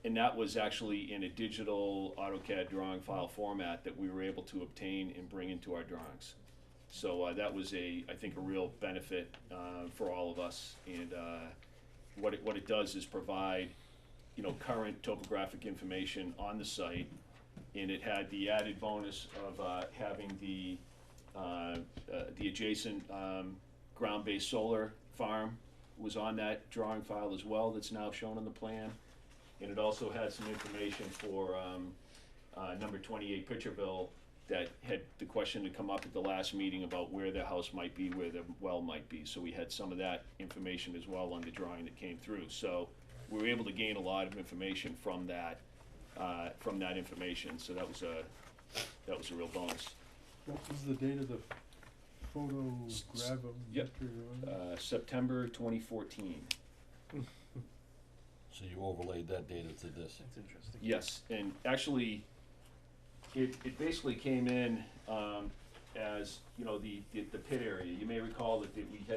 And that was actually in a digital AutoCAD drawing file format that we were able to obtain and bring into our drawings. So that was I think, a real benefit for all of us. And what it does is provide, current topographic information on the site, and it had the added bonus of having the adjacent ground-based solar farm was on that drawing file as well, that's now shown on the plan. And it also had some information for number 28 Pitcherville, that had the question to come up at the last meeting about where the house might be, where the well might be. So we had some of that information as well on the drawing that came through. So we were able to gain a lot of information from that information. So that was a real bonus. What was the date of the photo grabometry? Yep. September 2014. So you overlaid that data to this? That's interesting. Yes, and actually, it basically came in as, the pit area. You may recall that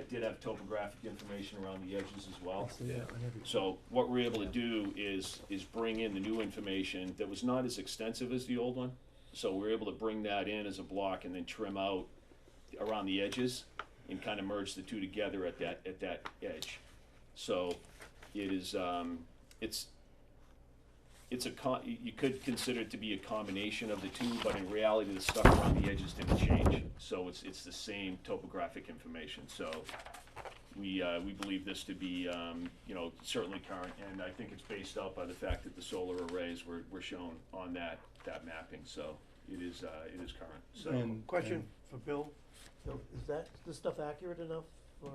did have topographic information around the edges as well. Yeah. So what we're able to do is bring in the new information that was not as extensive as the old one. So we're able to bring that in as a block and then trim out around the edges and kind of merge the two together at that edge. So it is, you could consider it to be a combination of the two, but in reality, the stuff around the edges didn't change. So it's the same topographic information. So we believe this to be, certainly current, and I think it's based out by the fact that the solar arrays were shown on that mapping. So it is current. So Question for Bill. Bill, is this stuff accurate enough for,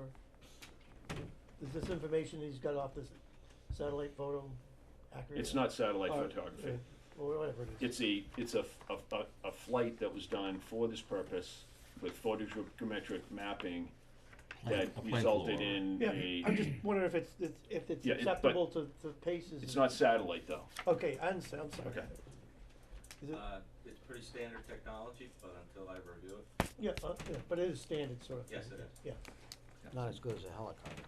is this information he's got off this satellite photo accurate? it's not satellite Or- photography. Or whatever it is. It's a flight that was done for this purpose with photogrammetric mapping that A plane resulted flew over. in Yeah, I'm just wondering if it's Yeah, acceptable to paces. It's not satellite though. Okay, I understand, I'm sorry. Okay. Is it, It's pretty standard technology, but until I review it, yeah, but it is standard sort of thing. yes, it is. Yeah, Not as good as a helicopter.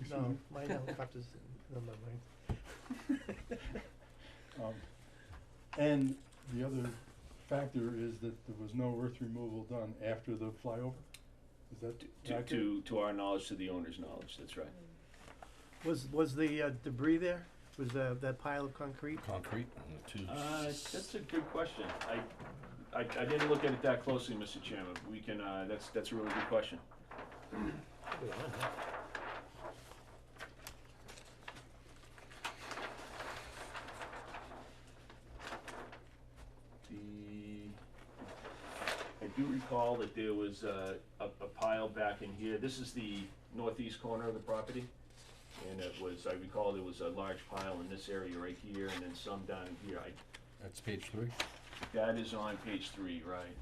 no, my helicopter's, no, my mind. And the other factor is that there was no earth removal done after the flyover? Is that accurate? To our knowledge, to the owner's knowledge, that's right. Was the debris there? Was that pile of concrete? Concrete and the tubes? That's a good question. I didn't look at it that closely, Mr. Chairman. We can, that's a really good question. Probably on, huh? I do recall that there was a pile back in here. This is the northeast corner of the property. And I recall there was a large pile in this area right here and then some down in here. That's page 3? That is on page 3, right.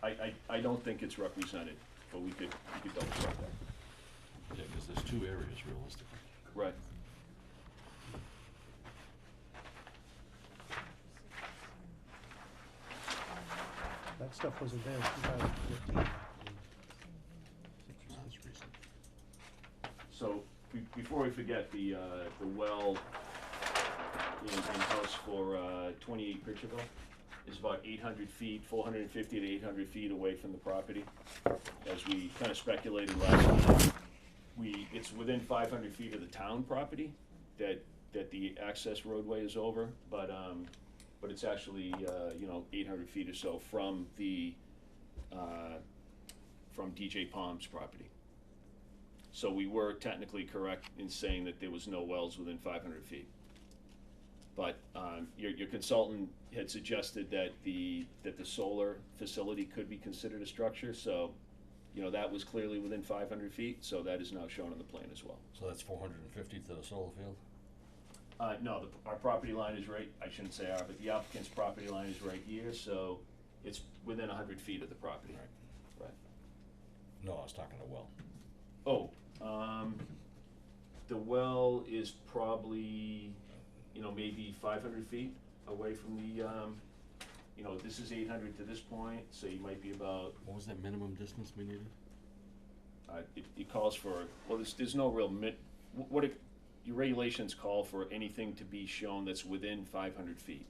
I don't think it's represented, but we could double check that. Yeah, because there's 2 areas realistically. Right. That stuff wasn't there in 2015. That's recent. So, before we forget, the well in-house for 28 Pitcherville is about 800 feet, 450 to 800 feet away from the property. As we kind of speculated last time, it's within 500 feet of the town property that the access roadway is over, but it's actually, 800 feet or so from from DJ Palm's property. So we were technically correct in saying that there was no wells within 500 feet. But your consultant had suggested that the solar facility could be considered a structure, so, that was clearly within 500 feet, so that is now shown on the plan as well. So that's 450 to the solar field? No, our property line is right, I shouldn't say our, but the applicant's property line is right here, so it's within 100 feet of the property. Right. No, I was talking to well. Oh, the well is probably, maybe 500 feet away from the, this is 800 to this point, so you might be about, What was that minimum distance we needed? it calls for, well, there's no real your regulations call for anything to be shown that's within 500 feet.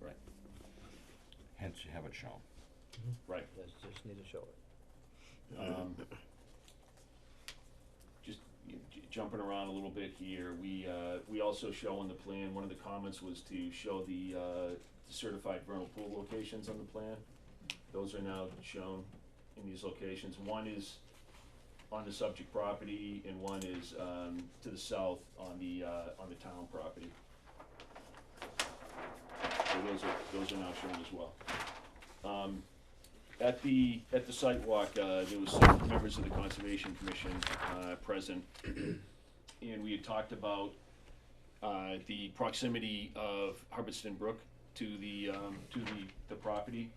Right, Hence you have it shown. right. Just need to show it. Just jumping around a little bit here, we also show on the plan, one of the comments was to show the certified vernal pool locations on the plan. Those are now shown in these locations. One is on the subject property, and one is to the south on the town property. So those are now shown as well. At the site walk, there was some members of the Conservation Commission present, and we had talked about the proximity of Hubbardston Brook to the property.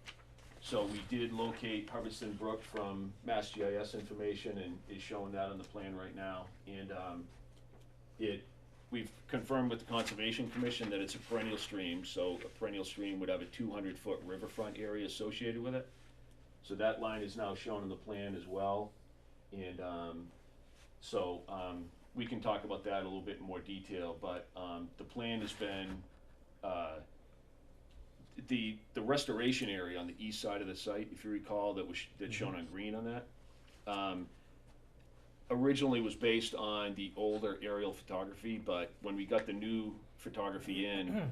So we did locate Hubbardston Brook from Mass GIS information, and is showing that on the plan right now. And we've confirmed with the Conservation Commission that it's a perennial stream, so a perennial stream would have a 200-foot riverfront area associated with it. So that line is now shown on the plan as well. And we can talk about that a little bit in more detail, but the plan has been, the restoration area on the east side of the site, if you recall, that's shown on green on that, originally was based on the older aerial photography, but when we got the new photography in,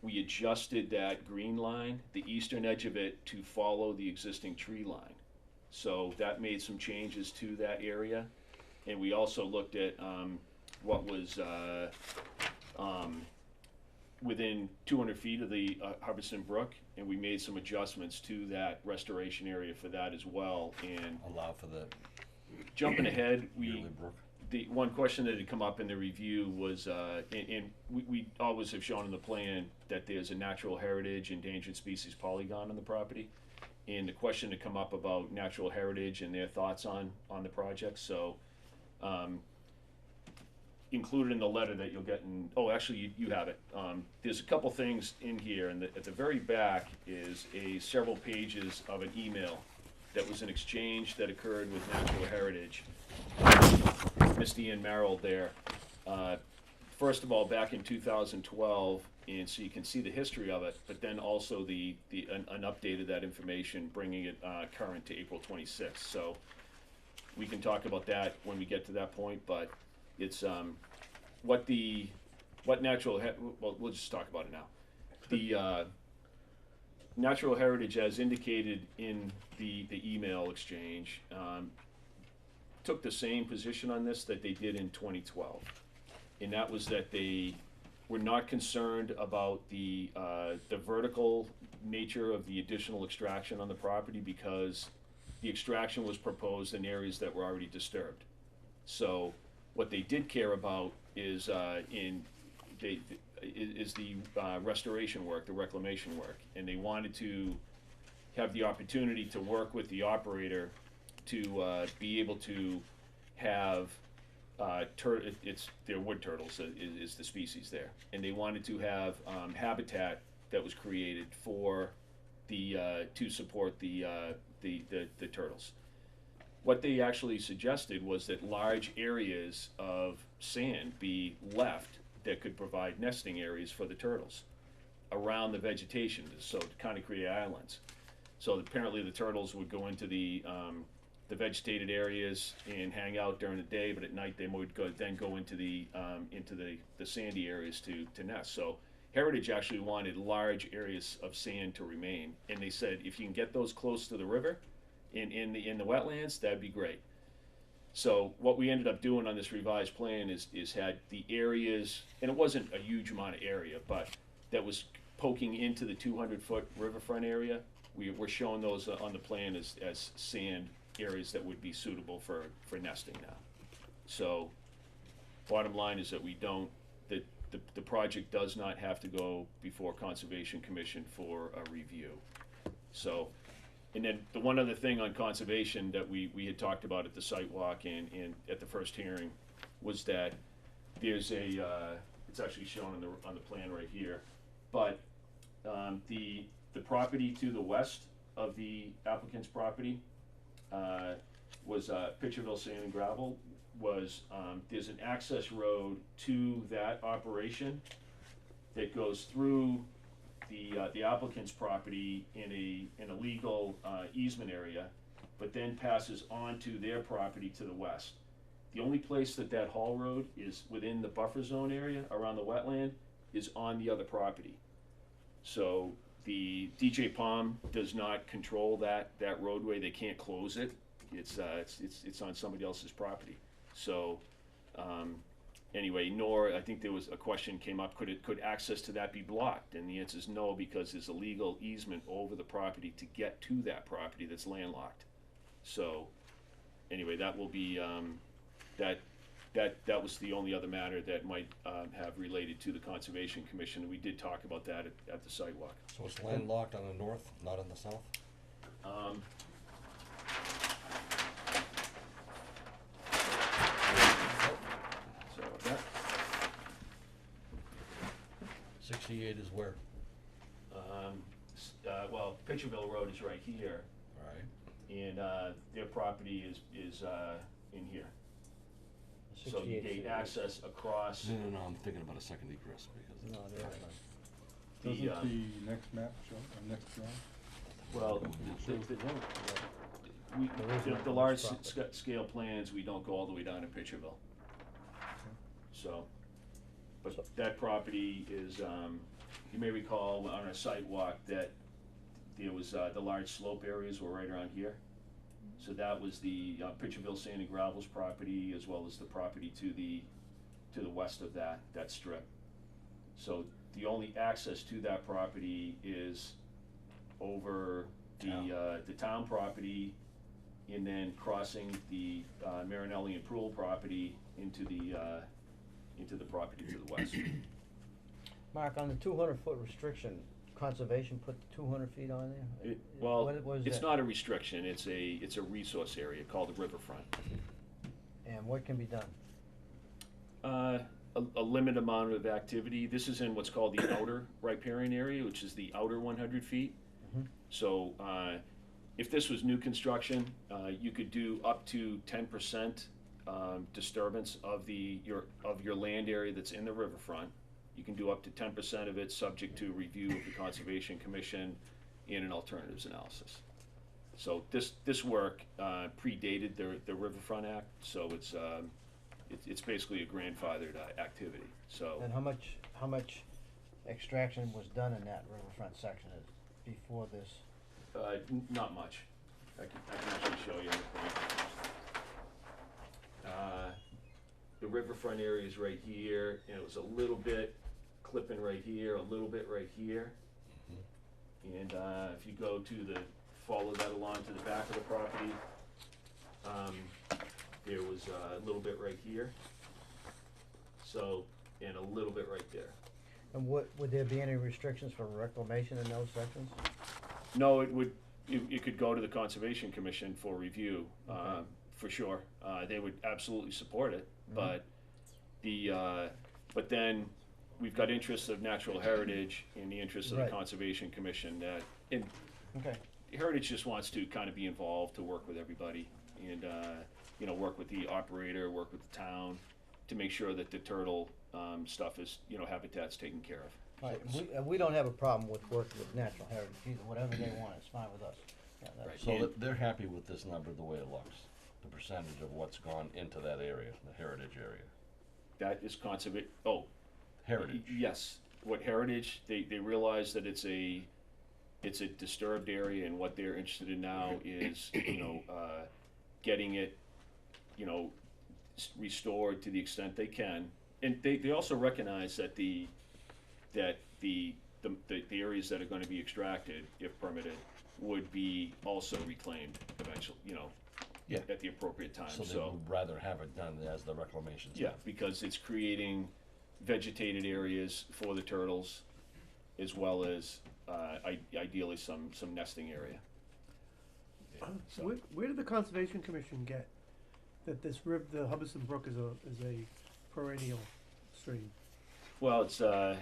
we adjusted that green line, the eastern edge of it, to follow the existing tree line. So that made some changes to that area. And we also looked at what was within 200 feet of the Hubbardston Brook, and we made some adjustments to that restoration area for that as well. And Allow for the jumping ahead, yearly brook. the one question that had come up in the review was, and we always have shown in the plan that there's a natural heritage endangered species polygon on the property. And the question had come up about natural heritage and their thoughts on the project, so, included in the letter that you'll get in, oh, actually, you have it. There's a couple things in here, and at the very back is several pages of an email that was an exchange that occurred with Natural Heritage. Misty and Merrill there. First of all, back in 2012, and so you can see the history of it, but then also an update of that information, bringing it current to April 26th. So we can talk about that when we get to that point, but it's well, we'll just talk about it now. The Natural Heritage, as indicated in the email exchange, took the same position on this that they did in 2012. And that was that they were not concerned about the vertical nature of the additional extraction on the property, because the extraction was proposed in areas that were already disturbed. So what they did care about is the restoration work, the reclamation work, and they wanted to have the opportunity to work with the operator to be able to have they're wood turtles is the species there, and they wanted to have habitat that was created for to support the turtles. What they actually suggested was that large areas of sand be left that could provide nesting areas for the turtles around the vegetation, so to kind of create islands. So apparently the turtles would go into the vegetated areas and hang out during the day, but at night they would go into the sandy areas to nest. So Heritage actually wanted large areas of sand to remain, and they said if you can get those close to the river, in the wetlands, that'd be great. So what we ended up doing on this revised plan is had the areas, and it wasn't a huge amount of area, but that was poking into the 200-foot riverfront area. We're showing those on the plan as sand areas that would be suitable for nesting now. So bottom line is that the project does not have to go before Conservation Commission for a review. So, and then the one other thing on conservation that we had talked about at the site walk and at the first hearing was that there's it's actually shown on the plan right here, but the property to the west of the applicant's property was Pitcherville Sand and Gravel. was, there's an access road to that operation that goes through the applicant's property in a legal, easement area, but then passes on to their property to the west. The only place that that haul road is within the buffer zone area around the wetland is on the other property. So the DJ Palm does not control that roadway, they can't close it, it's on somebody else's property. So, anyway, nor, I think there was a question came up, could access to that be blocked? And the answer is no, because there's a legal easement over the property to get to that property that's landlocked. So, anyway, that will be, that was the only other matter that might, have related to the Conservation Commission, and we did talk about that at the sidewalk. So it's landlocked on the north, not on the south? So, that, 68 is where? well, Pitcherville Road is right here, Right. and, their property is in here. So you 68 gain feet. access across, No, I'm thinking about a second egress because. No, there is none. the, Doesn't the next map show, or next drawing? well, Shows the road. we, There is the no large property. scale plans, we don't go all the way down to Pitcherville. So, but So- that property is, you may recall on our site walk that there was, the large slope areas were right around here. So that was the, Pitcherville Sand and Gravel's property, as well as the property to the west of that strip. So the only access to that property is over the town property, and then crossing the, Marinelli and Proul property into the property to the west. Mark, on the 200-foot restriction, conservation put the 200 feet on there? Well, What is it's that? not a restriction, it's a resource area called the riverfront. And what can be done? A limited amount of activity. This is in what's called the outer riparian area, which is the outer 100 feet. Mhm. So, if this was new construction, you could do up to 10% disturbance of your land area that's in the riverfront. You can do up to 10% of it, subject to review of the Conservation Commission and an alternatives analysis. So this work predated the Riverfront Act, so it's basically a grandfathered activity, so. And how much extraction was done in that riverfront section before this? Not much. I can actually show you. The riverfront area is right here, and it was a little bit clipping right here, a little bit right here. And if you go to follow that along to the back of the property, there was a little bit right here. So, and a little bit right there. And would there be any restrictions for reclamation in those sections? No, it could go to the Conservation Commission for review, Okay. for sure. They would absolutely support it, Mhm. but then we've got interests of natural heritage and the interests of the Right. Conservation Commission and Okay. Heritage just wants to kind of be involved, to work with everybody and, work with the operator, work with the town to make sure that the turtle, stuff is, habitat's taken care of. All right, we don't have a problem with working with natural heritage either, whatever they want, it's fine with us. Yeah, that's- Right. So And- they're happy with this number, the way it looks, the percentage of what's gone into that area, the heritage area. That is Heritage. Yes, what Heritage, they realize that it's a disturbed area, and what they're interested in now is, getting it, restored to the extent they can. And they also recognize that the areas that are gonna be extracted, if permitted, would be also reclaimed eventually, Yeah. at the appropriate time, So they would rather have it done as the reclamation's yeah, done. because it's creating vegetated areas for the turtles, as well as, ideally some nesting area. Yeah, so- Where did the Conservation Commission get that the Hubbardson Brook is a perennial stream? Well, it's, the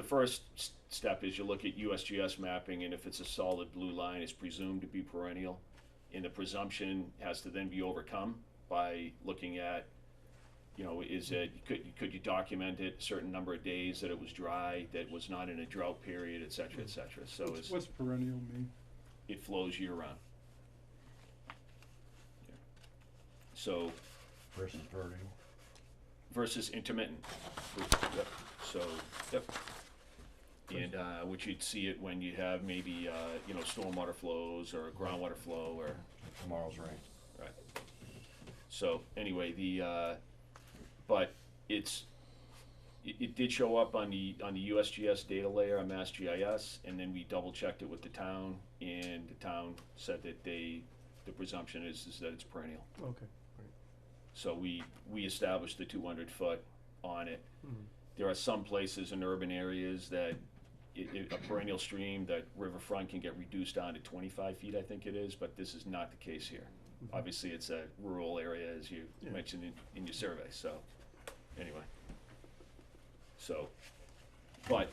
first step is you look at USGS mapping, and if it's a solid blue line, it's presumed to be perennial. And the presumption has to then be overcome by looking at, you know, is it, could you document it, a certain number of days that it was dry, that was not in a drought period, et cetera, so it's, What's perennial mean? it flows year round. Yeah. So, Versus vertical. versus intermittent. Yep. So, yep. And, which you'd see it when you have maybe, you know, stormwater flows or groundwater flow or, Tomorrow's rain. right. So, anyway, but it did show up on the USGS data layer on MassGIS, and then we double checked it with the town, and the town said that the presumption is that it's perennial. Okay. So we established the 200 foot on it. Mhm. There are some places in urban areas that a perennial stream, that riverfront can get reduced down to 25 feet, I think it is, but this is not the case here. Mhm. Obviously, it's a rural area, as you Yeah. mentioned in your survey, so, anyway. So, but,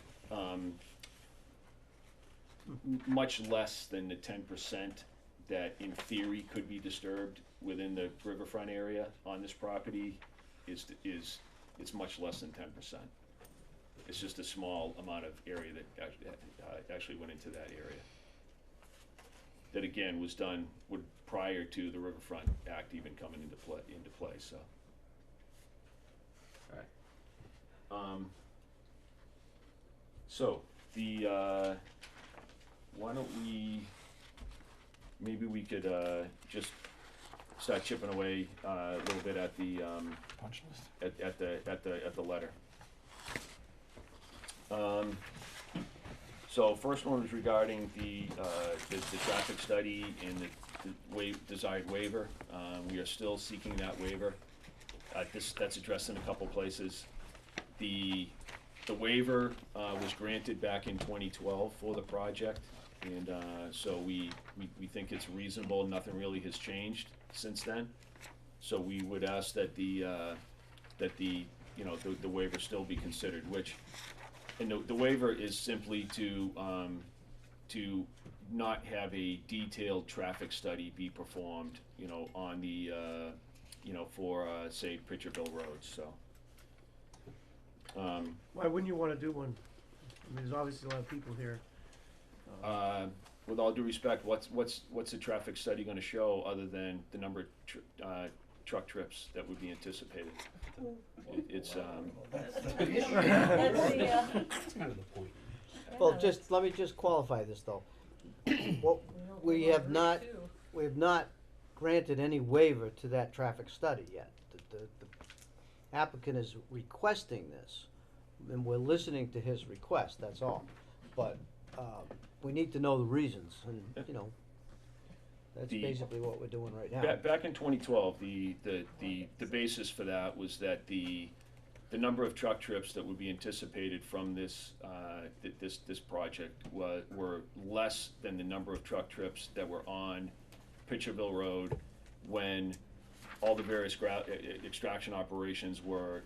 much less than the 10% that in theory could be disturbed within the riverfront area on this property it's much less than 10%. It's just a small amount of area that actually went into that area. That again was done prior to the Riverfront Act even coming into play, so. Alright. So, why don't maybe we could, just start chipping away, a little bit at the, Punch list? at the letter. So first one was regarding the traffic study and the desired waiver. We are still seeking that waiver. That's addressed in a couple places. The waiver was granted back in 2012 for the project, and so we think it's reasonable. Nothing really has changed since then. So we would ask that the waiver still be considered, and the waiver is simply to not have a detailed traffic study be performed, you know, on the, for, say, Pitcherville Road, so. Why wouldn't you wanna do one? I mean, there's obviously a lot of people here. With all due respect, what's the traffic study gonna show other than the number of truck trips that would be anticipated? It's, That's the, Well, let me just qualify this though. Well, we have not granted any waiver to that traffic study yet. The applicant is requesting this, and we're listening to his request, that's all. But, we need to know the reasons, and, you know, that's basically what we're doing right now. Back in 2012, the basis for that was that the number of truck trips that would be anticipated from this project were less than the number of truck trips that were on Pitcherville Road when all the various extraction operations were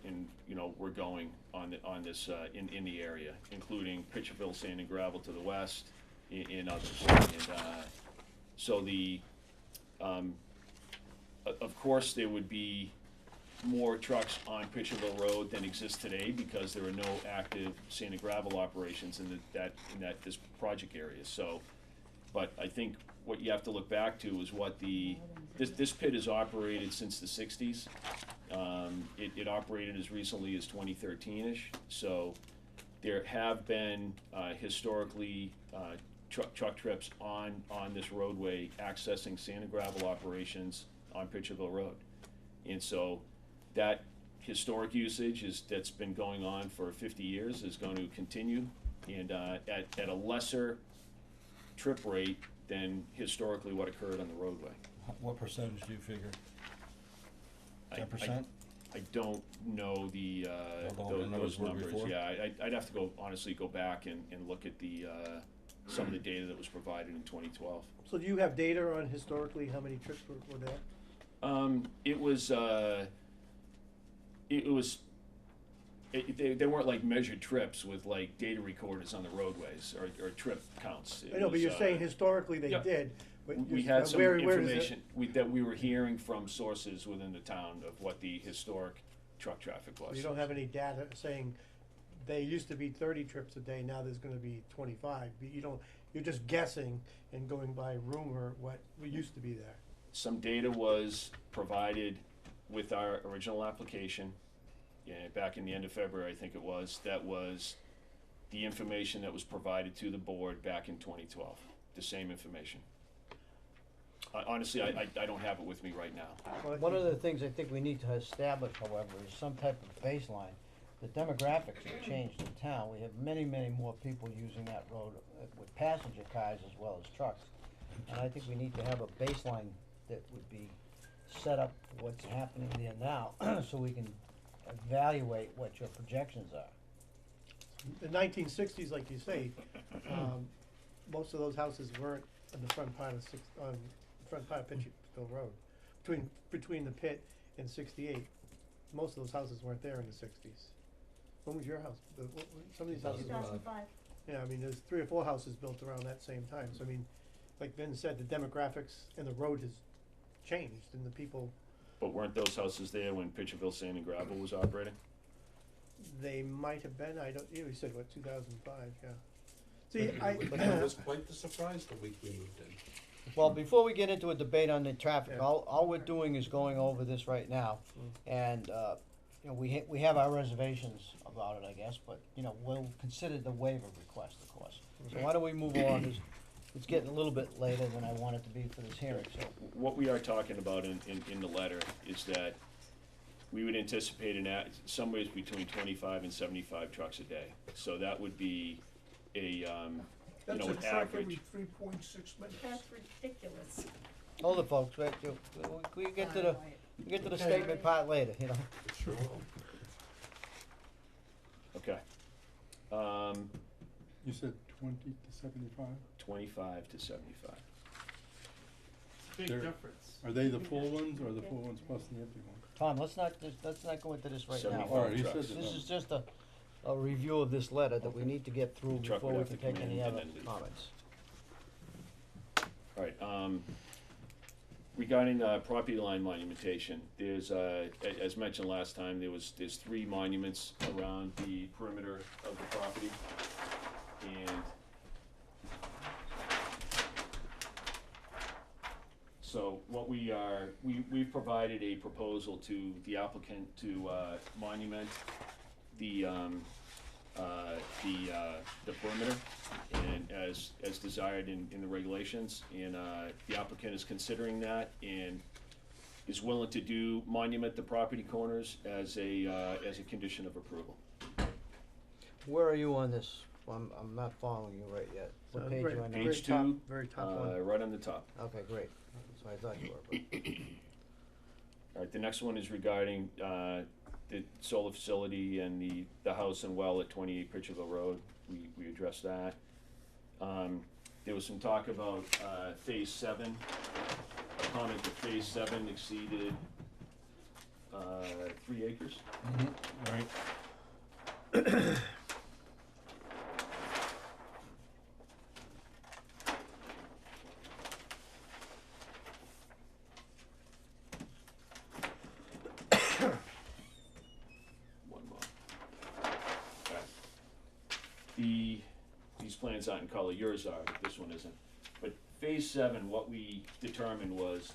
going on this in the area, including Pitcherville Sand and Gravel to the west and others. And so of course there would be more trucks on Pitcherville Road than exist today because there are no active sand and gravel operations in this project area. So, but I think what you have to look back to is what this pit has operated since the 60s. It operated as recently as 2013-ish. So there have been historically truck trips on this roadway accessing sand and gravel operations on Pitcherville Road. And so that historic usage that's been going on for 50 years is going to continue, and at a lesser trip rate than historically what occurred on the roadway. What percentage do you figure? I- 10%? I don't know those numbers. Before? Yeah, I'd have to honestly go back and look at some of the data that was provided in 2012. So do you have data on historically how many trips were there? They weren't like measured trips with like data recorders on the roadways or trip counts. I know, but you're saying historically they Yep. did, But We you- had some where is it? information that we were hearing from sources within the town of what the historic truck traffic was. You don't have any data saying they used to be 30 trips a day, now there's gonna be 25. You don't, you're just guessing and going by rumor what used to be there. Some data was provided with our original application, back in the end of February, I think it was. That was the information that was provided to the board back in 2012, the same information. Honestly, I don't have it with me right now. Well, One of the things I think we need to establish, however, is some type of baseline. The demographics have changed in town. We have many, many more people using that road with passenger cars as well as trucks. And I think we need to have a baseline that would be set up for what's happening there now, so we can evaluate what your projections are. The 1960s, like you say, most of those houses weren't on the front part of Pitcherville Road. Between the pit and 68, most of those houses weren't there in the 60s. When was your house? Some of these houses. 2005. Yeah, I mean, there's 3 or 4 houses built around that same time. So I mean, like Ben said, the demographics and the road has changed, and the people, But weren't those houses there when Pitcherville Sand and Gravel was operating? they might have been. I don't. You said what, 2005? Yeah. See, But it was quite the surprise the week we moved in. Well, before we get into a debate on the traffic, Yeah. all we're doing is going over this right now. And, you know, we have our reservations about it, I guess, but, you know, we'll consider the waiver request, of course. So why don't we move on, it's getting a little bit later than I want it to be for this hearing, so. What we are talking about in the letter is that we would anticipate somewhere between 25 and 75 trucks a day. So that would be an average. 3.6 minutes. That's ridiculous. Hold it, folks, wait, we get to the statement part later, you know. It sure will. Okay. You said 20 to 75? 25 to 75. Big There- difference. Are they the full ones or the full ones plus the empty ones? Tom, let's not go into this right now. 75 All right, he trucks. said This that. is just a review of this letter that we need to get through Truck before would we have can to come take in any and other then leave. comments. All right, regarding property line monumentation, there's, as mentioned last time, there's 3 monuments around the perimeter of the property. And so what we've provided a proposal to the applicant to monument the perimeter, and as desired in the regulations, and the applicant is considering that and is willing to monument the property corners as a condition of approval. Where are you on this? I'm not following you right yet. What page are you on now? Page top, 2, very top one. right on the top. Okay, great. So I thought you were, but. All right, the next one is regarding the solar facility and the house and well at 28 Pitcherville Road. We addressed that. There was some talk about phase 7, a comment that phase 7 exceeded 3 acres. Right. One more. Okay. These plans aren't in color, yours are, but this one isn't. But phase 7, what we determined was,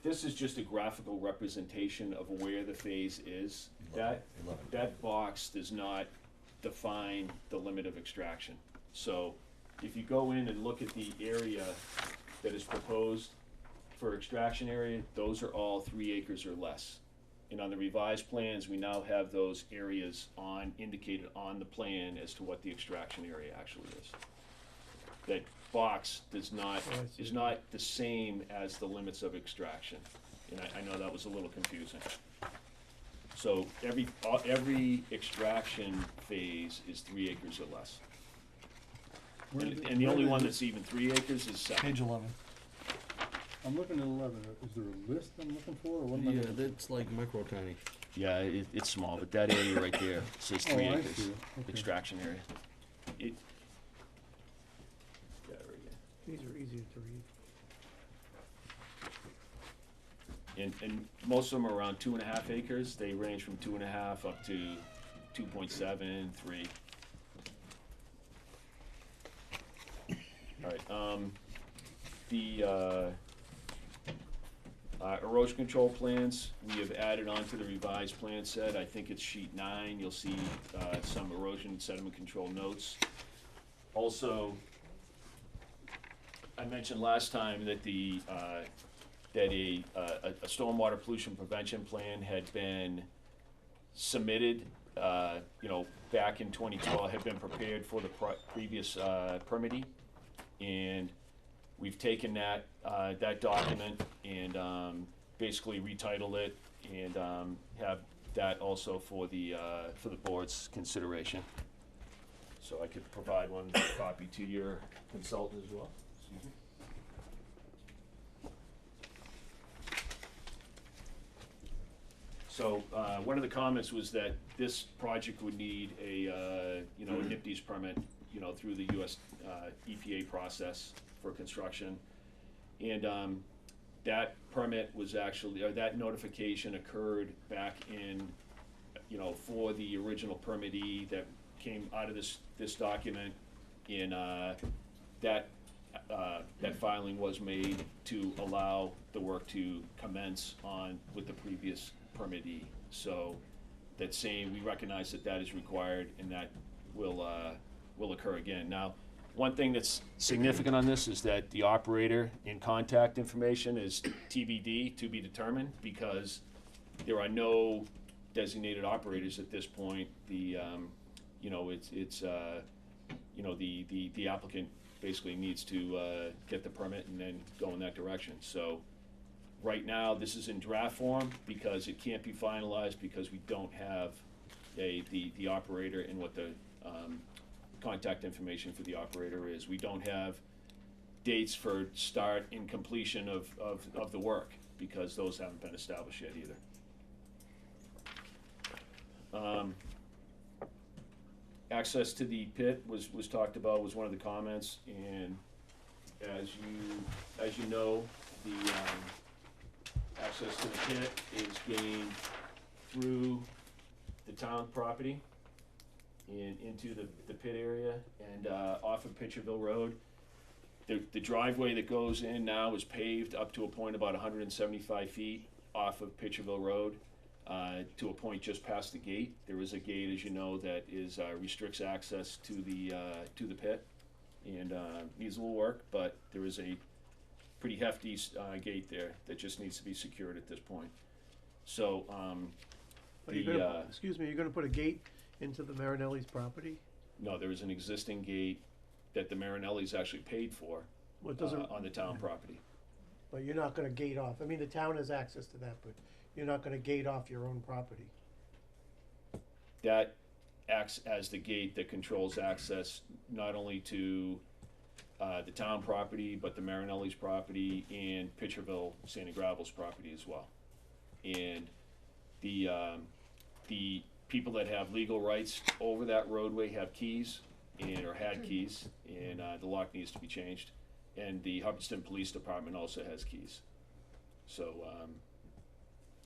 this is just a graphical representation of where the phase is. That box does not define the limit of extraction. So if you go in and look at the area that is proposed for extraction area, those are all 3 acres or less. And on the revised plans, we now have those areas indicated on the plan as to what the extraction area actually is. That box is not the same as the limits of extraction. And I know that was a little confusing. So every extraction phase is 3 acres or less. And the only one that's even 3 acres is 7. Page 11. I'm looking at 11. Is there a list I'm looking for, or what am I looking for? that's like micro tiny. Yeah, it's small, but that area right there says 3 Oh, I acres, see. Okay. extraction area. Yeah, right here. These are easier to read. And most of them are around 2.5 acres. They range from 2.5 up to 2.7, 3. All right, the erosion control plans, we have added on to the revised plan set. I think it's sheet 9. You'll see some erosion and sediment control notes. Also, I mentioned last time that that a stormwater pollution prevention plan had been submitted, back in 2012, had been prepared for the previous permittee. And we've taken that document and basically retitled it and have that also for the board's consideration. So I could provide one copy to your consultant as well. Excuse me. So, one of the comments was that this project would need a NIPDES permit, through the US EPA process for construction. And that permit was actually, or that notification occurred back in, for the original permittee that came out of this document. And that filing was made to allow the work to commence with the previous permittee. So we recognize that is required, and that will occur again. Now, one thing that's significant on this is that the operator and contact information is TBD, to be determined, because there are no designated operators at this point. The applicant basically needs to get the permit and then go in that direction. So right now, this is in draft form because it can't be finalized because we don't have the operator and what the contact information for the operator is. We don't have dates for start and completion of the work because those haven't been established yet either. Access to the pit was talked about, was one of the comments, and as you know, the access to the pit is gained through the town property and into the pit area and off of Pitcherville Road. The driveway that goes in now is paved up to a point about 175 feet off of Pitcherville Road to a point just past the gate. There is a gate, as you know, that restricts access to the pit and needs a little work, but there is a pretty hefty gate there that just needs to be secured at this point. So Excuse me, you're gonna put a gate into the Marinelli's property? no, there is an existing gate that the Marinellis actually paid for Well, it doesn't, on the town property. but you're not gonna gate off, I mean, the town has access to that, but you're not gonna gate off your own property. That acts as the gate that controls access not only to the town property, but the Marinelli's property and Pitcherville Sand and Gravel's property as well. And the people that have legal rights over that roadway have keys or had keys, and the lock needs to be changed. And the Hubbardston Police Department also has keys. So,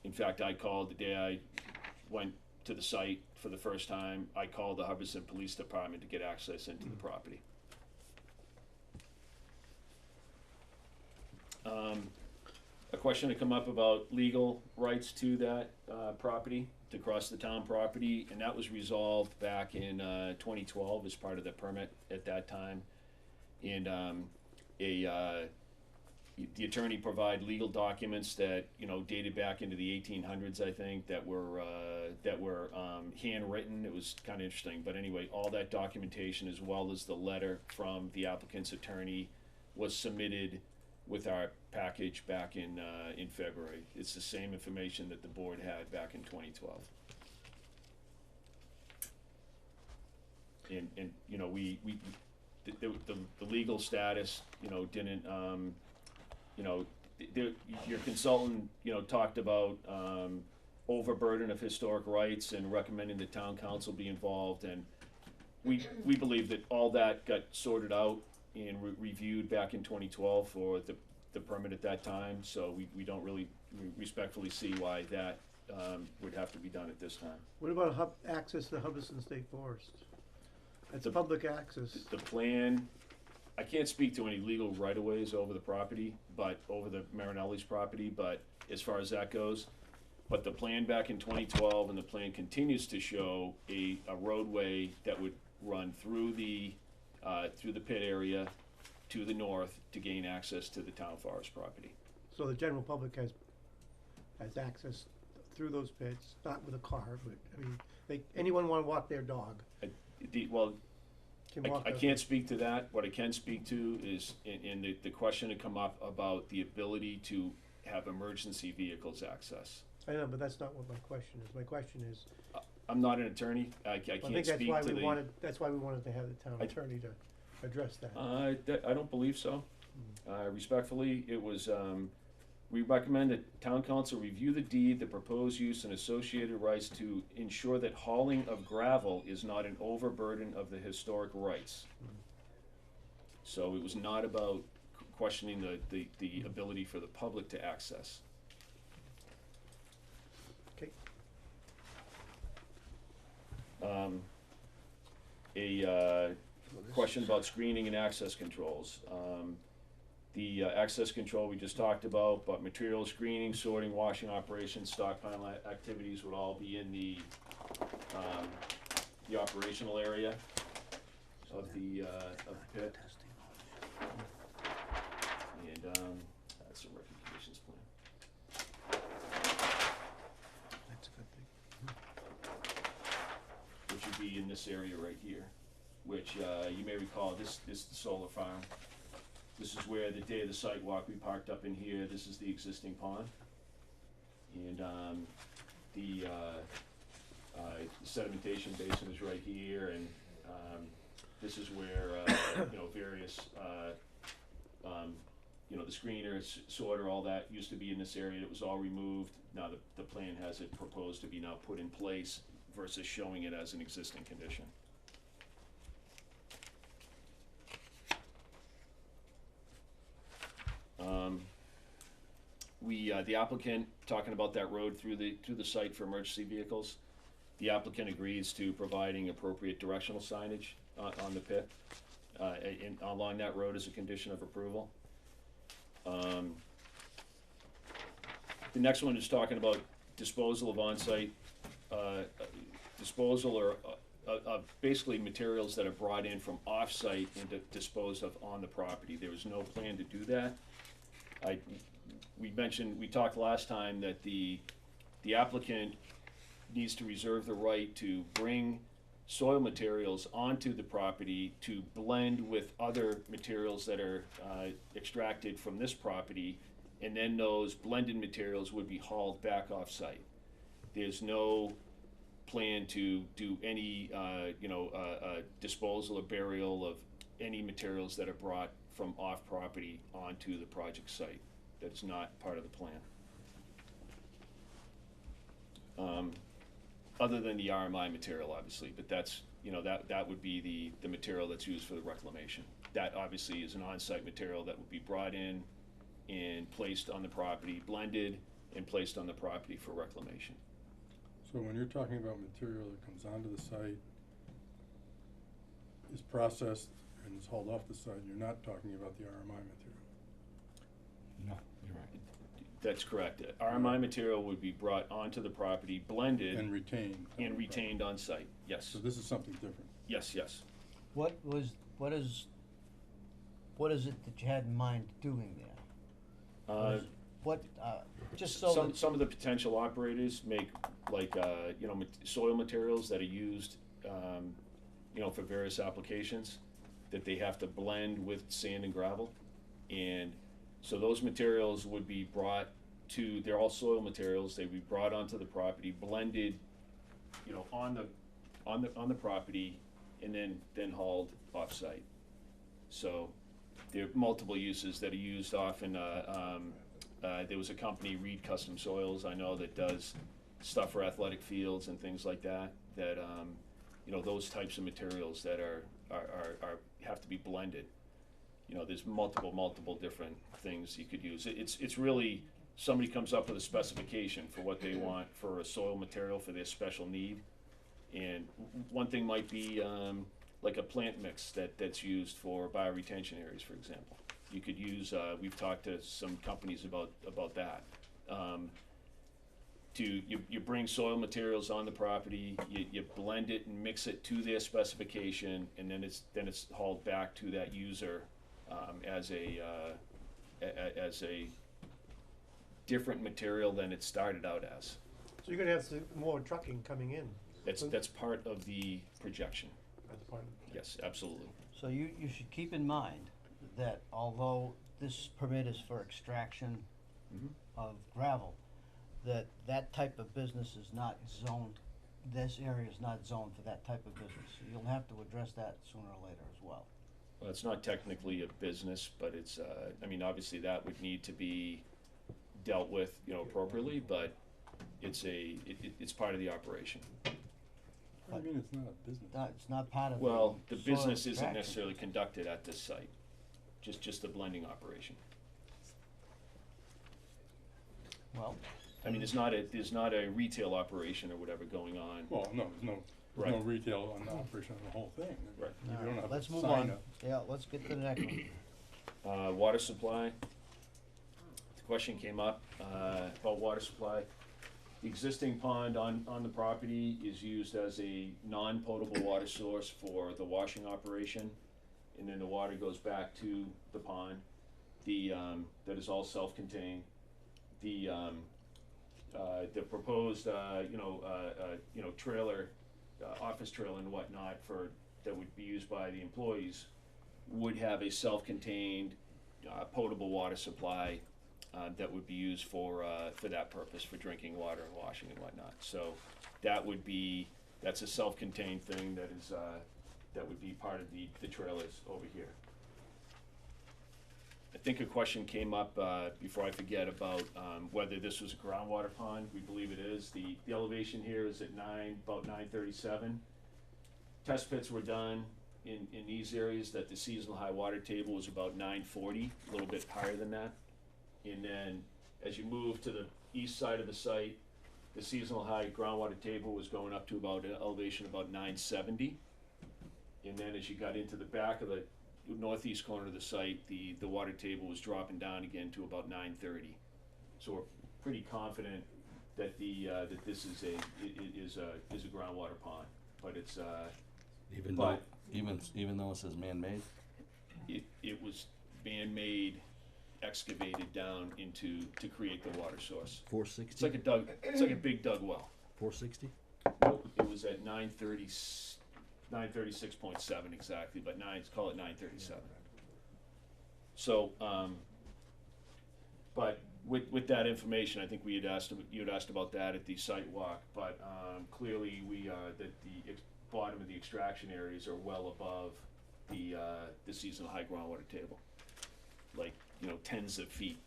in fact, I called the day I went to the site for the first time. I called the Hubbardston Police Department to get access into the property. A question had come up about legal rights to that property, to cross the town property, and that was resolved back in 2012 as part of the permit at that time. And the attorney provided legal documents that dated back into the 1800s, I think, that were handwritten. It was kind of interesting, but anyway, all that documentation as well as the letter from the applicant's attorney was submitted with our package back in February. It's the same information that the board had back in 2012. And the legal status, didn't, your consultant, talked about overburden of historic rights and recommending the town council be involved, and we believe that all that got sorted out and reviewed back in 2012 for the permit at that time, so we don't really, we respectfully see why that, would have to be done at this time. What about access to Hubbardson State Forest? It's The- public access. The plan, I can't speak to any legal right-of-ways over the property, but, over the Marinelli's property, but as far as that goes, but the plan back in 2012, and the plan continues to show a roadway that would run through the pit area to the north to gain access to the town forest property. So the general public has access through those pits, not with a car, but, I mean, anyone wanna walk their dog Well, can walk. I those. can't speak to that. What I can speak to is, in the question had come up about the ability to have emergency vehicles access. I know, but that's not what my question is. My question is, I'm not an attorney, I I can't think that's speak why to we the. wanted, that's why we wanted to have the town I- attorney to address that. I don't believe so. Respectfully, it was, we recommend that town council review the deed, the proposed use and associated rights to ensure that hauling of gravel is not an overburden of the historic rights. So it was not about questioning the ability for the public to access. Okay. Question about screening and access controls. The access control we just talked about, but material screening, sorting, washing operations, stockpile activities would all be in the operational area of the pit. And, that's a record conditions plan, That's a good thing. which would be in this area right here, which, you may recall, this is the solar farm. This is where the day of the site walk, we parked up in here, this is the existing pond. And, the sedimentation basin is right here, and, this is where, various, the screeners, sorter, all that used to be in this area, it was all removed. Now the plan has it proposed to be now put in place versus showing it as an existing condition. The applicant, talking about that road through the site for emergency vehicles, the applicant agrees to providing appropriate directional signage on the pit, along that road as a condition of approval. The next one is talking about disposal of on-site, disposal or, of basically materials that are brought in from off-site and disposed of on the property. There is no plan to do that. We talked last time that the applicant needs to reserve the right to bring soil materials onto the property to blend with other materials that are extracted from this property, and then those blended materials would be hauled back off-site. There's no plan to do any, disposal or burial of any materials that are brought from off-property onto the project site. That's not part of the plan. Other than the RMI material, obviously, but that's, that would be the material that's used for the reclamation. That obviously is an on-site material that would be brought in and placed on the property, blended and placed on the property for reclamation. So when you're talking about material that comes onto the site, is processed and is hauled off the site, you're not talking about the RMI material? No, you're right. That's correct. RMI material would be brought onto the property, blended And retained? on the and property. retained on site. Yes, So this is something different? yes, yes. What is it that you had in mind doing there? Just so Some, that, some of the potential operators make soil materials that are used, for various applications that they have to blend with sand and gravel. And so those materials would be brought they're all soil materials, they'd be brought onto the property, blended, on the property, and then hauled off-site. So there are multiple uses that are used often. There was a company, Reed Custom Soils, I know, that does stuff for athletic fields and things like that, those types of materials that have to be blended. you know, there's multiple different things you could use. It's really, somebody comes up with a specification for what they want for a soil material for their special need. And one thing might be, like a plant mix that's used for bioretention areas, for example. You could use, we've talked to some companies about that. You bring soil materials on the property, you blend it and mix it to their specification, and then it's hauled back to that user, as a different material than it started out as. So you're gonna have some more trucking coming in. That's part of the projection. That's part of it. Yes, absolutely. So you should keep in mind that although this permit is for extraction of gravel, that type of business is not zoned, this area is not zoned for that type of business. So you'll have to address that sooner or later as well. Well, it's not technically a business, but it's, I mean, obviously that would need to be dealt with, you know, appropriately, but it's it's part of the operation. What do you mean it's not a business? It's not part of Well, the soil business isn't extraction. necessarily conducted at this site, just the blending operation. Well, I mean, there's not a retail operation or whatever going on. Well, no, there's no Right. retail on the operation of the whole thing. Right. You all don't right, have let's a move sign on. up. Yeah, let's get to the next one. Water supply. The question came up, about water supply. The existing pond on the property is used as a non-potable water source for the washing operation, and then the water goes back to the pond. That is all self-contained. The proposed, trailer, office trailer and whatnot that would be used by the employees would have a self-contained, potable water supply, that would be used for that purpose, for drinking water and washing and whatnot. So that's a self-contained thing that would be part of the trailers over here. I think a question came up, before I forget, about whether this was a groundwater pond. We believe it is. The elevation here is at about 937. Test pits were done in these areas that the seasonal high water table was about 940, a little bit higher than that. And then as you move to the east side of the site, the seasonal high groundwater table was going up to about an elevation about 970. And then as you got into the back of the northeast corner of the site, the water table was dropping down again to about 930. So we're pretty confident that that this is a groundwater pond, but it's Even But- even though it says man-made? it was man-made, excavated down to create the water source. 460? It's like a big dug well. 460? Nope, it was at 936.7 exactly, but call it 937. So, but with that information, I think you had asked about that at the site walk, but, clearly that the bottom of the extraction areas are well above the seasonal high groundwater table, like, tens of feet.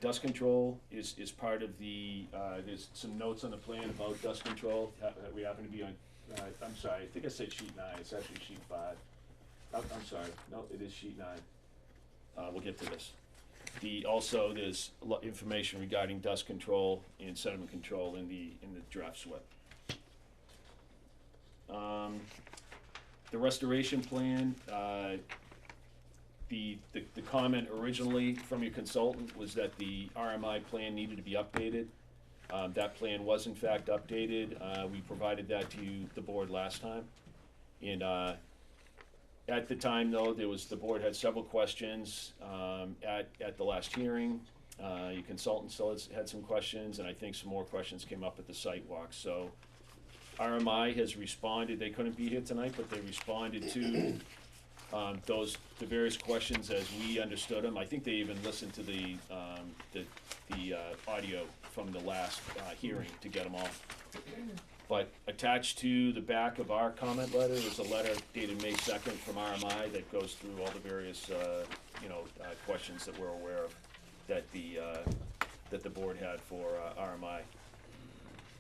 Dust control is part of there's some notes on the plan about dust control. We happen to be on, I'm sorry, I think I said sheet 9, it's actually sheet 5. I'm sorry, no, it is sheet 9. We'll get to this. Also, there's information regarding dust control and sediment control in the draft SWIP. The restoration plan, the comment originally from your consultant was that the RMI plan needed to be updated. That plan was in fact updated. We provided that to the board last time. And at the time though, the board had several questions at the last hearing. Your consultant still had some questions, and I think some more questions came up at the site walk. So RMI has responded. They couldn't be here tonight, but they responded to the various questions as we understood them. I think they even listened to the audio from the last hearing to get them all. But attached to the back of our comment letter is a letter dated May 2nd from RMI that goes through all the various questions that we're aware of that the board had for RMI.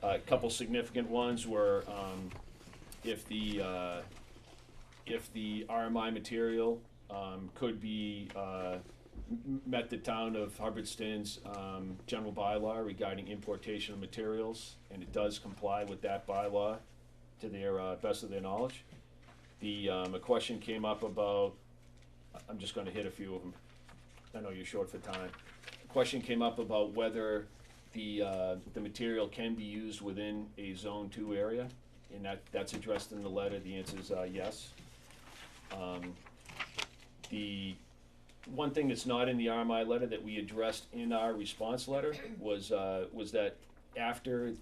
A couple significant ones were if the RMI material, could be, met the town of Hubbardston's, general bylaw regarding importation of materials, and it does comply with that bylaw to their, best of their knowledge. A question came up about, I'm just gonna hit a few of them, I know you're short for time. A question came up about whether the material can be used within a Zone 2 area, and that's addressed in the letter, the answer is, yes. The one thing that's not in the RMI letter that we addressed in our response letter was that after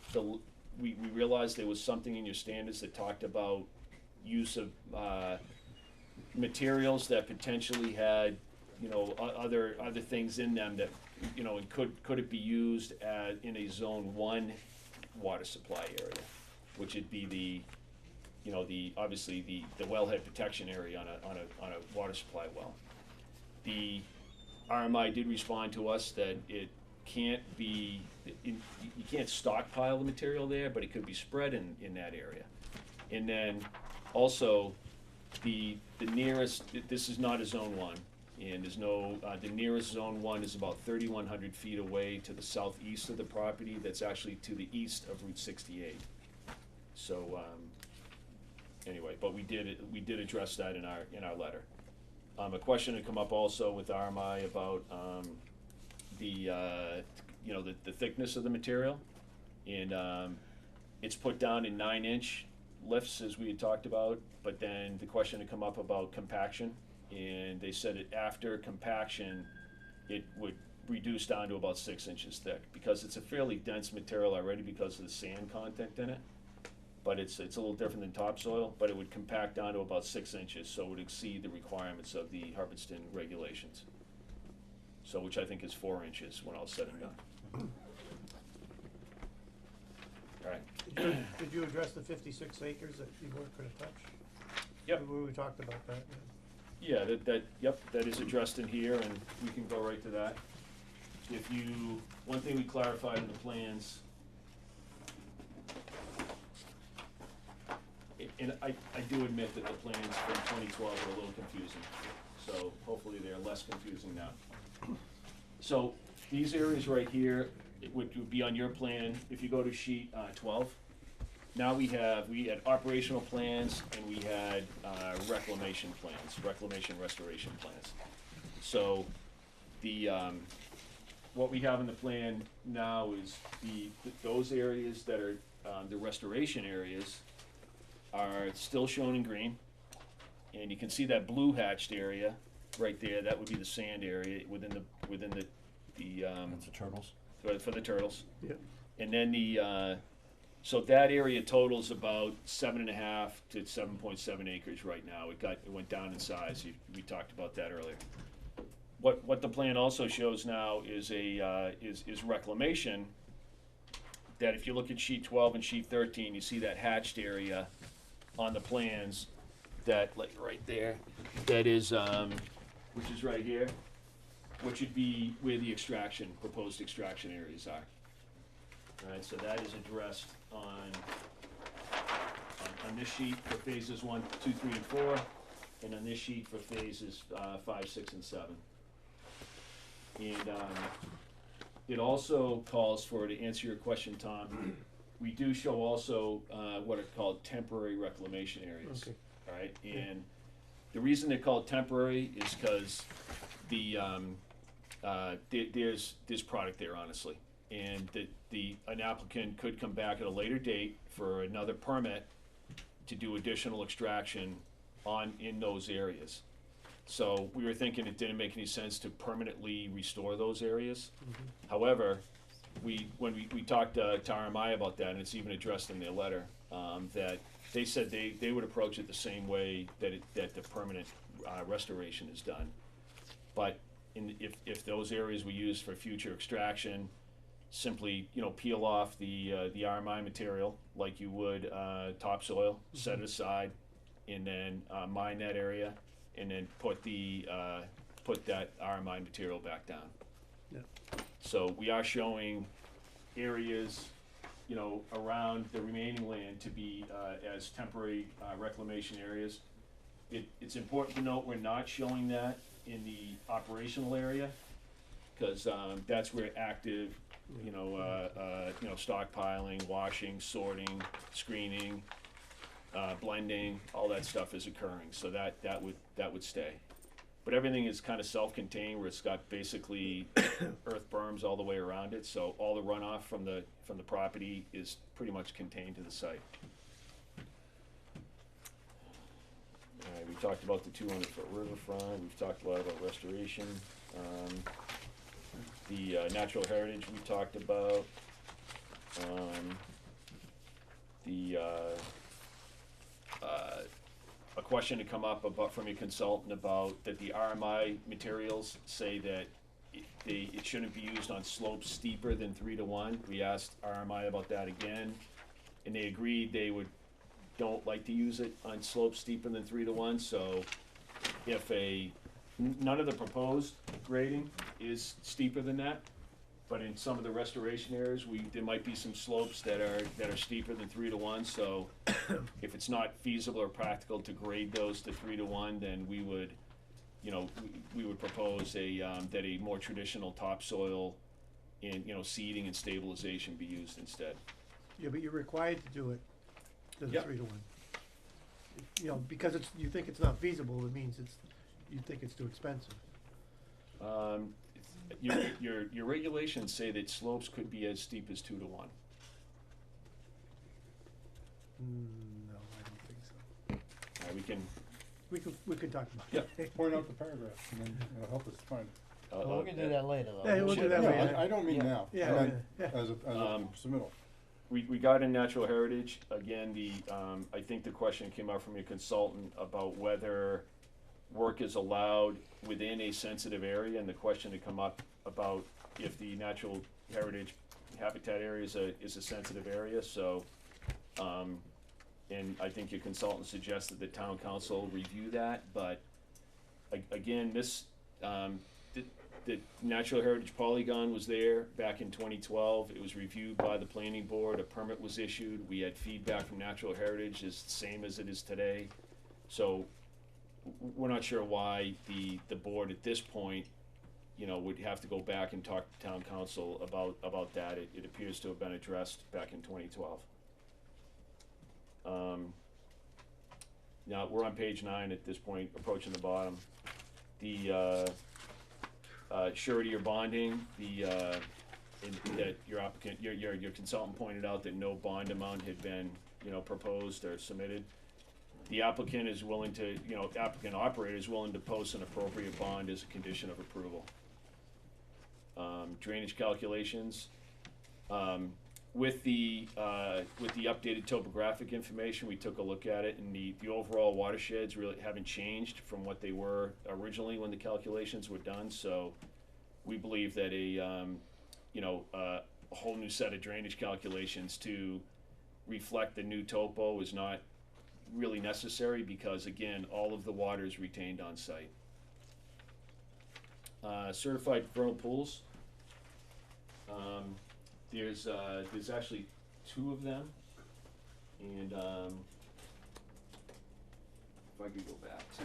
we realized there was something in your standards that talked about use of, materials that potentially had, other things in them that, and could it be used in a Zone 1 water supply area, which would be obviously the wellhead protection area on a water supply well. The RMI did respond to us that it can't be, you can't stockpile the material there, but it could be spread in that area. And then also, the nearest, this is not a Zone 1, and there's no, the nearest Zone 1 is about 3,100 feet away to the southeast of the property, that's actually to the east of Route 68. So, anyway, but we did address that in our letter. A question had come up also with RMI about, the thickness of the material, and, it's put down in 9-inch lifts, as we had talked about, but then the question had come up about compaction, and they said that after compaction, it would reduce down to about 6 inches thick, because it's a fairly dense material already because of the sand content in it. But it's a little different than topsoil, but it would compact down to about 6 inches, so it would exceed the requirements of the Hubbardston regulations. So, which I think is 4 inches when all's said and done. All right. Did you address the 56 acres that you weren't gonna touch? Yep. We talked about that, Yeah, that is addressed in here, and we can go right to that. One thing we clarified in the plans, and I do admit that the plans from 2012 are a little confusing, so hopefully they're less confusing now. So, these areas right here, it would be on your plan, if you go to sheet 12. Now we had operational plans, and we had reclamation plans, reclamation restoration plans. So, what we have in the plan now is those areas that are, the restoration areas are still shown in green. And you can see that blue hatched area right there, that would be the sand area within the That's the turtles? for the turtles. Yep. And then so that area totals about 7.5 to 7.7 acres right now. It went down in size. We talked about that earlier. What the plan also shows now is is reclamation. That if you look at sheet 12 and sheet 13, you see that hatched area on the plans. That, like right there, that is which is right here, which would be where the proposed extraction areas are. Alright, so that is addressed on this sheet for phases 1, 2, 3, and 4, and on this sheet for phases 5, 6, and 7. And it also calls for, to answer your question, Tom, we do show also what are called temporary reclamation areas. Okay. Alright, and the reason they're called temporary is because there's product there, honestly. And an applicant could come back at a later date for another permit to do additional extraction in those areas. So we were thinking it didn't make any sense to permanently restore those areas. However, when we talked to RMI about that, and it's even addressed in their letter, that they said they would approach it the same way that the permanent restoration is done. But if those areas were used for future extraction, simply peel off the RMI material like you would topsoil, set it aside, and then mine that area, and then put that RMI material back down. Yeah. So we are showing areas you know, around the remaining land to be, as temporary, reclamation areas. It's important to note, we're not showing that in the operational area, cause, that's where active, stockpiling, washing, sorting, screening, blending, all that stuff is occurring, so that would stay. But everything is kind of self-contained, where it's got basically earth berms all the way around it, so all the runoff from the property is pretty much contained to the site. Alright, we talked about the 200-foot riverfront, we've talked a lot about restoration, the natural heritage we talked about, a question to come up about, from your consultant about that the RMI materials say that it shouldn't be used on slopes steeper than 3-to-1. We asked RMI about that again, and they agreed they don't like to use it on slopes steeper than 3-to-1, so if none of the proposed grading is steeper than that, but in some of the restoration areas, there might be some slopes that are steeper than 3-to-1, so if it's not feasible or practical to grade those to 3-to-1, then we would, we would propose that a more traditional topsoil and, seeding and stabilization be used instead. Yeah, but you're required to do it to the Yep. 3-to-1. Because you think it's not feasible, it means you think it's too expensive. Your regulations say that slopes could be as steep as 2-to-1. No, I don't think so. We can, We could talk about Yeah. it. Point out the paragraph, and then it'll help us find it. Well, we can do that later, though. Yeah, we'll do that No, later. I don't mean Yeah. now, I Yeah, meant yeah. as a submittal. regarding natural heritage, again, I think the question came out from your consultant about whether work is allowed within a sensitive area, and the question had come up about if the natural heritage habitat area is a sensitive area, so, and I think your consultant suggested the town council review that, but again, the natural heritage polygon was there back in 2012, it was reviewed by the planning board, a permit was issued, we had feedback from natural heritage, is the same as it is today, so we're not sure why the board at this point, would have to go back and talk to town council about that. It appears to have been addressed back in 2012. Now, we're on page 9 at this point, approaching the bottom. The surety or bonding, that your applicant, your consultant pointed out that no bond amount had been, proposed or submitted. The applicant is willing to, applicant operator is willing to post an appropriate bond as a condition of approval. Drainage calculations, with the updated topographic information, we took a look at it, and the overall watersheds really haven't changed from what they were originally when the calculations were done, so we believe that a whole new set of drainage calculations to reflect the new topo is not really necessary, because again, all of the water is retained on site. Certified vernal pools, there's actually 2 of them, and if I could go back to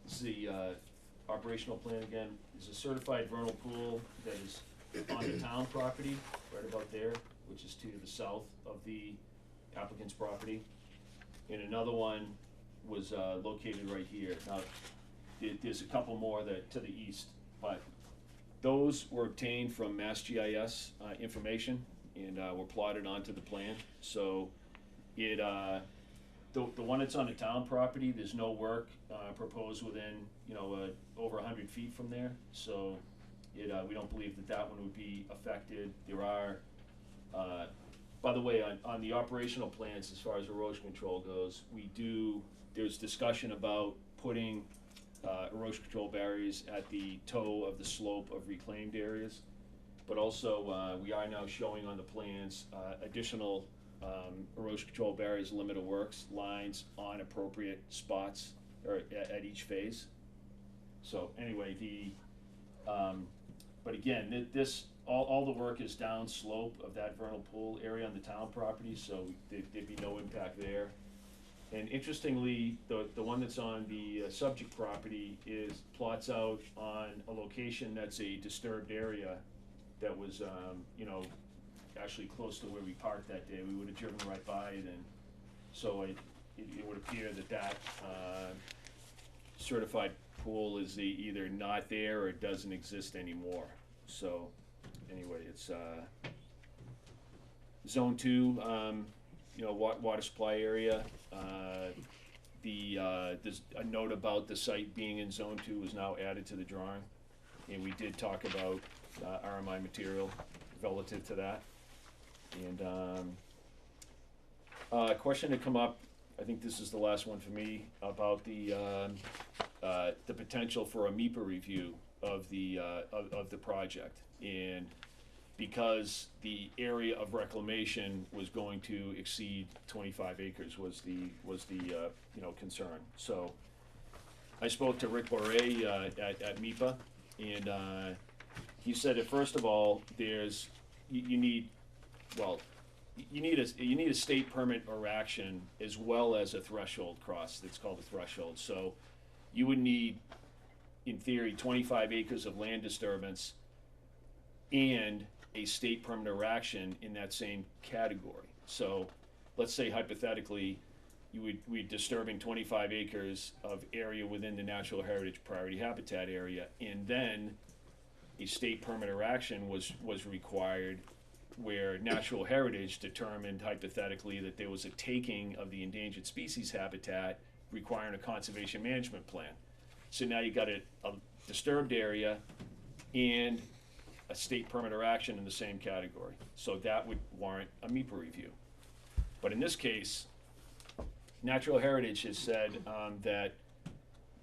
this is the operational plan again. There's a certified vernal pool that is on the town property, right about there, which is to the south of the applicant's property. And another one was located right here. Now, there's a couple more to the east, but those were obtained from Mass GIS information and were plotted onto the plan. So it, the one that's on the town property, there's no work proposed within, over 100 feet from there. So we don't believe that one would be affected. There are, by the way, on the operational plans, as far as erosion control goes, there's discussion about putting erosion control barriers at the toe of the slope of reclaimed areas. But also, we are now showing on the plans additional erosion control barriers, limit of works lines on appropriate spots or at each phase. So anyway, but again, all the work is down slope of that vernal pool area on the town property, so there'd be no impact there. And interestingly, the one that's on the subject property plots out on a location that's a disturbed area that was, actually close to where we parked that day. We would've driven right by it, and so it would appear that certified pool is either not there or it doesn't exist anymore. So, anyway, it's, Zone 2, water supply area. There's a note about the site being in Zone 2 was now added to the drawing. And we did talk about, RMI material relative to that. And, a question had come up, I think this is the last one for me, about the potential for a MEPA review of the project. And because the area of reclamation was going to exceed 25 acres was the concern. So I spoke to Rick Boré at MEPA, and he said that first of all, you need a state permit or action as well as a threshold cross. That's called a threshold. So you would need, in theory, 25 acres of land disturbance and a state permit or action in that same category. So let's say hypothetically, we're disturbing 25 acres of area within the Natural Heritage Priority Habitat area, and then a state permit or action was required where Natural Heritage determined hypothetically that there was a taking of the endangered species habitat requiring a conservation management plan. So now you got a disturbed area and a state permit or action in the same category. So that would warrant a MEPA review. But in this case, Natural Heritage has said that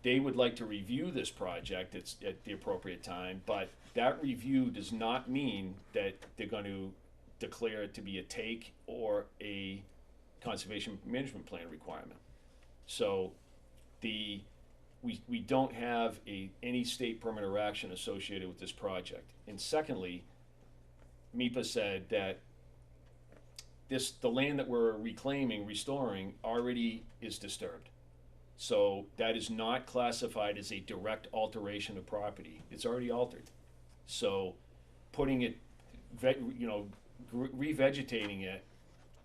they would like to review this project at the appropriate time, but that review does not mean that they're going to declare it to be a take or a conservation management plan requirement. So we don't have any state permit or action associated with this project. And secondly, MEPA said that the land that we're restoring already is disturbed. So that is not classified as a direct alteration of property. It's already altered. So putting it, revegetating it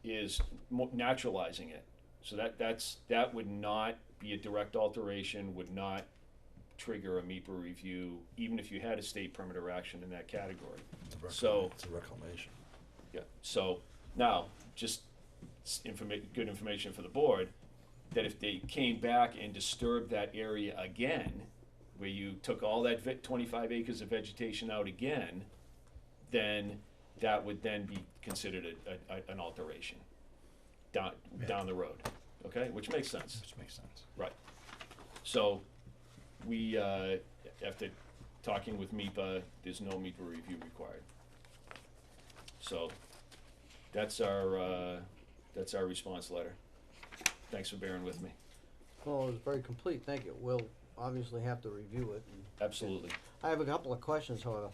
is naturalizing it. So that would not be a direct alteration, would not trigger a MEPA review, even if you had a state permit or action in that category. So It's a reclamation. yeah. So now, just good information for the board, that if they came back and disturbed that area again, where you took all that 25 acres of vegetation out again, then that would then be considered an alteration down the road, okay? Which makes sense. Which makes sense. Right. So we, after talking with MEPA, there's no MEPA review required. So that's our response letter. Thanks for bearing with me. Well, it was very complete, thank you. We'll obviously have to review it. Absolutely. I have a couple of questions, however,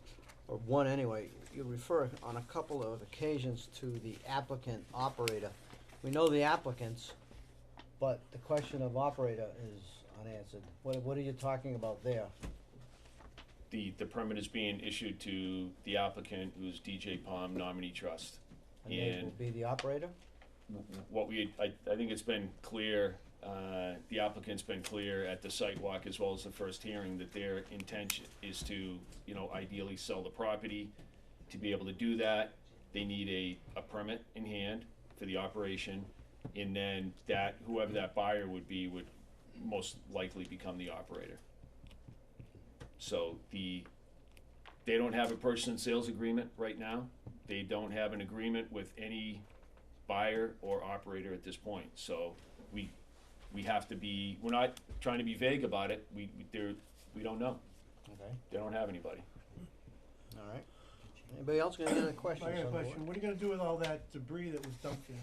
or one anyway. You refer on a couple of occasions to the applicant operator. We know the applicants, but the question of operator is unanswered. What are you talking about there? The permit is being issued to the applicant, who's DJ Palm Nominee Trust. And they will be the operator? I think it's been clear, the applicant's been clear at the site walk as well as the first hearing that their intention is to, ideally sell the property. To be able to do that, they need a permit in hand for the operation, and then whoever that buyer would be would most likely become the operator. So they don't have a purchase and sales agreement right now. They don't have an agreement with any buyer or operator at this point. So we have to be, we're not trying to be vague about it. We don't know. Okay, They don't have anybody. all right. Anybody else got any other questions I got a on board? question, what are you gonna do with all that debris that was dumped there?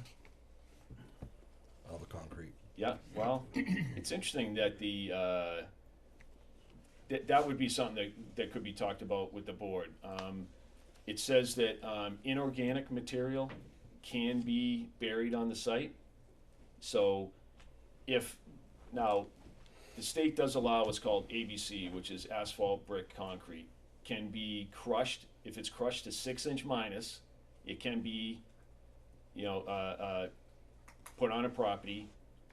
All the concrete. Yeah, well, it's interesting that that would be something that could be talked about with the board. It says that, inorganic material can be buried on the site. So if, now, the state does allow what's called ABC, which is asphalt, brick, concrete, can be crushed, if it's crushed to 6-inch minus, it can be, put on a property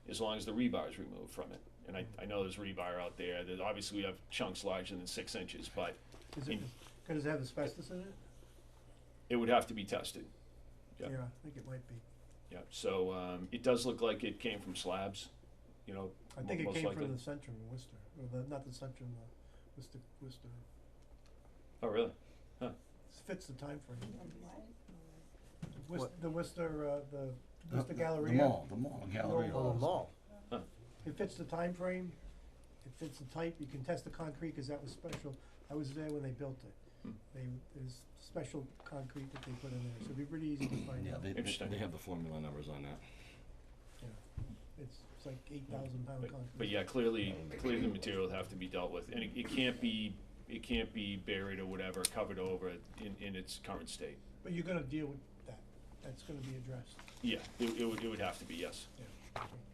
as long as the rebar is removed from it. And I know there's rebar out there, that obviously we have chunks larger than 6 inches, but Is it, does it have asbestos in it? it would have to be tested. Yeah. Yeah, I think it might be. Yeah, so, it does look like it came from slabs, I think it most came likely. from the Centrum in Worcester, or not the Centrum, Worcester. Oh, really? It fits the time frame. What? The Worcester, the Worcester Galleria. The mall, Galleria. Oh, the mall. It fits the time frame. It fits the type. You can test the concrete, cause that was special. I was there when they built it. Hmm. There's special concrete that they put in there, so it'd be pretty easy to find Yeah, out. Interesting. they have the formula numbers on that. It's like 8,000 pound concrete. But yeah, clearly the material would have to be dealt with, and it can't be buried or whatever, covered over in its current state. But you're gonna deal with that. That's gonna be addressed. Yeah, it would have to be, yes.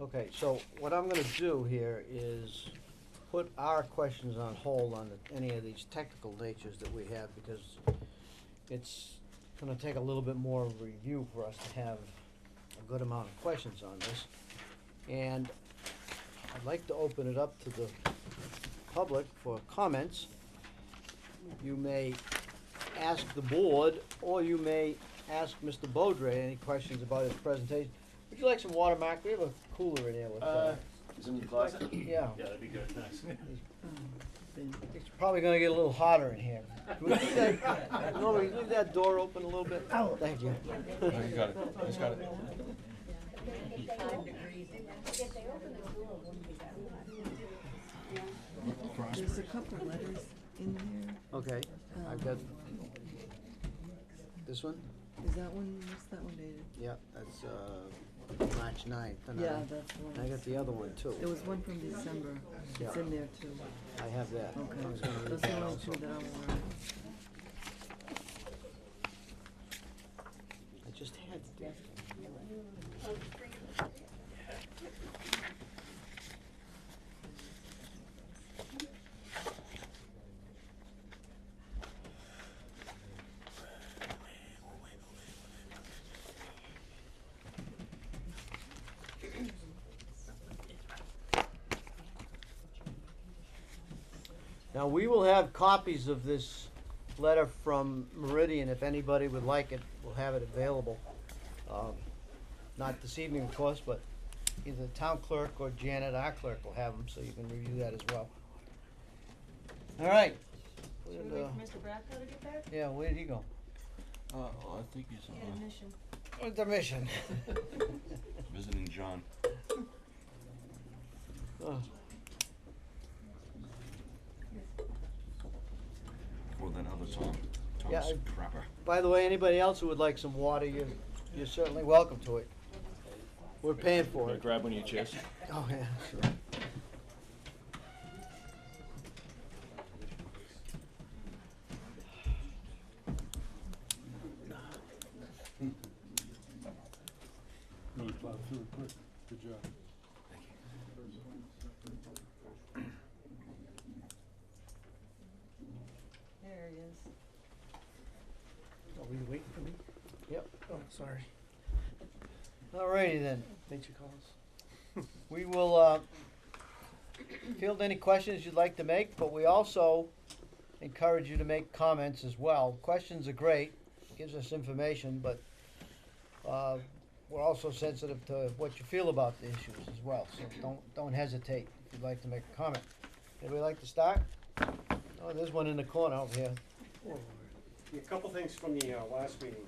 Okay, so what I'm gonna do here is put our questions on hold on any of these technical natures that we have, because it's gonna take a little bit more of a review for us to have a good amount of questions on this. And I'd like to open it up to the public for comments. You may ask the board, or you may ask Mr. Beaudry any questions about his presentation. Would you like some water, Mark? We have a cooler in here with, Is it in the closet? yeah. Yeah, that'd be good, thanks. It's probably gonna get a little hotter in here. Can we leave that, Norman, leave that door open a little bit? Thank you. Oh, you got it, he's got it. There's a couple of letters in there. Okay, I've got this one? Is that one, what's that one dated? Yeah, that's, March 9th. And Yeah, that's one. I got the other one too. There was one from December. It's Yeah. in there too. I have that. I was Okay, gonna read those are that the only also. two that I'm aware of. I just had to. Now, we will have copies of this letter from Meridian. If anybody would like it, we'll have it available. Not this evening, of course, but either the town clerk or Janet, our clerk, will have them, so you can review that as well. All right. Should we wait for Mr. Bracco to get back? Yeah, where did he go? I think he's, Mission. What's the mission? visiting John. Oh, Or that other Tom, Yeah, Tom's crapper. by the way, anybody else who would like some water, you're certainly welcome to it. We're paying for Wanna it. grab one of your chairs? Oh, yeah, sure. Really plowed through it quick. Good job. There he is. Are we waiting for me? Yep. Oh, sorry. Alrighty then. Nature calls. We will, field any questions you'd like to make, but we also encourage you to make comments as well. Questions are great, gives us information, but, we're also sensitive to what you feel about the issues as well, so don't hesitate if you'd like to make a comment. Anybody like to start? Oh, there's one in the corner over here. A couple things from the last meeting.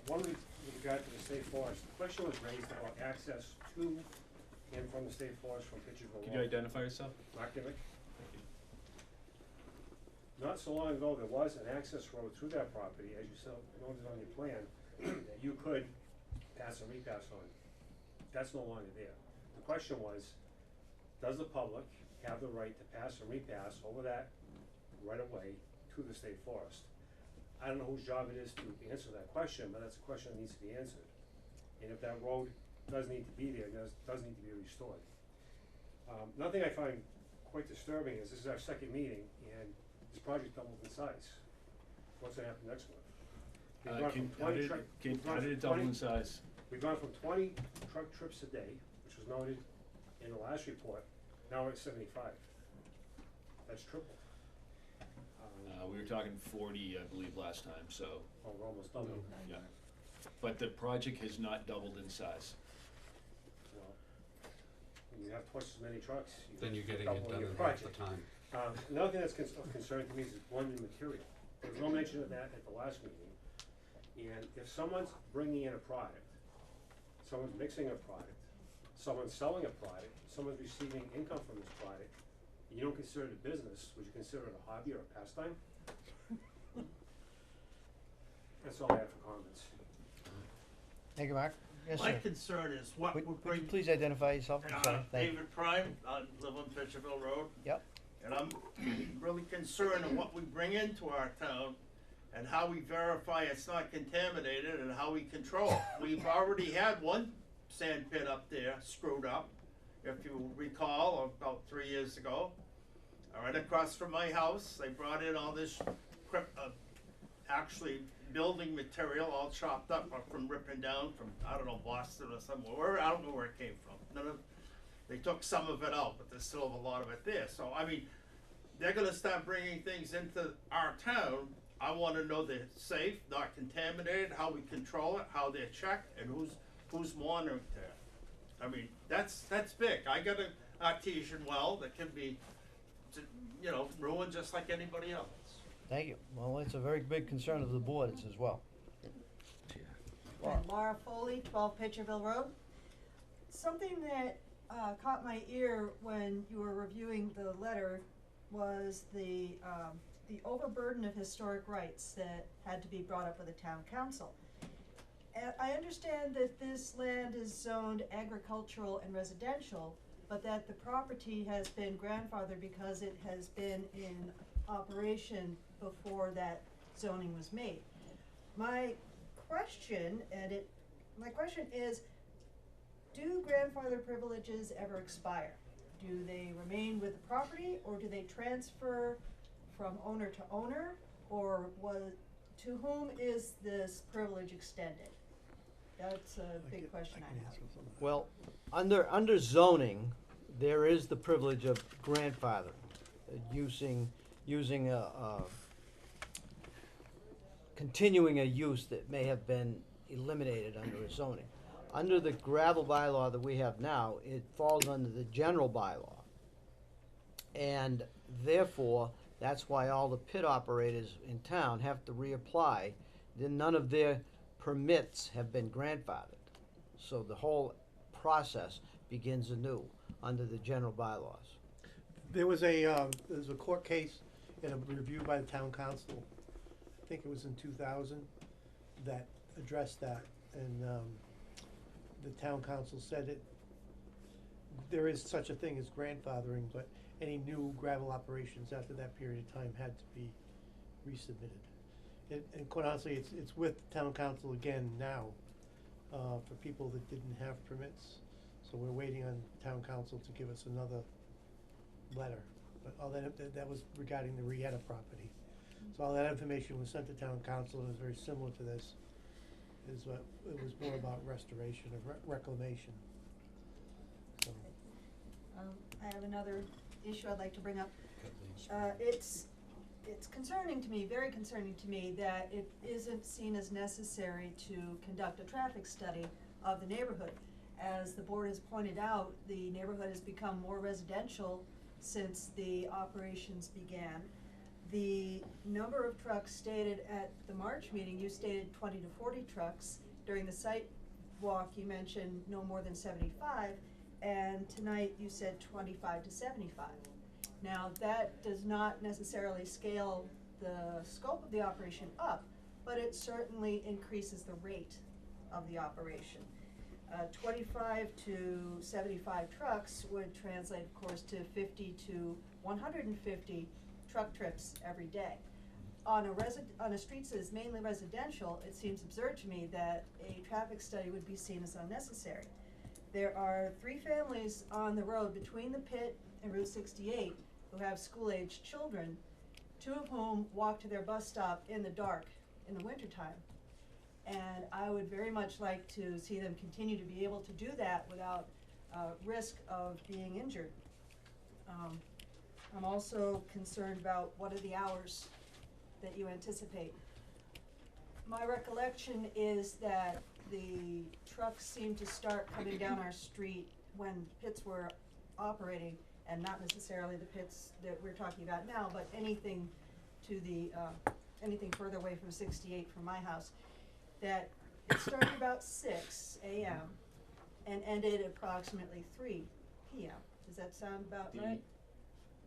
One with regard to the state forest, the question was raised about access to and from the state forest from Pitcherville. Can you identify yourself? Mark Dimick. Not so long ago, there was an access road through that property, as you noted on your plan, that you could pass and repass on. That's no longer there. The question was, does the public have the right to pass and repass over that right away to the state forest. I don't know whose job it is to answer that question, but that's a question that needs to be answered. And if that road does need to be there, does need to be restored. Another thing I find quite disturbing is this is our second meeting, and this project doubled in size. What's gonna happen next month? We've gone from 20 truck- we've How gone did it from double 20 in size? We've gone from 20 truck trips a day, which was noted in the last report, now we're at 75. That's triple. We were talking 40, I believe, last time, so, Oh, we're almost double. yeah. But the project has not doubled in size. Well, when you have twice as many trucks, Then you're getting double it done your in half the project. time. Another thing that's of concern to me is blended material. There was no mention of that at the last meeting. And if someone's bringing in a product, someone's mixing a product, someone's selling a product, someone's receiving income from this product, and you don't consider it a business, would you consider it a hobby or a pastime? That's all I have for comments. Thank you, Mark. Yes, My sir. concern is what Would we're you bringing. please identify yourself? I'm sorry. Thank you. David Prime, I live on Pitcherville Road. Yep. And I'm really concerned of what we bring into our town and how we verify it's not contaminated and how we control it. We've already had one sand pit up there screwed up, if you recall, about 3 years ago. Right across from my house, they brought in all this actually building material all chopped up from ripping down from, I don't know, Boston or somewhere, I don't know where it came from. They took some of it out, but there's still a lot of it there. So, I mean, they're gonna start bringing things into our town. I wanna know they're safe, not contaminated, how we control it, how they're checked, and who's monitoring that. I mean, that's big. I got an artesian well that can be, ruined just like anybody else. Thank you. Well, it's a very big concern of the board as well. Laura Foley, 12 Pitcherville Road. Something that caught my ear when you were reviewing the letter was the overburden of historic rights that had to be brought up with the town council. And I understand that this land is zoned agricultural and residential, but that the property has been grandfathered because it has been in operation before that zoning was made. My question is, do grandfather privileges ever expire? Do they remain with the property, or do they transfer from owner to owner, or to whom is this privilege extended? That's a big question I have. Well, under zoning, there is the privilege of grandfathering, using continuing a use that may have been eliminated under a zoning. Under the gravel bylaw that we have now, it falls under the general bylaw. And therefore, that's why all the pit operators in town have to reapply. Then none of their permits have been grandfathered. So the whole process begins anew under the general bylaws. There was a court case and a review by the town council, I think it was in 2000, that addressed that, and the town council said there is such a thing as grandfathering, but any new gravel operations after that period of time had to be resubmitted. And quite honestly, it's with town council again now, for people that didn't have permits. So we're waiting on town council to give us another letter. But all that was regarding the Rieta property. So all that information was sent to town council, and it was very similar to this. It was more about restoration of reclamation. So. I have another issue I'd like to bring up. It's concerning to me, very concerning to me, that it isn't seen as necessary to conduct a traffic study of the neighborhood. As the board has pointed out, the neighborhood has become more residential since the operations began. The number of trucks stated at the March meeting, you stated 20 to 40 trucks. During the site walk, you mentioned no more than 75, and tonight you said 25 to 75. Now, that does not necessarily scale the scope of the operation up, but it certainly increases the rate of the operation. 25 to 75 trucks would translate, of course, to 50 to 150 truck trips every day. On a street that is mainly residential, it seems absurd to me that a traffic study would be seen as unnecessary. There are 3 families on the road between the pit and Route 68 who have school-aged children, 2 of whom walk to their bus stop in the dark in the wintertime. And I would very much like to see them continue to be able to do that without risk of being injured. I'm also concerned about what are the hours that you anticipate. My recollection is that the trucks seemed to start coming down our street when pits were operating, and not necessarily the pits that we're talking about now, but anything to the, anything further away from 68 from my house, that it started about 6 a.m. and ended approximately 3 p.m. Does that sound about right?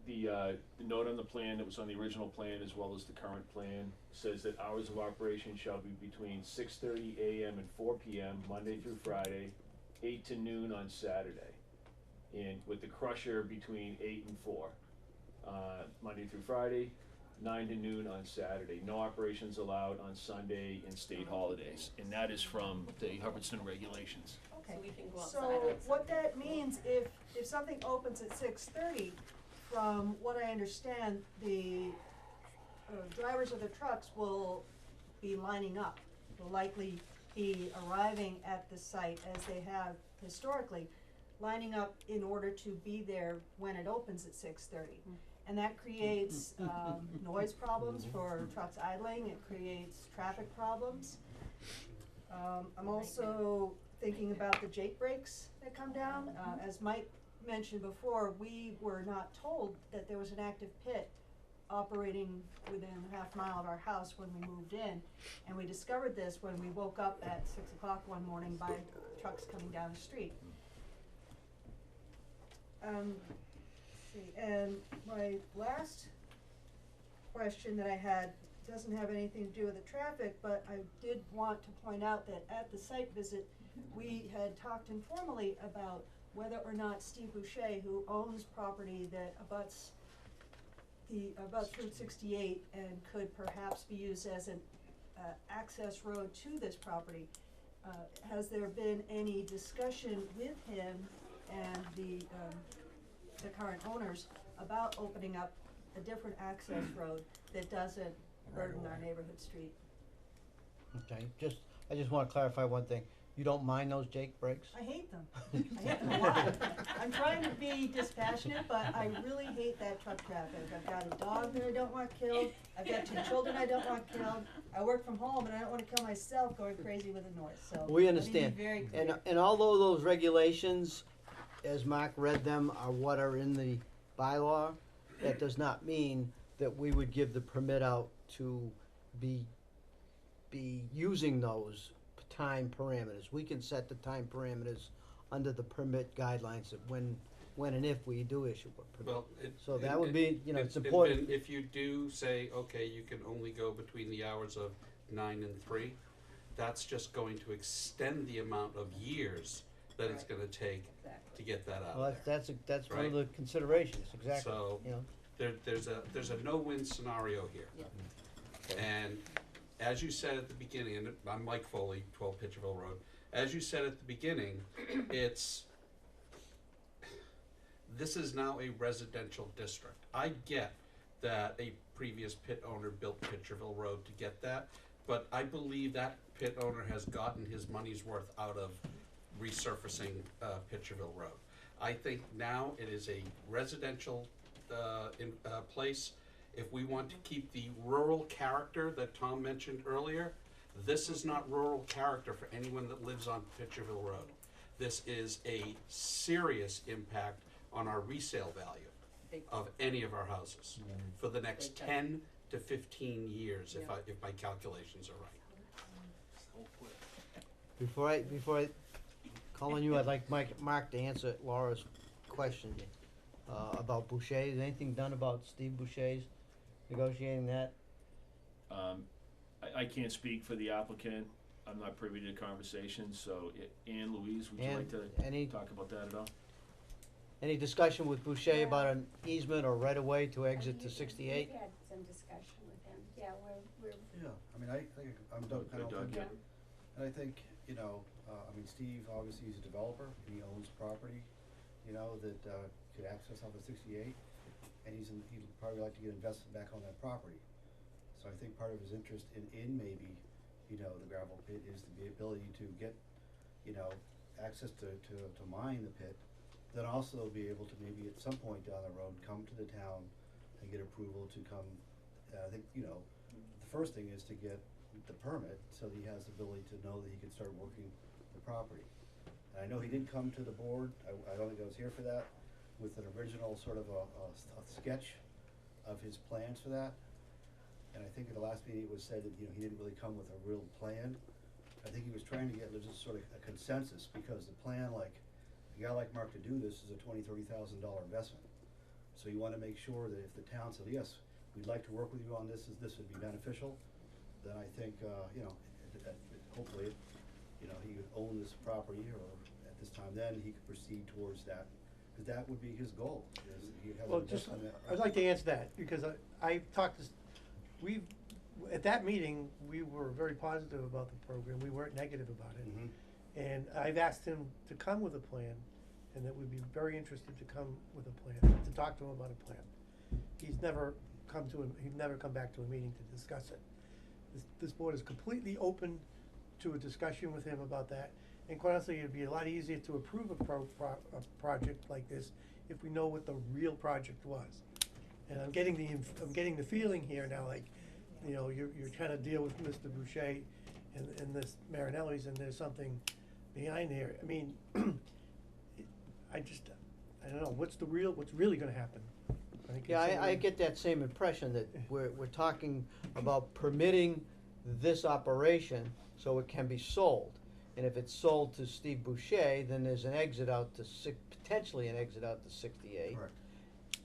The note on the plan that was on the original plan as well as the current plan says that hours of operation shall be between 6:30 a.m. and 4 p.m. Monday through Friday, 8 to noon on Saturday, and with the crusher between 8 and 4, Monday through Friday, 9 to noon on Saturday. No operations allowed on Sunday and state holidays, and that is from the Hubbardston regulations. Okay, So we can go outside so on what Sunday. that means, if something opens at 6:30, from what I understand, the drivers of the trucks will be lining up, will likely be arriving at the site as they have historically, lining up in order to be there when it opens at 6:30. And that creates noise problems for trucks idling, it creates traffic problems. I'm also thinking about the Jake brakes that come down. As Mike mentioned before, we were not told that there was an active pit operating within a half mile of our house when we moved in. And we discovered this when we woke up at 6 o'clock one morning by trucks coming down the street. Let's see, and my last question that I had doesn't have anything to do with the traffic, but I did want to point out that at the site visit, we had talked informally about whether or not Steve Boucher, who owns property that abuts Route 68 and could perhaps be used as an access road to this property, has there been any discussion with him and the current owners about opening up a different access road that doesn't burden our neighborhood street? Okay, I just wanna clarify one thing. You don't mind those Jake brakes? I hate them. I hate them a lot. I'm trying to be dispassionate, but I really hate that truck traffic. I've got a dog that I don't want killed. I've got 2 children I don't want killed. I work from home and I don't wanna kill myself going crazy with the noise, so. We let me be understand. very clear. And although those regulations, as Mark read them, are what are in the bylaw, that does not mean that we would give the permit out to be using those time parameters. We can set the time parameters under the permit guidelines of when and if we do issue a permit. Well, So that would be, you know, it's important. If you do say, okay, you can only go between the hours of 9 and 3, that's just going to extend the amount of years that it's gonna take to get that out Well, there. that's one of Right. the considerations, exactly, So- you know. There's a no-win scenario here. And as you said at the beginning, and I'm Mike Foley, 12 Pitcherville Road, as you said at the beginning, this is now a residential district. I get that a previous pit owner built Pitcherville Road to get that, but I believe that pit owner has gotten his money's worth out of resurfacing Pitcherville Road. I think now it is a residential place. If we want to keep the rural character that Tom mentioned earlier, this is not rural character for anyone that lives on Pitcherville Road. This is a serious impact on our resale value of any of our houses for the next 10 to 15 years, if my calculations are right. Before I call on you, I'd like Mark to answer Laura's question about Boucher. Is anything done about Steve Boucher's negotiating that? I can't speak for the applicant. I'm not privy to the conversation, so Anne Louise, would you Ann, like to any- talk about that at all? Any discussion with Boucher about an easement or right of way to exit to 68? We've had some discussion with him, yeah, we're, Yeah, I mean, I think, I'm Doug Good, Doug, Pendleton, yeah. and I think, you know, I mean, Steve, obviously, he's a developer, he owns property, you know, that, could access off of 68, and he'd probably like to get invested back on that property. So I think part of his interest in maybe, you know, the gravel pit is the ability to get, you know, access to mine the pit, then also be able to maybe at some point down the road, come to the town and get approval to come, I think, you know, the first thing is to get the permit, so that he has the ability to know that he can start working the property. And I know he did come to the board, I don't think I was here for that, with an original sort of a sketch of his plans for that. And I think at the last meeting it was said that, you know, he didn't really come with a real plan. I think he was trying to get just sort of a consensus, because the plan, like, a guy like Mark to do this is a $20,000-$30,000 investment. So you wanna make sure that if the town said, yes, we'd like to work with you on this, this would be beneficial, then I think, you know, hopefully, you know, he would own this property, or at this time then, he could proceed towards that, cause that would be his goal, is he has Well, an just, investment. I'd like to answer that, because I talked to, at that meeting, we were very positive about the program, we weren't negative about it. Mhm. And I've asked him to come with a plan, and that we'd be very interested to come with a plan, to talk to him about a plan. He's never come back to a meeting to discuss it. This board is completely open to a discussion with him about that, and quite honestly, it'd be a lot easier to approve a project like this if we know what the real project was. And I'm getting the feeling here now, like, you know, you're trying to deal with Mr. Boucher and this Marinelli's, and there's something behind here. I mean, I don't know, what's really gonna happen? I think Yeah, it's I get that same impression that we're talking about permitting this operation so it can be sold. And if it's sold to Steve Boucher, then there's an exit out to potentially an exit out to 68. Correct.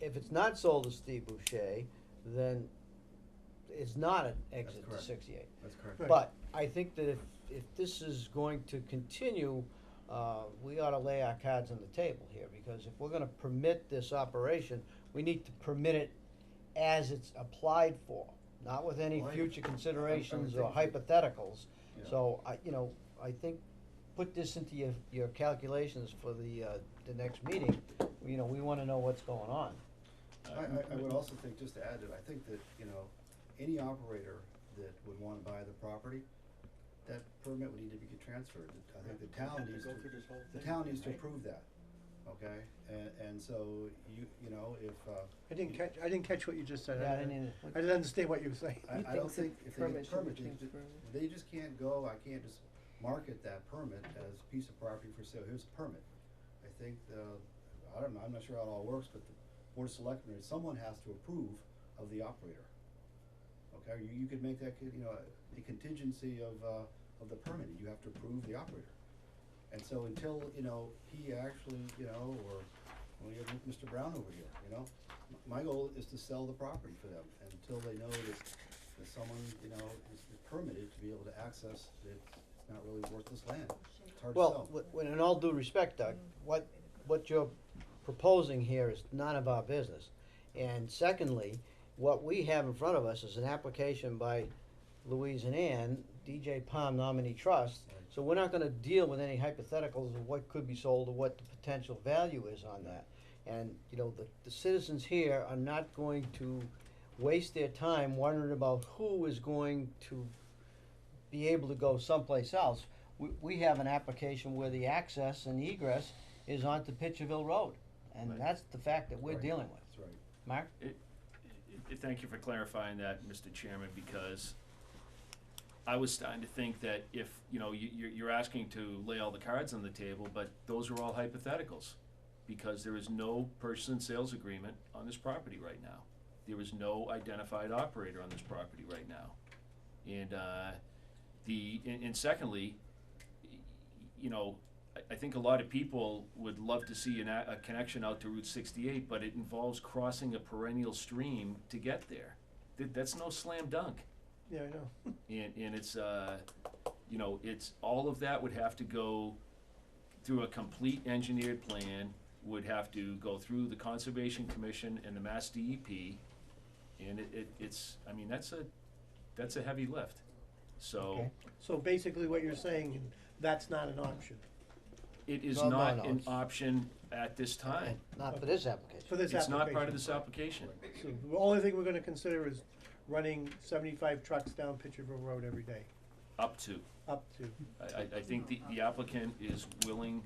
If it's not sold to Steve Boucher, then it's not an exit to correct. 68. That's correct. Right. But I think that if this is going to continue, we ought to lay our cards on the table here, because if we're gonna permit this operation, we need to permit it as it's applied for, not with any Well, I- future I would considerations or think hypotheticals. Yeah. So I think, put this into your calculations for the next meeting. We wanna know what's going on. I would also think, just to add to it, I think that, you know, any operator that would wanna buy the property, that permit would need to be transferred. I think the town needs to approve that, okay? And so you know, if, I didn't catch what you just said. Yeah, I didn't either. I didn't understand what you were saying. I don't think if they get a permit, they just can't go, I can't just market that permit as a piece of property for sale, here's a permit. I think, I don't know, I'm not sure how it all works, but the Board of Selectmen, someone has to approve of the operator. Okay, you could make that, you know, a contingency of the permit, you have to approve the operator. And so until, you know, he actually, you know, or, well, you have Mr. Brown over here, you know, my goal is to sell the property for them, and until they know that someone, you know, is permitted to be able to access it, it's not really worth this land, it's hard to sell. Well, in all due respect, Doug, what you're proposing here is none of our business. And secondly, what we have in front of us is an application by Louise and Ann, DJ Palm Nominee Trust. So we're not gonna deal with any hypotheticals of what could be sold or what the potential value is on that. And, you know, the citizens here are not going to waste their time wondering about who is going to be able to go someplace else. We have an application where the access and egress is onto Pitcherville Road, and Right. that's the fact that we're Right. dealing with. That's right. Mark? Thank you for clarifying that, Mr. Chairman, because I was starting to think that if, you know, you're asking to lay all the cards on the table, but those are all hypotheticals, because there is no purchase and sales agreement on this property right now. There is no identified operator on this property right now. And, and secondly, you know, I think a lot of people would love to see a connection out to Route 68, but it involves crossing a perennial stream to get there. That's no slam dunk. Yeah, I know. And it's, you know, it's, all of that would have to go through a complete engineered plan would have to go through the Conservation Commission and the Mass DEP, and it's, I mean, that's a heavy lift. So, Okay. So basically what you're saying, that's not an option it is No, no, not no, an it's- option at this time. Not for this application. for this It's application. not part of this application. So the only thing we're gonna consider is running 75 trucks down Pitcherville Road every day, Up to. up to. I think the applicant is willing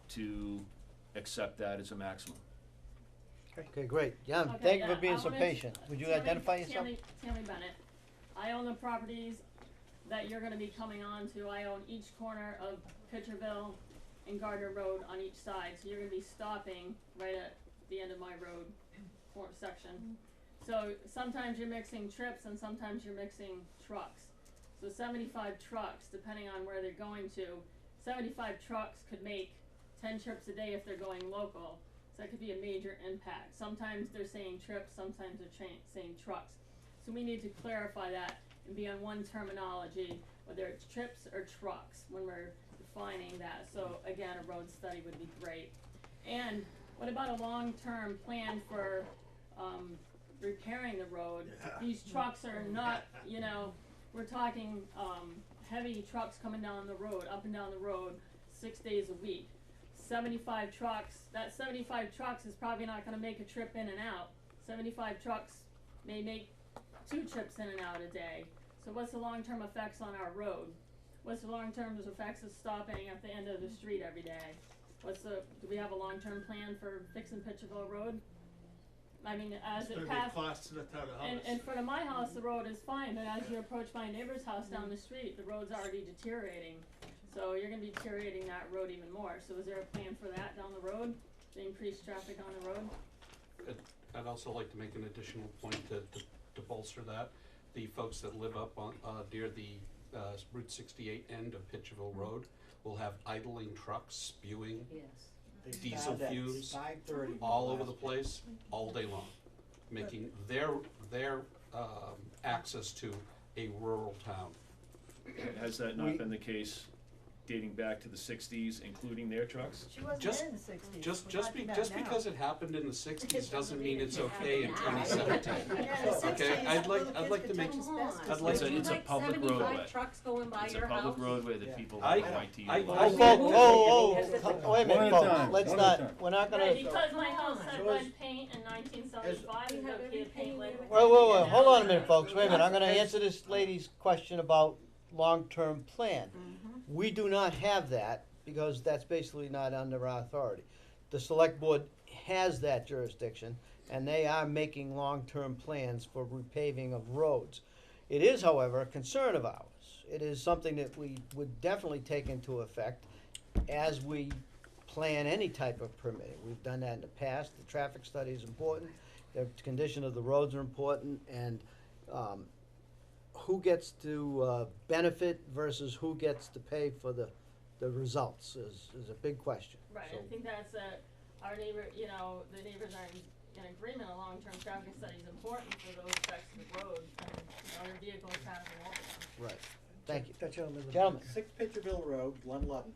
to accept that as a maximum. Okay, great. Yeah, Okay, thank you for yeah, being I so wanna- patient. Would you identify yourself? Tammy Bennett. I own the properties that you're gonna be coming on to. I own each corner of Pitcherville and Gardner Road on each side, so you're gonna be stopping right at the end of my road section. So sometimes you're mixing trips and sometimes you're mixing trucks. So 75 trucks, depending on where they're going to, 75 trucks could make 10 trips a day if they're going local. So that could be a major impact. Sometimes they're saying trips, sometimes they're saying trucks. So we need to clarify that and be on one terminology, whether it's trips or trucks, when we're defining that. So again, a road study would be great. And what about a long-term plan for, repairing the road? These trucks are not, you know, we're talking, heavy trucks coming down the road, up and down the road, 6 days a week. 75 trucks, that 75 trucks is probably not gonna make a trip in and out. 75 trucks may make 2 trips in and out a day. So what's the long-term effects on our road? What's the long-term effects of stopping at the end of the street every day? Do we have a long-term plan for fixing Pitcherville Road? I mean, as It's it gonna be a passes. cost to the town of Hollis. In front of my house, the road is fine, but as you approach my neighbor's house down the street, the road's already deteriorating. So you're gonna be deteriorating that road even more. So is there a plan for that down the road, to increase traffic on the road? I'd also like to make an additional point to bolster that. The folks that live up on, near the, Route 68 end of Pitcherville Road will have idling trucks spewing They diesel start at fumes 5:30 all over last the place, all day long, making their, access to a rural town. Has that not been the case dating back to the 60s, including their trucks? She wasn't Just- there in the 60s. Just We're talking about now. because it happened in the 60s doesn't mean it's okay in 2017. Yeah, the 60s, Okay, I'd like little to kids make, could touch asbestos. I'd like It's a public roadway. trucks going by It's a your house. public roadway that Yeah. people I- like to I- utilize. Oh, folks, oh, Has it- wait a minute, One at a folks, time, let's one at a not, time. we're not gonna, Right, because my house had So red is- paint in 1975, and We have no kid paint red. everything wait, hold on a minute, folks, wait a minute, I'm gonna answer this lady's question about long-term plan. We do not have that, because that's basically not under our authority. The select board has that jurisdiction, and they are making long-term plans for repaving of roads. It is, however, a concern of ours. It is something that we would definitely take into effect as we plan any type of permitting. We've done that in the past. The traffic study is important, the condition of the roads are important, and, who gets to, benefit versus who gets to pay for the results is a big question. Right, So- I think that's our neighbor, you know, the neighbors are in agreement, a long-term traffic study is important for those sections of road, and, you know, their vehicles passing over them. Right, thank you. That gentleman. Gentlemen, 6 Pitcherville Road, Glen Ludden.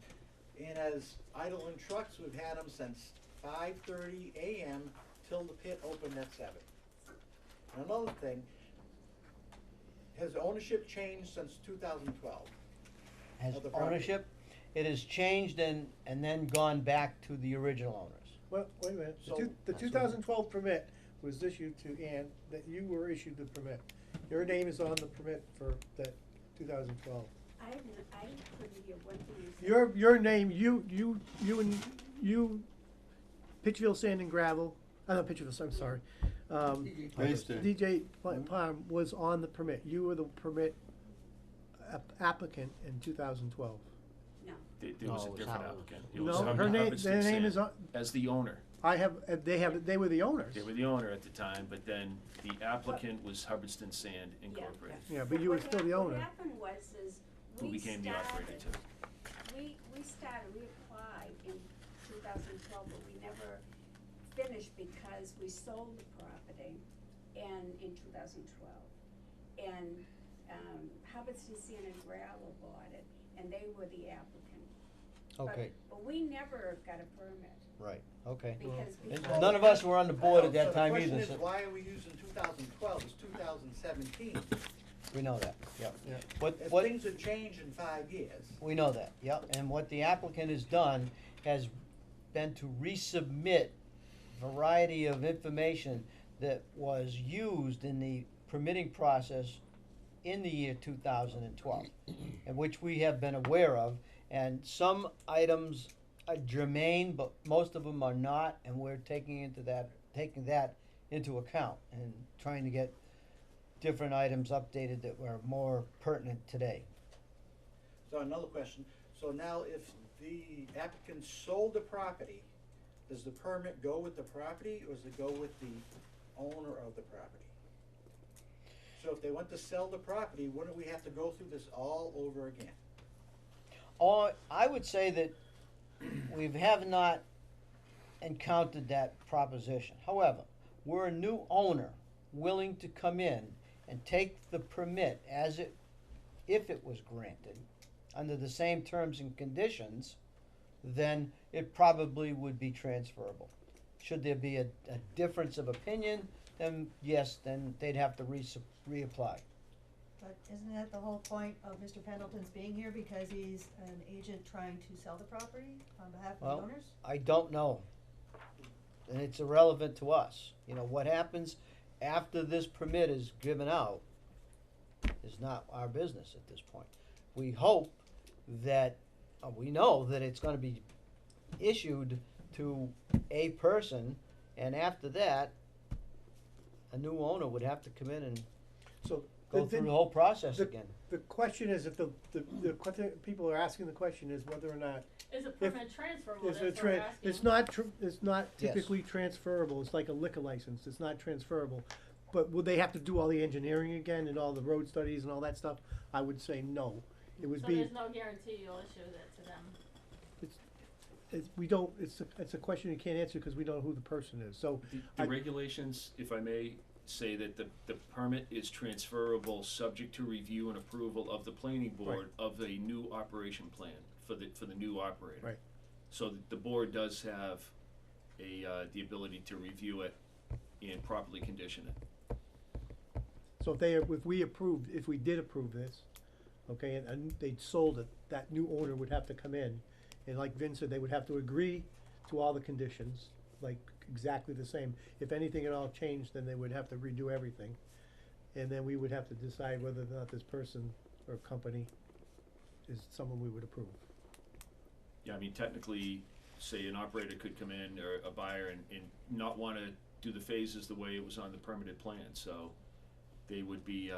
And as idling trucks, we've had them since 5:30 AM till the pit opened at 7. And another thing, has ownership changed since 2012? has Of the property. ownership, it has changed and then gone back to the original owners. Well, wait a minute, So- the 2012 permit was issued to Ann, that you were issued the permit. Your name is on the permit for that 2012. I couldn't hear one thing you said. Your name, you, Pittsville Sand and Gravel, not Pittsville, I'm sorry. Thanks, Dave. DJ Palm was on the permit. You were the permit applicant in 2012. No. There was No, a it was different Howard. applicant. It was No, her Hubbardston name, their name is Sand on, as the owner. they were the owners. They were the owner at the time, but then the applicant was Hubbardston Sand Incorporated, Yeah, but you were still the owner. What happened was, who became the operator too. we applied in 2012, but we never finished because we sold the property in 2012. And, Hubbardston Sand and Gravel bought it, and they were the applicant. Okay, But we never got a permit, right, okay. because And before. none of us were on the board at that time So either, the question so is, why are we using 2012, it's 2017? we know that, yep. Yeah. What, If what, things have changed in 5 years, we know that, yep, and what the applicant has done has been to resubmit variety of information that was used in the permitting process in the year 2012, and which we have been aware of, and some items are germane, but most of them are not, and we're taking that into account and trying to get different items updated that were more pertinent today. so another question, so now if the applicant sold the property, does the permit go with the property, or does it go with the owner of the property? So if they want to sell the property, wouldn't we have to go through this all over again? Or, I would say that we have not encountered that proposition. However, we're a new owner willing to come in and take the permit if it was granted, under the same terms and conditions, then it probably would be transferable. Should there be a difference of opinion, then yes, then they'd have to reapply. But isn't that the whole point of Mr. Pendleton's being here, because he's an agent trying to sell the property on behalf of Well, the owners? I don't know. And it's irrelevant to us. You know, what happens after this permit is given out is not our business at this point. We hope that, we know that it's gonna be issued to a person, and after that, a new owner would have to come in and So go through the whole process again. the question is, if the question, people are asking the question is whether or not Is a permit transferable? is That's it what we're asking. it's not Yes. typically transferable, it's like a liquor license, it's not transferable. But would they have to do all the engineering again and all the road studies and all that stuff? I would say no. It would So be, there's no guarantee you'll issue that to them. we don't, it's a question you can't answer because we don't know who the person is, so. The I- regulations, if I may, say that the permit is transferable, subject to review and approval of the planning board of a new operation plan for the new operator. Right. So the board does have the ability to review it and properly condition it. So if we did approve this, okay, and they'd sold it, that new owner would have to come in, and like Vin said, they would have to agree to all the conditions, like exactly the same. If anything at all changed, then they would have to redo everything. And then we would have to decide whether or not this person or company is someone we would approve. Yeah, I mean, technically, say an operator could come in, or a buyer, and not wanna do the phases the way it was on the permitted plan, so they would be,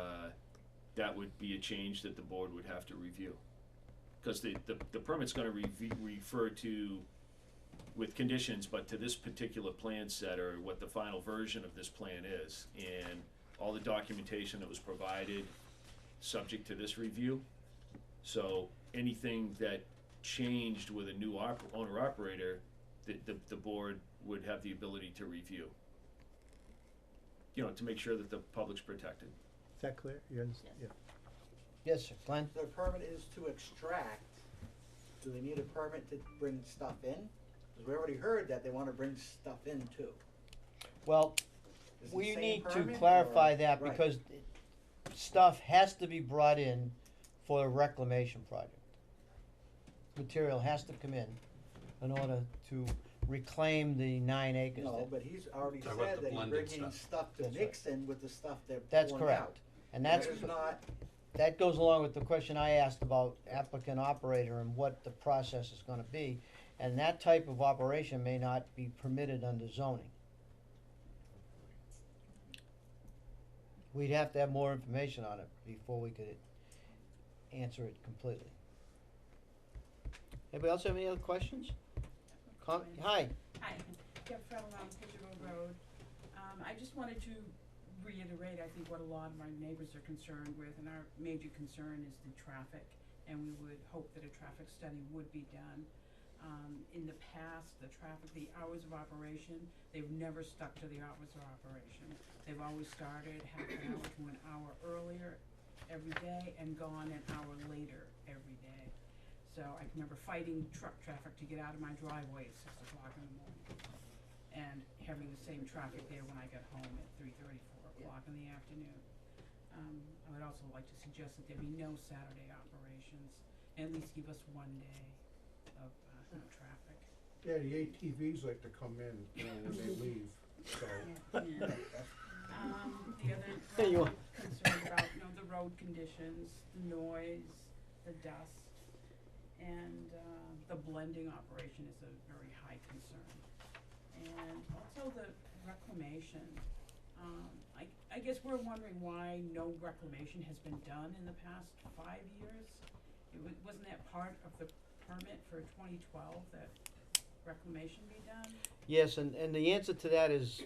that would be a change that the board would have to review. Cause the permit's gonna refer to, with conditions, but to this particular plan set, or what the final version of this plan is, and all the documentation that was provided, subject to this review. So anything that changed with a new owner-operator, the board would have the ability to review. You know, to make sure that the public's protected. Is that clear? You understand? Yeah. Yes, sir, Glenn? The permit is to extract, do they need a permit to bring stuff in? Because we already heard that they wanna bring stuff in too. Well, Is it the we same need to permit, clarify or- that right. because stuff has to be brought in for a reclamation project. Material has to come in order to reclaim the 9 acres. No, that- but he's already Talk about said the that he's blended bringing stuff. stuff to That's mix in with the stuff they're That's pulling correct. out. And that's, There's not, that goes along with the question I asked about applicant operator and what the process is gonna be. And that type of operation may not be permitted under zoning. We'd have to have more information on it before we could answer it completely. Anybody else have any other questions? Hi. Hi, Deb Fettle on Pitcherville Road. I just wanted to reiterate, I think, what a lot of our neighbors are concerned with, and our major concern is the traffic, and we would hope that a traffic study would be done. In the past, the hours of operation, they've never stuck to the hours of operation. They've always started half an hour to an hour earlier every day and gone an hour later every day. So I can remember fighting truck traffic to get out of my driveway at 6 o'clock in the morning. And having the same traffic there when I got home at 3:30, 4 o'clock in the afternoon. I would also like to suggest that there be no Saturday operations, and at least give us one day of, no traffic. Yeah, the ATVs like to come in, you know, when they leave, so. Yeah. The other Hey, you I'm concerned about, you know, the road conditions, the noise, the dust, and, the blending operation is a very high concern. And also the reclamation. I guess we're wondering why no reclamation has been done in the past 5 years. Wasn't that part of the permit for 2012 that reclamation be done? Yes, and the answer to that is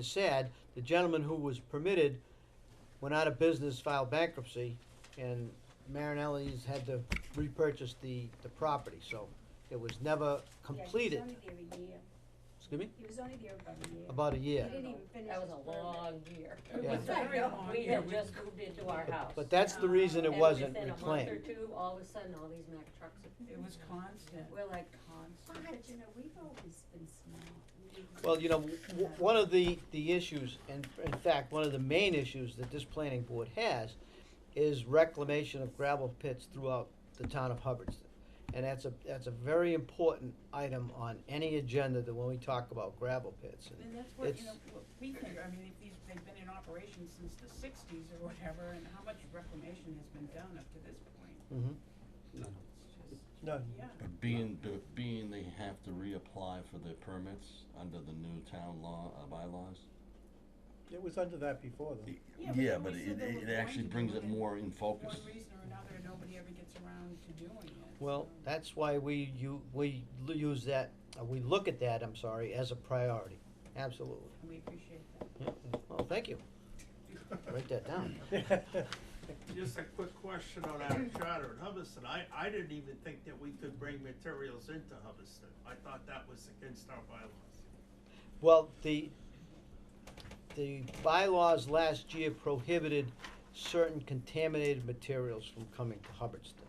sad. The gentleman who was permitted went out of business, filed bankruptcy, and Marinelli's had to repurchase the property, so it was never completed. Yeah, he was only there a year. Excuse me? He was only there about a year. About a year. He didn't even finish That was his a permit. long year. It Yeah. was very long. We year had with- just moved into our house. But that's the reason it And wasn't within a month reclaimed. or two, all of a sudden, all these Mack trucks, It was constant. we're like, Constant. But, you know, we've always been small. Well, you know, one of the issues, and in fact, one of the main issues that this planning board has is reclamation of gravel pits throughout the town of Hubbardston. And that's a very important item on any agenda that when we talk about gravel pits. And that's what, It's- you know, what we think, I mean, they've been in operation since the 60s or whatever, and how much reclamation has been done up to this point? Mhm. No. It's just, None. yeah. But being they have to reapply for their permits under the new town law, bylaws? It was under that before though. Yeah, we but said they were it going actually to brings do it it, more in For focus. one reason or another, nobody ever gets around to doing it. Well, so. that's why we use that, we look at that, I'm sorry, as a priority. Absolutely. And we appreciate that. Yeah, well, thank you. Write that down. Just a quick question on our charter in Hubbardston. I didn't even think that we could bring materials into Hubbardston. I thought that was against our bylaws. Well, the bylaws last year prohibited certain contaminated materials from coming to Hubbardston.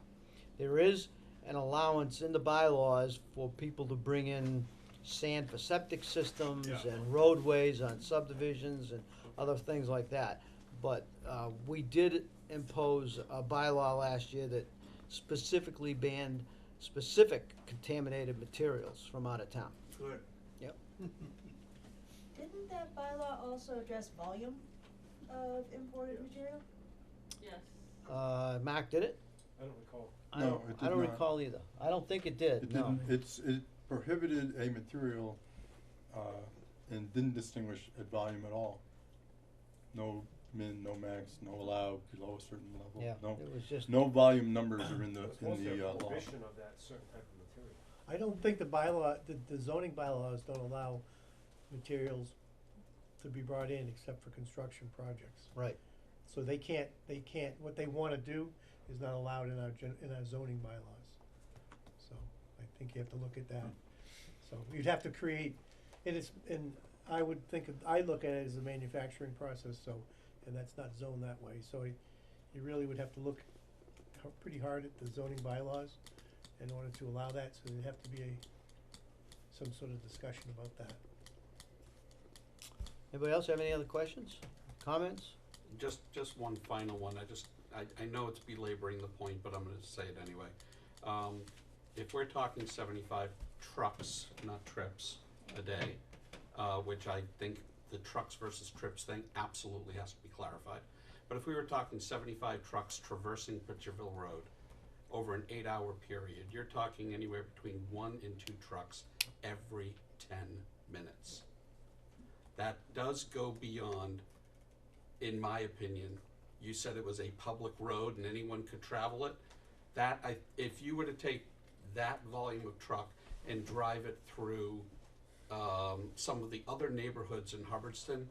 There is an allowance in the bylaws for people to bring in sand for septic systems Yeah. and roadways on subdivisions and other things like that. But we did impose a bylaw last year that specifically banned specific contaminated materials from out of town. Good. Yep. Didn't that bylaw also address volume of imported material? Yes. Mark, did it? I don't recall. I No, don't- it I did don't not. recall either. I don't think it did, It no. didn't, it prohibited a material, and didn't distinguish at volume at all. No min, no max, no allowed below a certain level, Yeah, no, it was just, no volume numbers are in It's the mostly a law. prohibition of that certain type of material. I don't think the zoning bylaws don't allow materials to be brought in except for construction projects. right. So they can't, what they wanna do is not allowed in our zoning bylaws. So I think you have to look at that. So you'd have to create, and I would think, I look at it as a manufacturing process, so, and that's not zoned that way. So you really would have to look pretty hard at the zoning bylaws in order to allow that, so there'd have to be some sort of discussion about that. Anybody else have any other questions, comments? Just one final one, I know it's belaboring the point, but I'm gonna say it anyway. If we're talking 75 trucks, not trips, a day, which I think the trucks versus trips thing absolutely has to be clarified. But if we were talking 75 trucks traversing Pitcherville Road over an 8-hour period, you're talking anywhere between 1 and 2 trucks every 10 minutes. That does go beyond, in my opinion, you said it was a public road and anyone could travel it. If you were to take that volume of truck and drive it through some of the other neighborhoods in Hubbardston,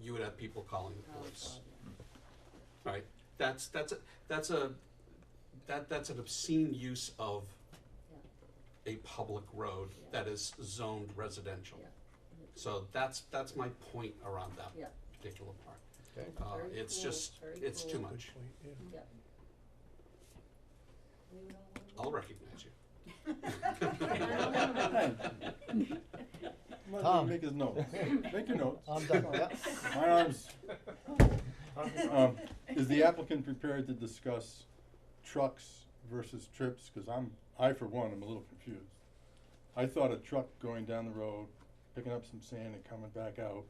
you would have people calling the police. Right? That's an obscene use of a public road that is zoned residential. So that's my point around that particular part. Okay. It's just, it's too much. Good point, yeah. Leave it all alone. I'll recognize you. Let Tom. him make his notes. Make your notes. I'm done, yeah. My arms. Is the applicant prepared to discuss trucks versus trips? Cause I for one, am a little confused. I thought a truck going down the road, picking up some sand and coming back out.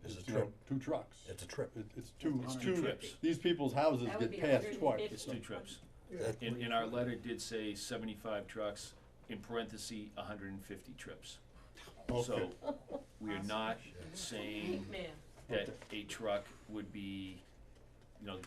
Is a you know, trip. 2 trucks. It's a trip. It's two, It's two, two trips. these people's houses That would get be passed 150. twice. It's 2 trips. Yeah. In our letter did say 75 trucks, in parentheses, 150 trips. Okay. So, we're not saying Man. that a truck would be, you know,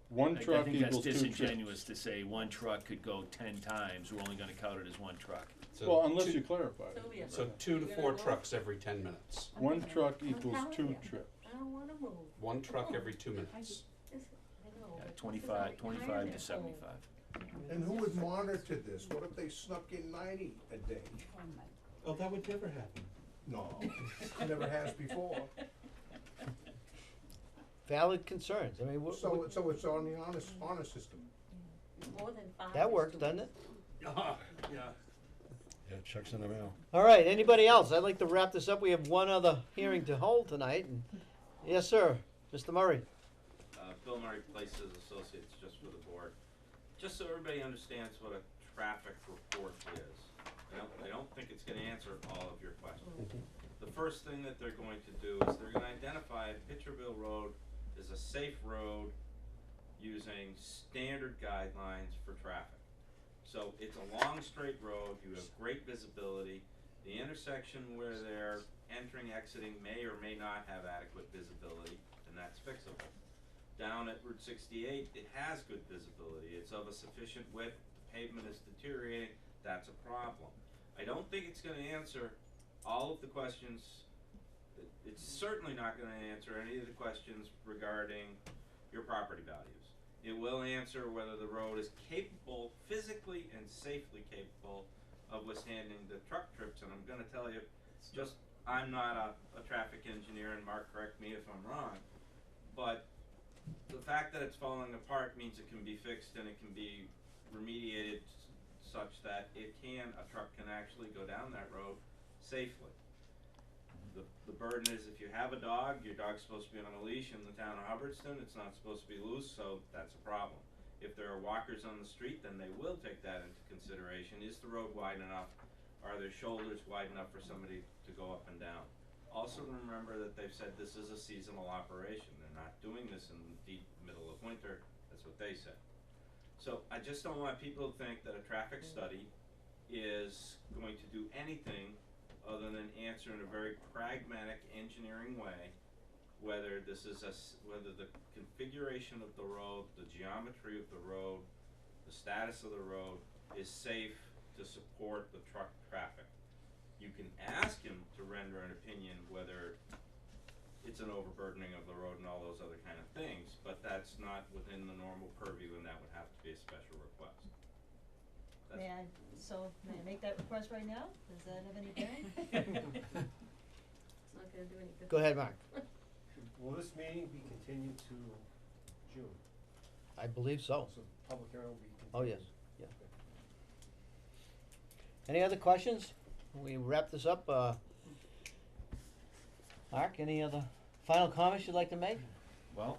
One I truck think that's equals 2 trips. disingenuous to say one truck could go 10 times, we're only gonna count it as one truck. So Well, unless two- you clarify it. Sylvia. So 2 to 4 trucks every 10 minutes. One truck equals telling 2 you. trips. I don't wanna move. 1 truck every 2 I minutes. just, this, I know, Yeah, but 25 this is like to retirement 75. And who would monitor this? What if they snuck in 90 a day? Oh, that would never happen. No, never has before. Valid concerns, I mean, So it's on the honor system. More than 5. that works, doesn't it? Yeah. Yeah, checks in the mail. All right, anybody else? I'd like to wrap this up. We have one other hearing to hold tonight, and, yes, sir, Mr. Murray. Bill Murray Places Associates, just for the board. Just so everybody understands what a traffic report is. I don't think it's gonna answer all of your questions. The first thing that they're going to do is they're gonna identify Pitcherville Road as a safe road using standard guidelines for traffic. So it's a long straight road, you have great visibility. The intersection where they're entering, exiting may or may not have adequate visibility, and that's fixable. Down at Route 68, it has good visibility, it's of a sufficient width, the pavement is deteriorating, that's a problem. I don't think it's gonna answer all of the questions, it's certainly not gonna answer any of the questions regarding your property values. It will answer whether the road is capable, physically and safely capable of withstanding the truck trips, and I'm gonna tell you, I'm not a traffic engineer, and Mark, correct me if I'm wrong, but the fact that it's falling apart means it can be fixed and it can be remediated such that a truck can actually go down that road safely. The burden is if you have a dog, your dog's supposed to be on a leash in the town of Hubbardston, it's not supposed to be loose, so that's a problem. If there are walkers on the street, then they will take that into consideration. Is the road wide enough? Are there shoulders wide enough for somebody to go up and down? Also remember that they've said this is a seasonal operation. They're not doing this in the deep middle of winter. That's what they said. So I just don't want people to think that a traffic study is going to do anything other than answer in a very pragmatic engineering way whether this is whether the configuration of the road, the geometry of the road, the status of the road is safe to support the truck traffic. You can ask him to render an opinion whether it's an overburdening of the road and all those other kind of things, but that's not within the normal purview, and that would have to be a special request. That's May I make that request right now? Does that have any bearing? It's not gonna do any good. Go ahead, Mark. Will this meeting be continued to June? I believe so. So public hearing will be continued? Oh, yes, yeah. Any other questions? We wrap this up, Mark, any other final comments you'd like to make? Well,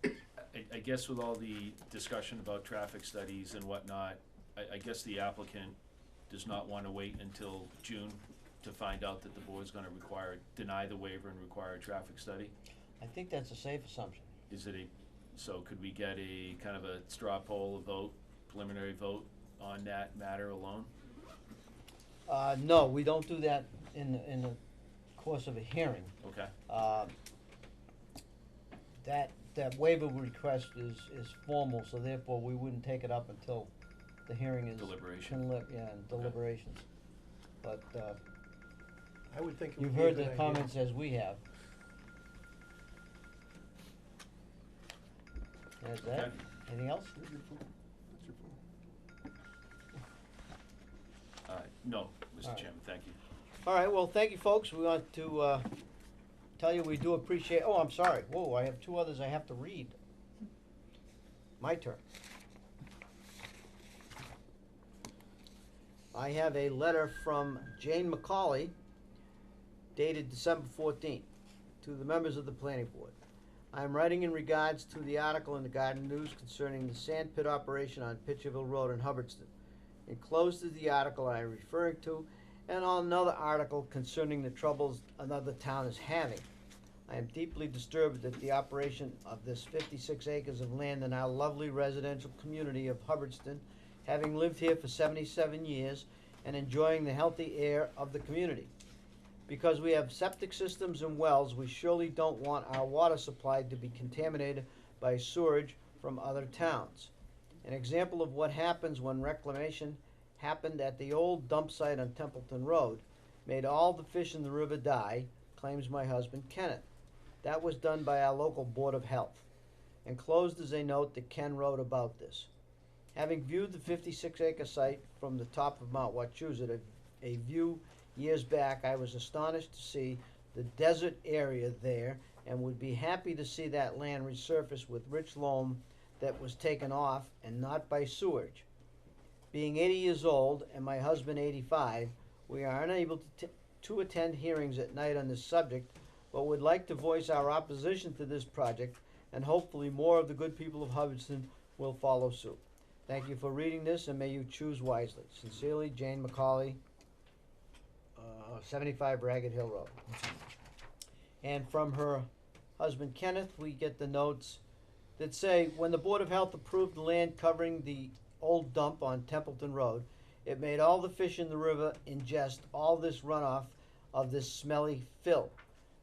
I guess with all the discussion about traffic studies and whatnot, I guess the applicant does not wanna wait until June to find out that the board's gonna deny the waiver and require a traffic study. I think that's a safe assumption. Is it so could we get a kind of a straw poll, a vote, preliminary vote on that matter alone? No, we don't do that in the course of a hearing. Okay. That waiver request is formal, so therefore we wouldn't take it up until the hearing is. Deliberation. And deliberations. But, I would think it you've would be a heard the good idea. comments as we have. That's that. Okay. Anything else? Where's your phone? That's your phone. No, All Mr. right. Chairman, thank you. All right, well, thank you, folks. We want to, tell you we do appreciate, oh, I'm sorry. Whoa, I have two others I have to read. My turn. I have a letter from Jane McCauley dated December 14th to the members of the planning board. I am writing in regards to the article in the Garden News concerning the sand pit operation on Pitcherville Road in Hubbardston. Enclosed is the article I am referring to, and on another article concerning the troubles another town is having. I am deeply disturbed at the operation of this 56 acres of land in our lovely residential community of Hubbardston, having lived here for 77 years and enjoying the healthy air of the community. Because we have septic systems and wells, we surely don't want our water supply to be contaminated by sewage from other towns. An example of what happens when reclamation happened at the old dump site on Templeton Road made all the fish in the river die, claims my husband Kenneth. That was done by our local Board of Health. Enclosed is a note that Ken wrote about this. Having viewed the 56-acre site from the top of Mount Wachusett, a view years back, I was astonished to see the desert area there and would be happy to see that land resurfaced with rich loam that was taken off and not by sewage. Being 80 years old and my husband 85, we are unable to attend hearings at night on this subject, but would like to voice our opposition to this project, and hopefully more of the good people of Hubbardston will follow suit. Thank you for reading this, and may you choose wisely. Sincerely, Jane McCauley, 75 Ragged Hill Road. And from her husband Kenneth, we get the notes that say, when the Board of Health approved the land covering the old dump on Templeton Road, it made all the fish in the river ingest all this runoff of this smelly fill.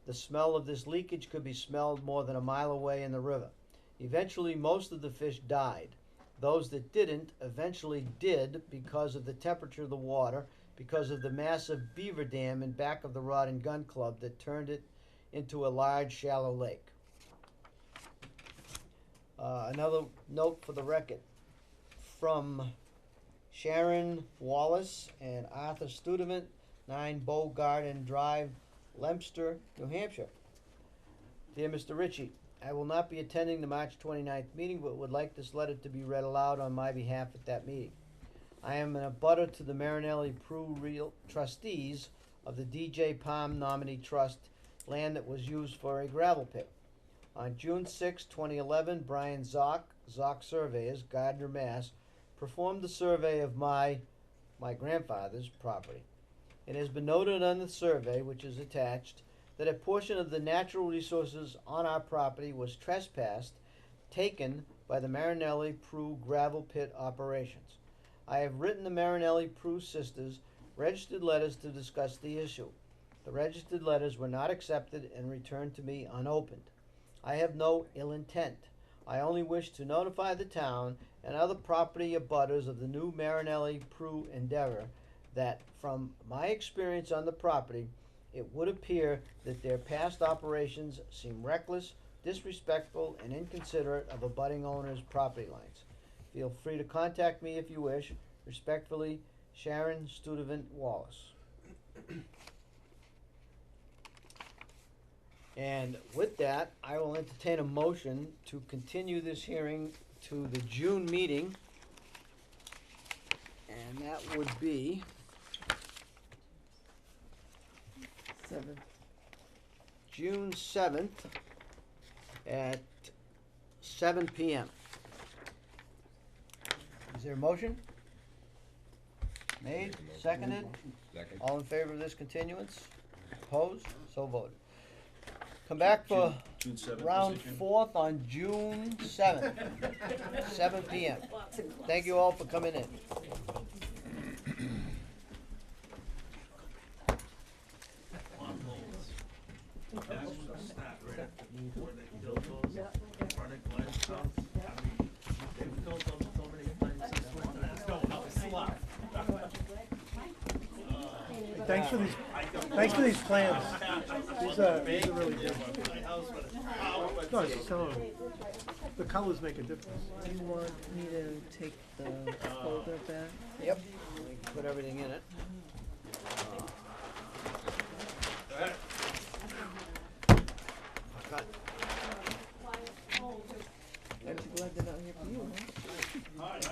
The smell of this leakage could be smelled more than a mile away in the river. Eventually, most of the fish died. Those that didn't eventually did because of the temperature of the water, because of the massive beaver dam in back of the Rod and Gun Club that turned it into a large, shallow lake. Another note for the record from Sharon Wallace and Arthur Studevant, 9 Bow Garden Drive, Leominster, New Hampshire. Dear Mr. Ritchie, I will not be attending the March 29th meeting, but would like this letter to be read aloud on my behalf at that meeting. I am an abutter to the Marinelli Prue Real trustees of the DJ Palm Nominee Trust, land that was used for a gravel pit. On June 6, 2011, Brian Zock Surveyors, Gardner, Mass., performed the survey of my grandfather's property. It has been noted on the survey, which is attached, that a portion of the natural resources on our property was trespassed, taken by the Marinelli Prue gravel pit operations. I have written the Marinelli Prue sisters registered letters to discuss the issue. The registered letters were not accepted and returned to me unopened. I have no ill intent. I only wish to notify the town and other property abutters of the new Marinelli Prue endeavor that, from my experience on the property, it would appear that their past operations seem reckless, disrespectful, and inconsiderate of abutting owners' property lines. Feel free to contact me if you wish. Respectfully, Sharon Studevant Wallace. And with that, I will entertain a motion to continue this hearing to the June meeting. And that would be June 7th at 7 p.m. Is there a motion? Made, seconded? Second. All in favor of this continuance? Opposed? So voted. Come back for June 7th round decision. 4th on June 7th, 7 p.m. Thank you all for coming in. Thanks for these plans. These are really good. No, it's just telling them. The colors make a difference. Do you want me to take the folder back? Yep, we can put everything in it. Cut. I'm glad they're not here for you, huh?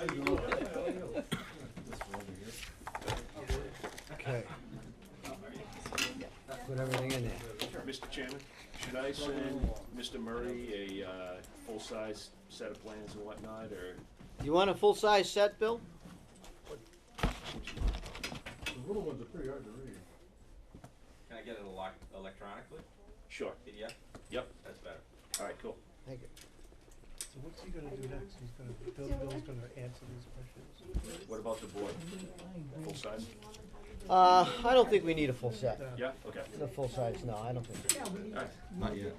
Chairman, should I send Mr. Murray a, full-size set of plans and whatnot, or? You want a full-size set, Bill? The little ones are pretty hard to read. Can I get it electronically? Sure. PDF? Yep. That's better. All right, cool. Thank you. So what's he gonna do next? He's gonna, Bill's gonna answer these questions. What about the board? Full-size? I don't think we need a full set. Yeah, okay. The full size, no, I don't think so. All right. Not yet.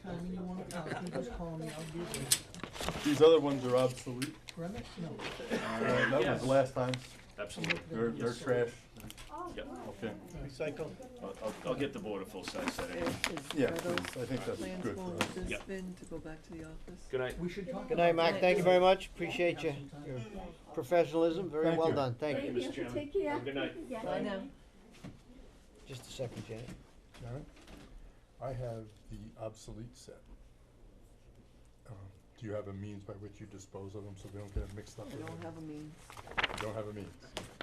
These other ones are obsolete. That Yes. was last time. Absolutely. They're trash. Yep. Okay. Recycle. I'll get the board a full-size set anyway. Yeah, please. I think that's Plans good going for us. with this Yep. bin to go back to the office? Good night. Good night, Mark, thank you very much, appreciate your professionalism, very Thank well you. done, thank Thank you. you, Mr. Chairman. Take care. Have a good night. Bye now. Just a second, Janet. Sharon, I have the obsolete set. Do you have a means by which you dispose of them so they don't get mixed up? I don't have a means. You don't have a means.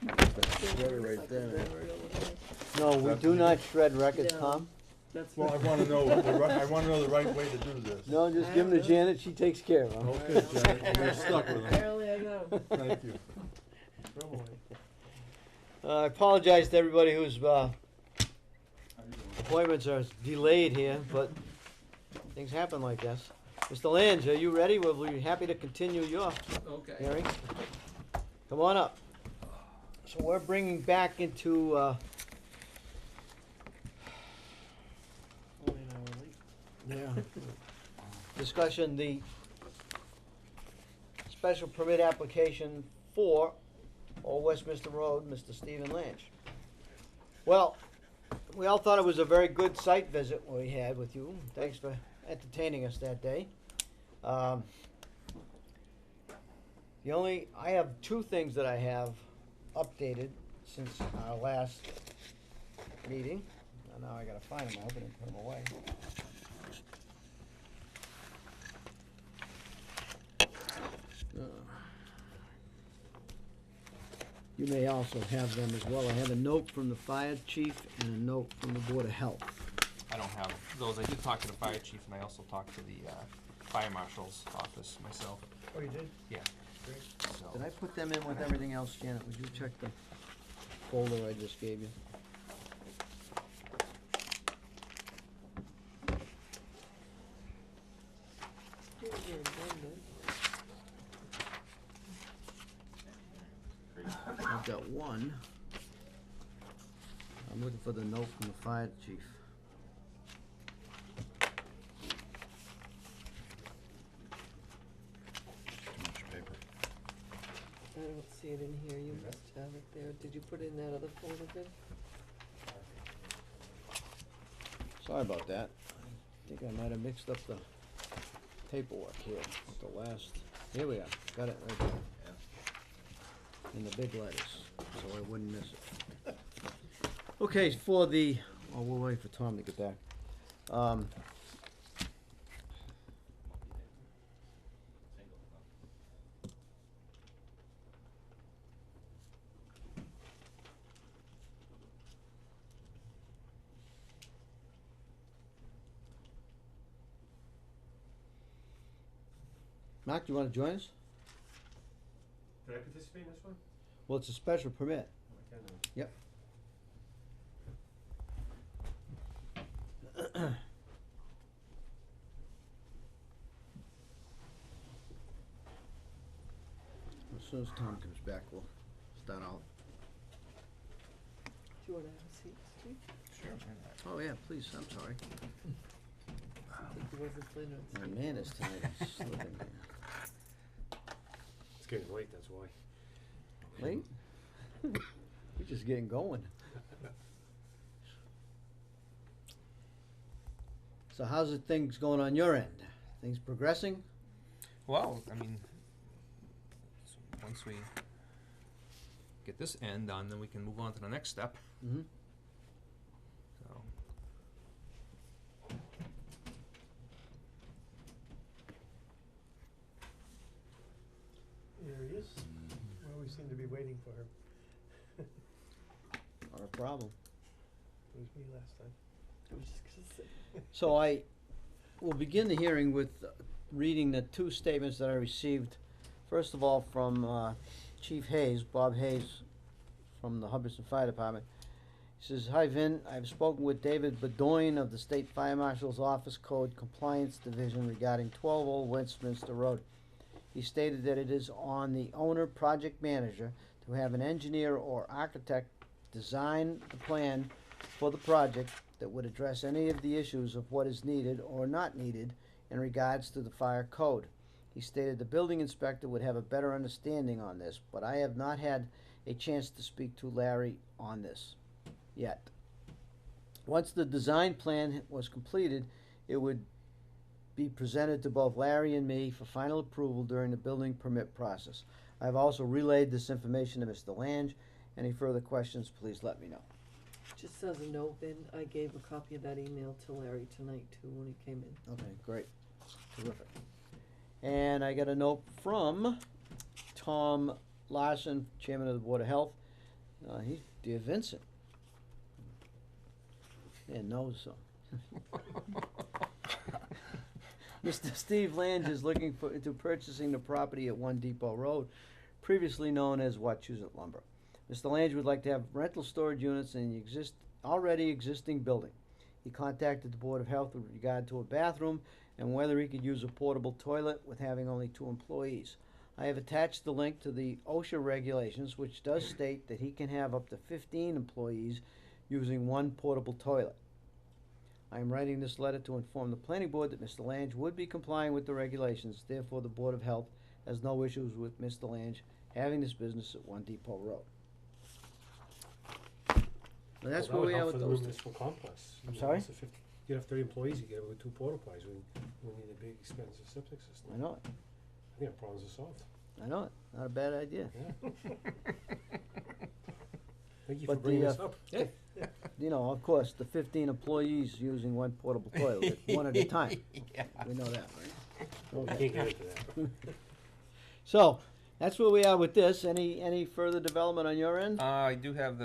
Shredder right Like a there. burial or something. No, we do not shred records, No. Tom. That's Well, I right. wanna know, I wanna know the right way to do this. No, just give them to Janet, she takes care of them. Okay, Janet, you're stuck with them. Apparently I got 'em. Thank you. I apologize to everybody whose, appointments are delayed here, but things happen like this. Mr. Lange, are you ready? We'll be happy to continue your hearing. Come on up. So we're bringing back into, discussion the special permit application for Old Westminster Road, Mr. Stephen Lange. Well, we all thought it was a very good site visit we had with you. Thanks for entertaining us that day. I have two things that I have updated since our last meeting. Now I gotta find them, I hope I didn't put them away. You may also have them as well. I have a note from the fire chief and a note from the Board of Health. I don't have those. I did talk to the fire chief and I also talked to the fire marshal's office myself. Oh, you did? Yeah. Great. So Did I put them in with everything else, Janet? Would you check the folder I just gave you? Do it again, I've got one. I'm looking for the note from the fire chief. Too much paper. I don't see it in here, you must have it there. Did you put it in that other folder, Ben? Sorry about that. I think I might have mixed up the paperwork here with the last. Here we are. Got it right there. In the big letters, so I wouldn't miss it. Okay, for the, oh, we'll wait for Tom to get back. Mark, do you wanna join us? Did I participate in this one? Well, it's a special permit. I can. Yep. As soon as Tom comes back, we'll start out. Do you wanna have a seat, Steve? sure. Oh, yeah, please, I'm sorry. I think it wasn't planning on My manners tonight is slipping here. It's getting late, that's why. Late? We're just getting going. So how's it things going on your end? Things progressing? Well, I mean, once we get this end done, then we can move on to the next step. Mm-hmm. So There he is. Well, we seem to be waiting for him. Not a problem. It was me last time. I was just gonna say. So I will begin the hearing with reading the two statements that I received. First of all, from Chief Hayes, Bob Hayes, from the Hubbardston Fire Department. He says, "Hi Vin, I've spoken with David Bedoin of the State Fire Marshal's Office Code Compliance Division regarding 12 Old Westminster Road. He stated that it is on the owner project manager to have an engineer or architect design the plan for the project that would address any of the issues of what is needed or not needed in regards to the fire code. He stated the building inspector would have a better understanding on this, but I have not had a chance to speak to Larry on this yet. Once the design plan was completed, it would be presented to both Larry and me for final approval during the building permit process. I have also relayed this information to Mr. Lange. Any further questions, please let me know." Just as a note, Ben, I gave a copy of that email to Larry tonight too when he came in. Okay, great. Terrific. And I got a note from Tom Larson, Chairman of the Board of Health. Dear Vincent. Yeah, knows so. Mr. Steve Lange is looking into purchasing the property at 1 Depot Road, previously known as Wachusett Lumber. Mr. Lange would like to have rental storage units in the already existing building. He contacted the Board of Health with regard to a bathroom and whether he could use a portable toilet with having only 2 employees. I have attached the link to the OSHA regulations, which does state that he can have up to 15 employees using 1 portable toilet. I am writing this letter to inform the planning board that Mr. Lange would be complying with the regulations. Therefore, the Board of Health has no issues with Mr. Lange having this business at 1 Depot Road. And that's where we are with those two. municipal complex. I'm sorry? You have 30 employees, you get it with 2 porta potties, we need a big expensive septic system. I know it. I think our problems are solved. I know it. Not a bad idea. Yeah. Thank you But for bringing the, this up. You know, of course, the 15 employees using 1 portable toilet, one at a time. Yeah. We know that, right? We Okay. can't get into that. So, that's where we are with this. Any further development on your end? I do have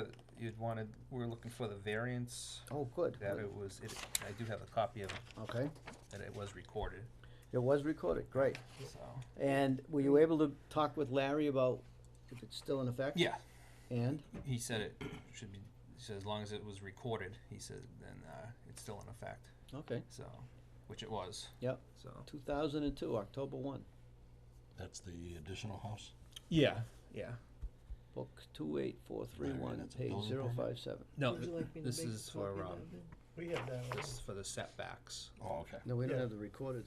we're looking for the variance. Oh, good. That good. I do have a copy of it, Okay. that it was recorded, It was recorded, great. so. And were you able to talk with Larry about if it's still in effect? Yeah, And? he said it should be, he said as long as it was recorded, he said, then, it's still in effect, Okay. so, which it was, Yep. so. 2002, October 1. That's the additional house? Yeah, yeah. Book 28431, That's a page building permit? 057. No, Would you like me to this make is a for, copy of that, Ben? We have that one. this is for the setbacks. Oh, okay. No, we don't Yeah. have the recorded.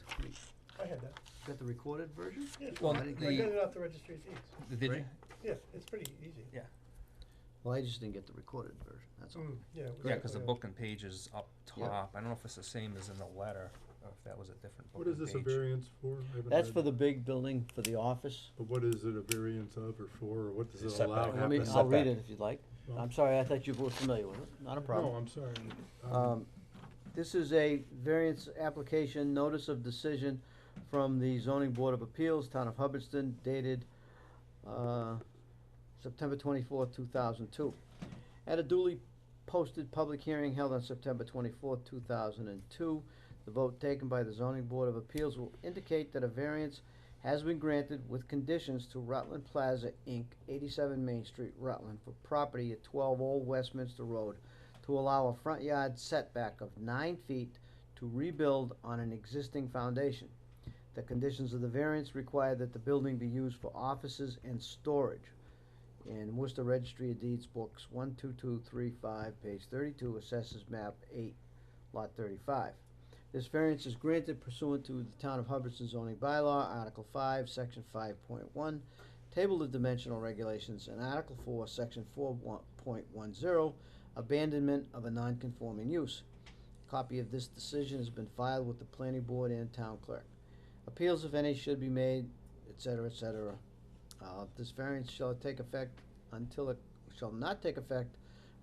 I had that. Got the recorded version? Yeah, Well, I got it off the registry of deeds. Did you? Yeah, it's pretty easy. Yeah. Well, I just didn't get the recorded version, that's all. Yeah. it was Yeah, like, cause the book and page is up Yeah. top, I don't know if it's the same as in the letter, or if that was a different book What is and this a page. variance for? I haven't That's read for it. the big building, for the office. But what is it a variance of or for, or what does The it allow setback. Let me, happen? I'll read it if you'd like. Well- I'm sorry, I thought you were familiar with it, not a problem. No, I'm sorry. This is a variance application, notice of decision from the Zoning Board of Appeals, Town of Hubbardston, dated, September 24th, 2002. At a duly posted public hearing held on September 24th, 2002, the vote taken by the Zoning Board of Appeals will indicate that a variance has been granted with conditions to Rutland Plaza, Inc., 87 Main Street, Rutland, for property at 12 Old Westminster Road to allow a front yard setback of 9 feet to rebuild on an existing foundation. The conditions of the variance require that the building be used for offices and storage. In Worcester Registry of Deeds, books 12235, page 32, assesses map 8, lot 35. This variance is granted pursuant to the Town of Hubbardston zoning bylaw, Article 5, Section 5.1, Table of Dimensional Regulations, and Article 4, Section 4.10, abandonment of a non-conforming use. A copy of this decision has been filed with the planning board and town clerk. Appeals, if any, should be made, etc., etc. This variance shall not take effect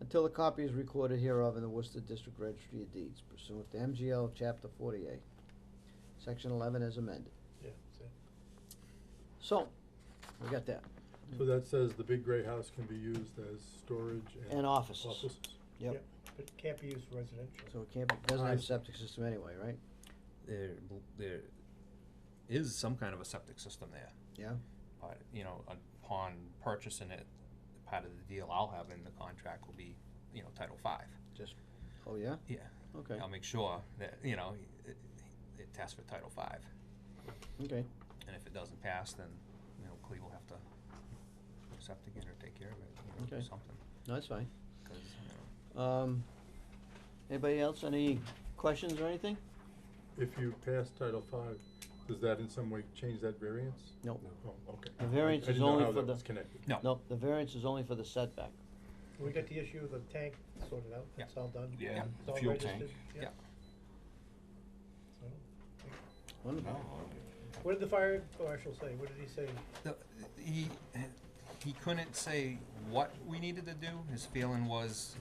until a copy is recorded hereof in the Worcester District Registry of Deeds pursuant to MGL Chapter 48, Section 11 as amended. Yeah, that's it. So, we got that. So that says the big gray house can be used as storage and. And offices. Offices. Yep. Yep. But it can't be used for residential. So it can't, be doesn't have a septic system anyway, right? There is some kind of a septic system there. Yeah? But, you know, upon purchasing it, part of the deal I'll have in the contract will be, you know, Title V. Just, oh, yeah? Yeah. Okay. I'll make sure that, you know, it tests for Title V. Okay. And if it doesn't pass, then, you know, Cleve will have to put septic in or take care of it, you know, do Okay. something. No, that's fine. 'Cause, you know, Anybody else, any questions or anything? If you pass Title V, does that in some way change that variance? Nope. Oh, okay. The variance I is didn't know only how for that the. was connected. No. Nope, the variance is only for the setback. We got the issue of the tank sorted out, Yeah. it's all done. Yeah. It's all Fuel registered, tank. Yeah. So, Wonderful. what did the fire marshal say? What did he say? He couldn't say what we needed to do. His feeling was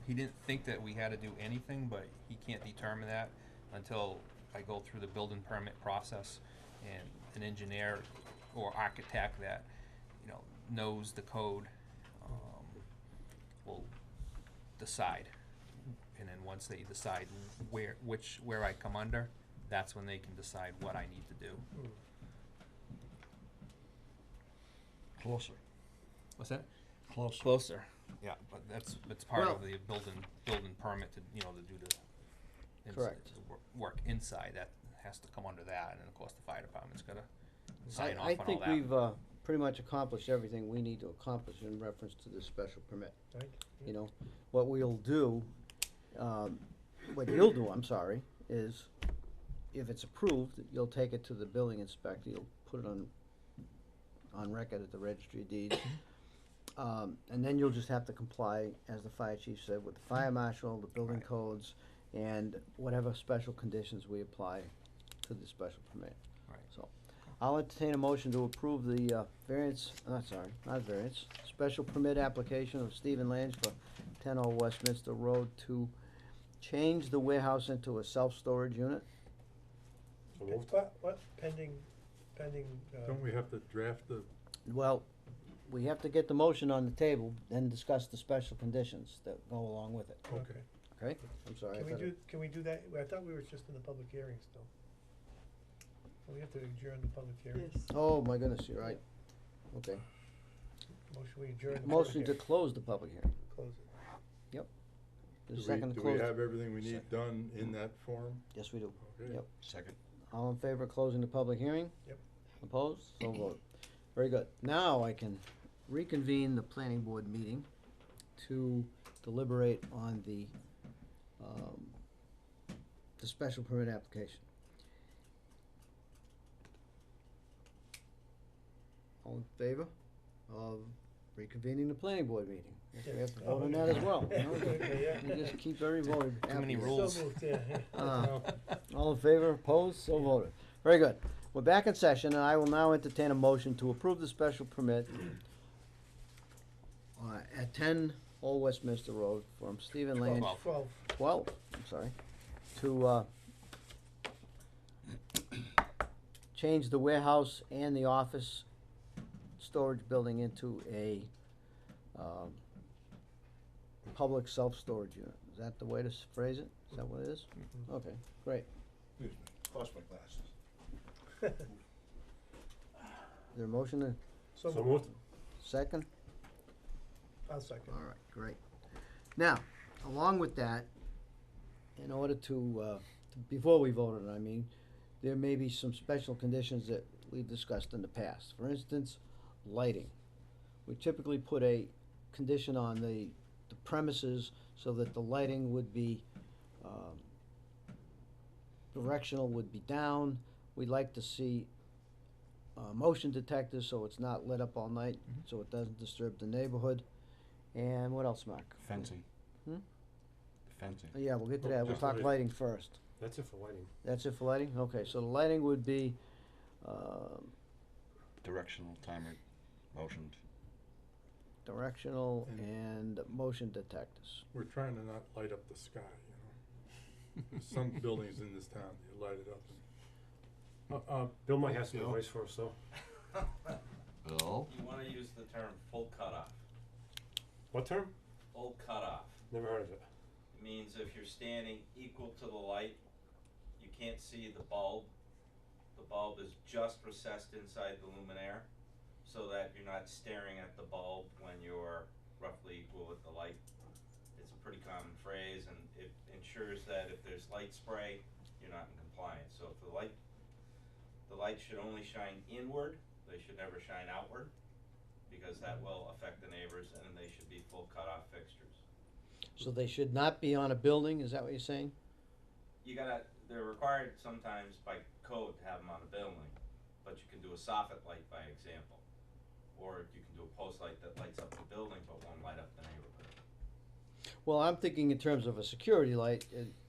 he didn't think that we had to do anything, but he can't determine that until I go through the building permit process, and an engineer or architect that, you know, knows the code, will decide. And then once they decide where I come under, that's when they can decide what I need to do. Closer. What's that? Closer. Closer. Yeah, but that's part Well- of the building permit to, you know, to do the Correct. work inside. That has to come under that, and then of course the fire department's gotta sign off I on all think that. we've, pretty much accomplished everything we need to accomplish in reference to this special permit. Right? You know, what we'll do, what you'll do, I'm sorry, is if it's approved, you'll take it to the building inspector, you'll put it on record at the registry of deeds. And then you'll just have to comply, as the fire chief said, with the fire marshal, the building Right. codes, and whatever special conditions we apply to the special permit. Right. So, I'll entertain a motion to approve the, special permit application of Stephen Lange for 10 Westminster Road to change the warehouse into a self-storage unit. What, pending, Don't we have to draft the, Well, we have to get the motion on the table, then discuss the special conditions that go along with it, okay. okay? I'm sorry. I thought Can we do that? I thought we were just in the public hearing still. We have to adjourn the public hearing. Yes. Oh, my goodness, you're right. Okay. Motion we adjourn the public Motion to hearing. close the public hearing. Close it. The do second we, to do we close. have everything we need done in that form? Yes, we do. Okay. Yep. Second. All in favor of closing the public hearing? Yep. Opposed? So voted. Very good. Now I can reconvene the planning board meeting to deliberate on the special permit application. All in favor of reconvening the planning board meeting? Yes, we have to vote on that as well. you know? Okay, yeah. We just keep everybody Too many happy. rules. So moved, yeah. All in favor, opposed, so voted. Very good. We're back in session, and I will now entertain a motion to approve the special permit at 10 Old Westminster Road from Stephen Lange. 12. 12, I'm sorry, to change the warehouse and the office storage building into a public self-storage unit. Is that the way to phrase it? Is that what it is? Okay, great. Excuse me, lost my glasses. Is there a motion to So moved. second? I'll second. All right, great. Now, along with that, in order to, before we voted, I mean, there may be some special conditions that we've discussed in the past. For instance, lighting. We typically put a condition on the premises so that the lighting would be, directional would be down. We'd like to see motion detectors so it's not lit up all night, so it doesn't disturb the neighborhood. And what else, Mark? Fencing. Hmm? Fencing. Yeah, we'll get to that. We'll Just talk lighting. lighting first. That's it for lighting. That's it for lighting? Okay, so the lighting would be, Directional timer, motioned. directional and motion detectors. We're trying to not light up the sky, you know? Some buildings in this town, you light it up and Bill might have some advice for us though. Bill? You wanna use the term full cutoff. What term? full cutoff. Never heard of it. It means if you're standing equal to the light, you can't see the bulb. The bulb is just recessed inside the luminaire, so that you're not staring at the bulb when you're roughly equal with the light. It's a pretty common phrase, and it ensures that if there's light spray, you're not in compliance. So if the light should only shine inward, they should never shine outward, because that will affect the neighbors, and they should be full cutoff fixtures. So they should not be on a building, is that what you're saying? They're required sometimes by code to have them on a building, but you can do a soffit light by example. Or you can do a post light that lights up the building but won't light up the neighborhood. Well, I'm thinking in terms of a security light,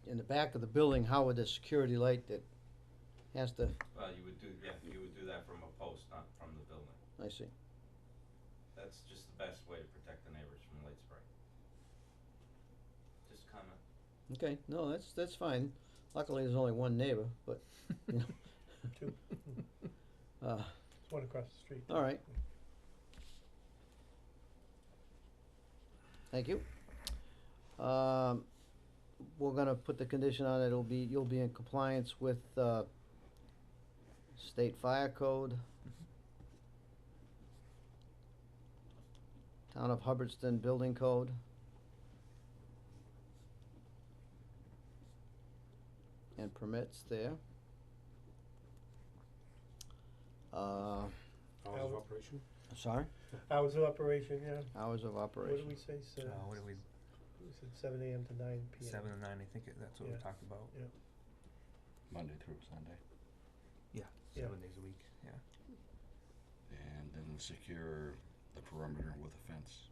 in the back of the building, how would the security light that has to, Well, you would do that from a post, not from the building. I see. That's just the best way to protect the neighbors from light spray. Just a comment. Okay, no, that's fine. Luckily, there's only one neighbor, but, you know. Two. Uh, There's one across the street. all right. Thank you. We're gonna put the condition on it, you'll be in compliance with, state fire code. Town of Hubbardston Building Code. And permits there. Hours of operation? Sorry? Hours of operation, yeah. Hours of What operation. did we say, What did we, we said 7 AM to 9 PM. 7 to 9, I think that's what we Yeah. talked about. Yeah. Monday through Sunday. Yeah, Yeah. 7 days a week, yeah. And then secure the perimeter with a fence.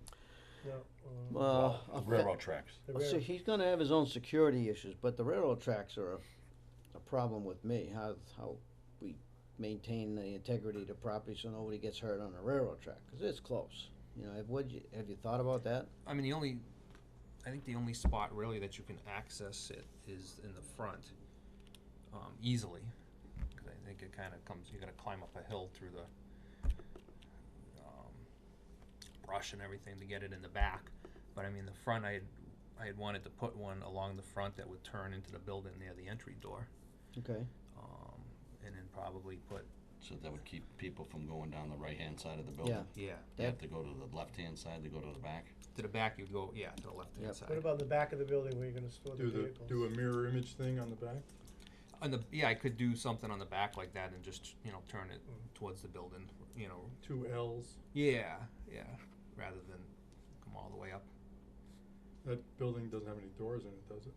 No, A Railroad tracks. the So rail- he's gonna have his own security issues, but the railroad tracks are a problem with me, how we maintain the integrity of the property so nobody gets hurt on a railroad track, 'cause it's close. You know, have you thought about that? I mean, I think the only spot really that you can access it is in the front, easily. 'Cause I think it kinda comes, you gotta climb up a hill through the, brush and everything to get it in the back. But I mean, the front, I had wanted to put one along the front that would turn into the building near the entry door. Okay. And then probably put, So that would keep people from going down the right-hand side of the building? yeah, They have to go to the left-hand side, they go to the back? to the back, you'd go, to the left-hand Yep. side. What about the back of the building where you're gonna store the vehicles? Do a mirror image thing on the back? I could do something on the back like that and just, turn it towards the building, 2 Ls. Yeah, rather than come all the way up. That building doesn't have any doors in it, does it?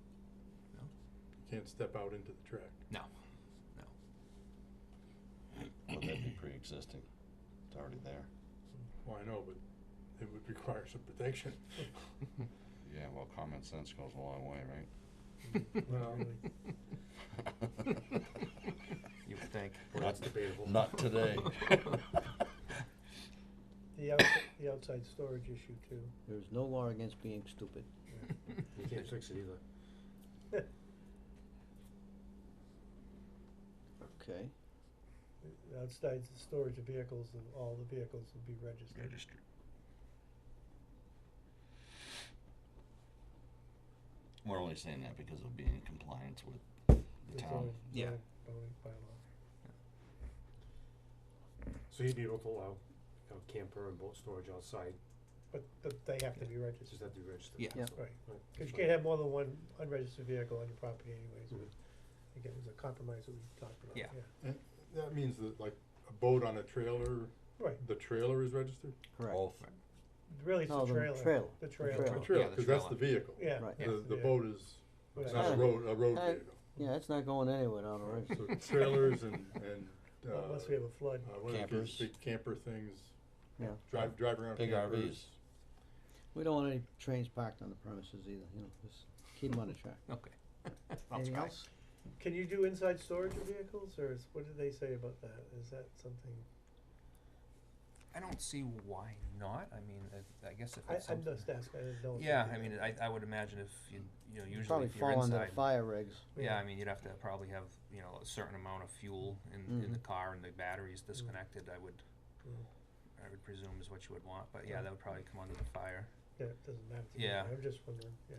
No. You can't step out into the track. No. Would that be pre-existing? It's already there. Well, I know, but it would require some protection. Yeah, well, common sense goes a long way, right? Well, You would think. That's debatable. Not today. The outside storage issue too. There's no law against being stupid. You can't fix it either. Okay. Outside the storage of vehicles, and all the vehicles will be registered. Registered. We're only saying that because of being in compliance with the It's town. only- Yeah. only bylaw. So you'd be able to allow, camper and boat storage outside, But they have to be just registered. have to be registered. Yeah. Yeah. Right, Right. cause you can't have more than one unregistered vehicle on your property anyways. Mhm. Again, it was a compromise that we talked about, Yeah. and that means that like a boat on a trailer, Right, the trailer is registered? Correct. Both. really it's No, the the trailer. trailer. The The trailer. trailer. The trailer, Yeah, the 'cause that's trailer. the vehicle. Yeah. Right. that's The yeah. boat is, Right. it's not a road Uh, vehicle. Yeah, it's not going anywhere down the road. So trailers and, Unless we have a flood. what are those Campers. big camper things, Yeah. drive around Big campers. RVs. We don't want any trains parked on the premises either, just keep them on the track. Okay. Anything else? Can you do inside storage of vehicles, or what did they say about that? Is that something? I don't see why not. I mean, I guess if I'm it's something. just asking, I didn't know. if Yeah, they I did mean, that. I would imagine if usually Probably if you're fall under inside. the fire regs. Yeah, I mean, you'd have to probably have, a certain amount of fuel in the Mhm. car and the batteries disconnected, I would Mm. presume is what you would want, but yeah, that would probably come under the fire. Yeah, it doesn't matter to me, Yeah. I'm just wondering, yeah.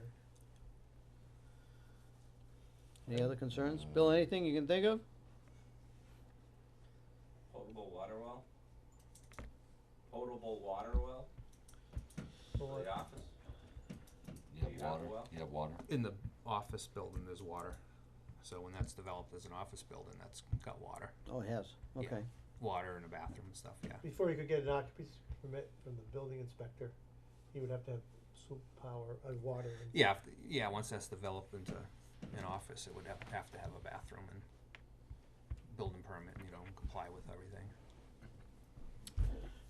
Any other concerns? Bill, anything you can think of? Potable water well? Potable water well for the office? You Do you have have a water, well? you have water. In the office building, there's water. So when that's developed as an office building, that's got water. Oh, it has, Yeah. okay. Water and a bathroom and stuff, yeah. Before you could get an occupancy permit from the building inspector, you would have to have soup power, water and. Yeah, yeah, once that's developed into an office, it would have to have a bathroom and building permit, and, and comply with everything.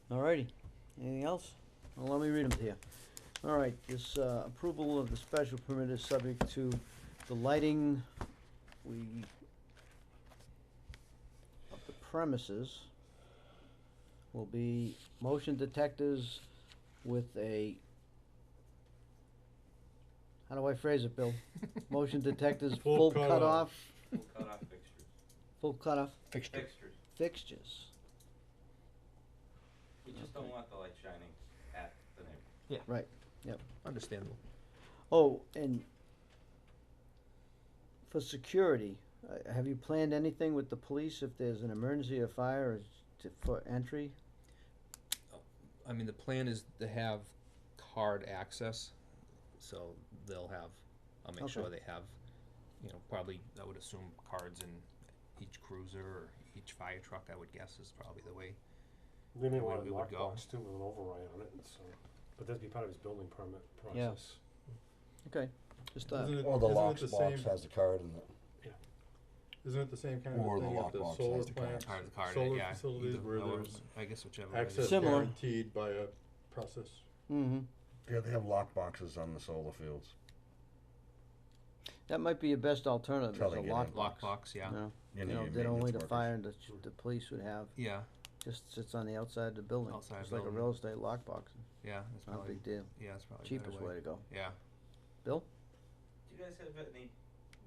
Alrighty, anything else? Well, let me read them to you. Alright, this, approval of the special permit is subject to the lighting, of the premises will be motion detectors with a, how do I phrase it, Bill? Motion detectors, full cutoff, Full cutoff fixtures. full cutoff Fixtures. fixtures. We just don't want the light shining at the neighbor. Yeah. Right, yep. Understandable. Oh, and for security, have you planned anything with the police if there's an emergency or fire or for entry? I mean, the plan is to have card access, so they'll have, I'll make sure Okay. they have, probably, I would assume cards in each cruiser or each fire truck, I would guess, is probably the way. We may the way want a we would go. lockbox too with an override on it, and so, but that'd be part of his building permit Yeah. process. Okay, just, Isn't Or the it the lockbox same- has a card in it. Isn't it the same kind Or of the thing at the lockbox solar has the card. plants, Card, the card, solar yeah, facilities either- where I would- there's I guess whichever way. access Similar. guaranteed by a process? mm-hmm. Yeah, they have lockboxes on the solar fields. That might be your best alternative, That's how is a they get in. lockbox. Lockbox, yeah. You need your That only maintenance the workers. fire and the police would have, Yeah, just sits on the outside of the building. Outside It's the like a building. real estate lockbox, yeah, that's not a probably, big deal, yeah, that's probably a better cheapest way to go. Yeah. Bill? Do you guys have any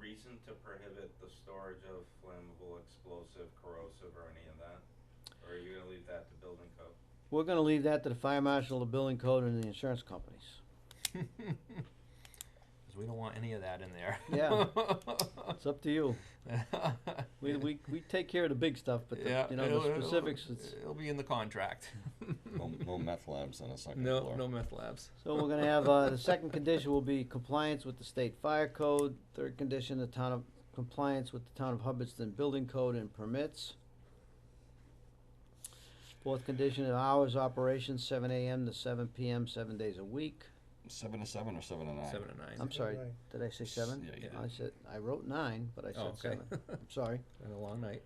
reason to prohibit the storage of flammable, explosive, corrosive, or any of that? Or are you gonna leave that to building code? We're gonna leave that to the fire marshal, the building code, and the insurance companies. Cause we don't want any of that in there. Yeah. It's up to you. We take care of the big stuff, but Yeah, the specifics, it's. It'll be in the contract. No meth labs on the second No, floor. no meth labs. So we're gonna have, the second condition will be compliance with the state fire code. Third condition, the town of, compliance with the town of Hubbardston building code and permits. Fourth condition of hours of operation, 7 a.m. to 7 p.m., 7 days a week. 7 to 7 or 7 to 9? 7 to 9. I'm sorry, Right. did I say 7? Yeah, you did. I said, I wrote 9, but I said Oh, okay. 7. I'm sorry. Been a long night.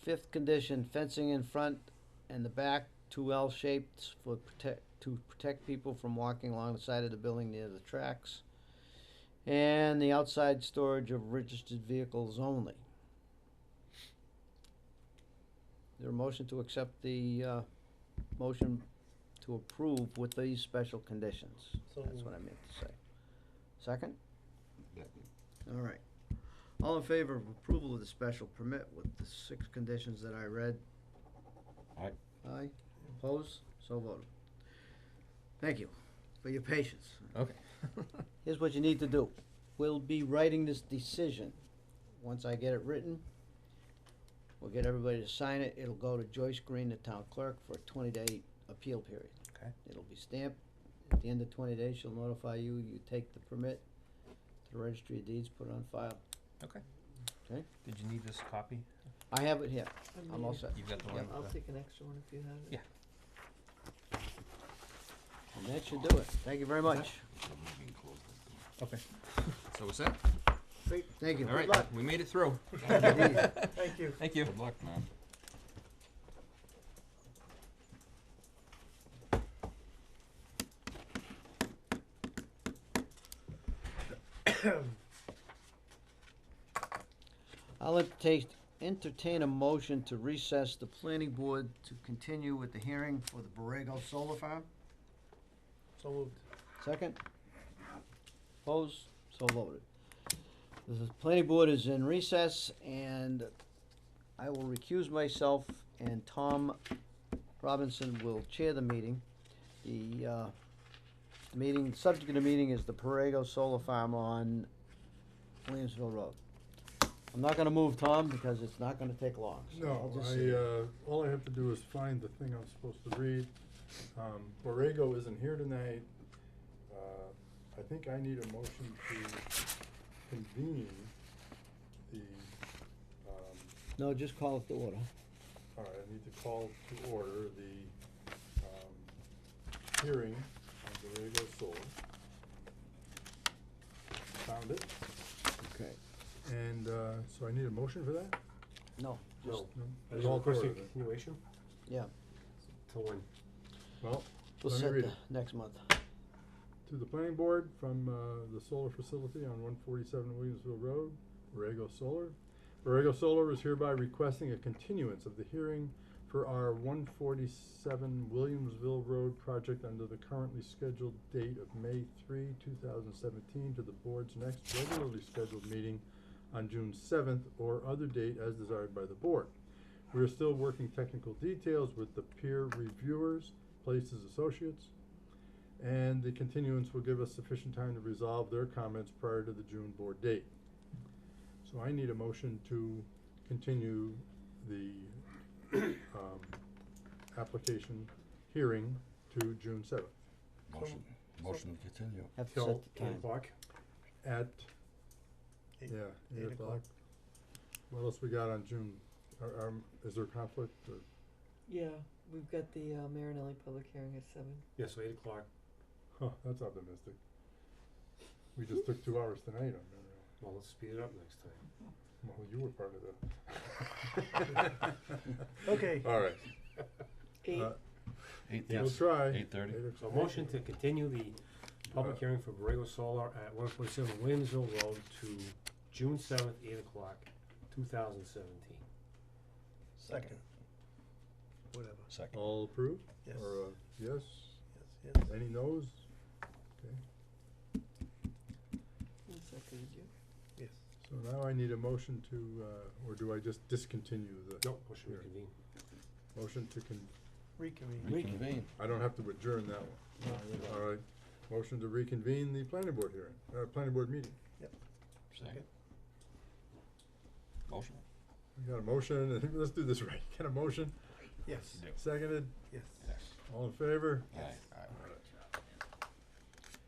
Fifth condition, fencing in front and the back, 2 L-shaped to protect people from walking along the side of the building near the tracks. And the outside storage of registered vehicles only. Is there a motion to accept the, motion to approve with these special conditions? So That's what I meant to say. Second? Yeah. All right. All in favor of approval of the special permit with the 6 conditions that I read? Aye. Aye. Opposed? So voted. Thank you for your patience. Okay. Here's what you need to do. We'll be writing this decision. Once I get it written, we'll get everybody to sign it. It'll go to Joyce Green, the town clerk, for a 20-day appeal period. Okay. It'll be stamped. At the end of 20 days, she'll notify you. You take the permit to the registry of deeds, put it on file. Okay. Okay? Did you need this copy? I have it here. I'm all Yeah. set. You've got the Yeah, one? I'll take an extra one if you have it. Yeah. And that should do it. Thank you very much. Okay. So we're set? Great. Thank you. All right, Good luck. we made it through. Indeed. Thank you. Thank you. Good luck, man. I'll entertain a motion to recess the planning board to continue with the hearing for the Borrego Solar Farm. So moved. Second? Opposed? So voted. The planning board is in recess, and I will recuse myself, and Tom Robinson will chair the meeting. The The meeting, subject of the meeting is the Borrego Solar Farm on Williamsville Road. I'm not gonna move, Tom, because it's not gonna take long, so No, I'll just sit. all I have to do is find the thing I'm supposed to read. Borrego isn't here tonight. I think I need a motion to convene the, No, just call it to order. all right, I need to call to order the, hearing on Borrego Solar. Found it. Okay. And, so I need a motion for that? No, just, No? Are It's you all requesting part of it. continuation? yeah, Till when? Well, we'll let me set read the it. next month. To the planning board from, the solar facility on 147 Williamsville Road, Borrego Solar. Borrego Solar is hereby requesting a continuance of the hearing for our 147 Williamsville Road project under the currently scheduled date of May 3, 2017 to the board's next regularly scheduled meeting on June 7th or other date as desired by the board. We are still working technical details with the peer reviewers, Places Associates, and the continuance will give us sufficient time to resolve their comments prior to the June board date. So I need a motion to continue the application hearing to June 7th. Motion to continue. Have to Till set the 8 time. o'clock? At, Eight- yeah, 8 8 o'clock. What else we got on June? Is there conflict or? Yeah, we've got the Marinelli public hearing at 7. Yeah, so 8 o'clock. Huh, that's optimistic. We just took 2 hours tonight on that. Well, let's speed it up next time. Well, you were part of that. Okay. All right. 8? 8:30. We'll try. 8:30. So motion to continue the public hearing for Borrego Solar at 147 Williamsville Road to June 7th, 8 o'clock, 2017. Second. Whatever. Second. All approved? Yes. Or, yes? Yes, yes. Any no's? Okay. Who seconded you? Yes. So now I need a motion to, or do I just discontinue the? Nope, motion to hearing? convene. Motion to Reconvene. Reconvene. I don't have to adjourn that one. No, you don't. All right. Motion to reconvene the planning board hearing, planning board meeting. Second. Motion. We got a motion, and let's do this right. Got a motion? Yes. Seconded? Yes. Yes. All in favor? Aye.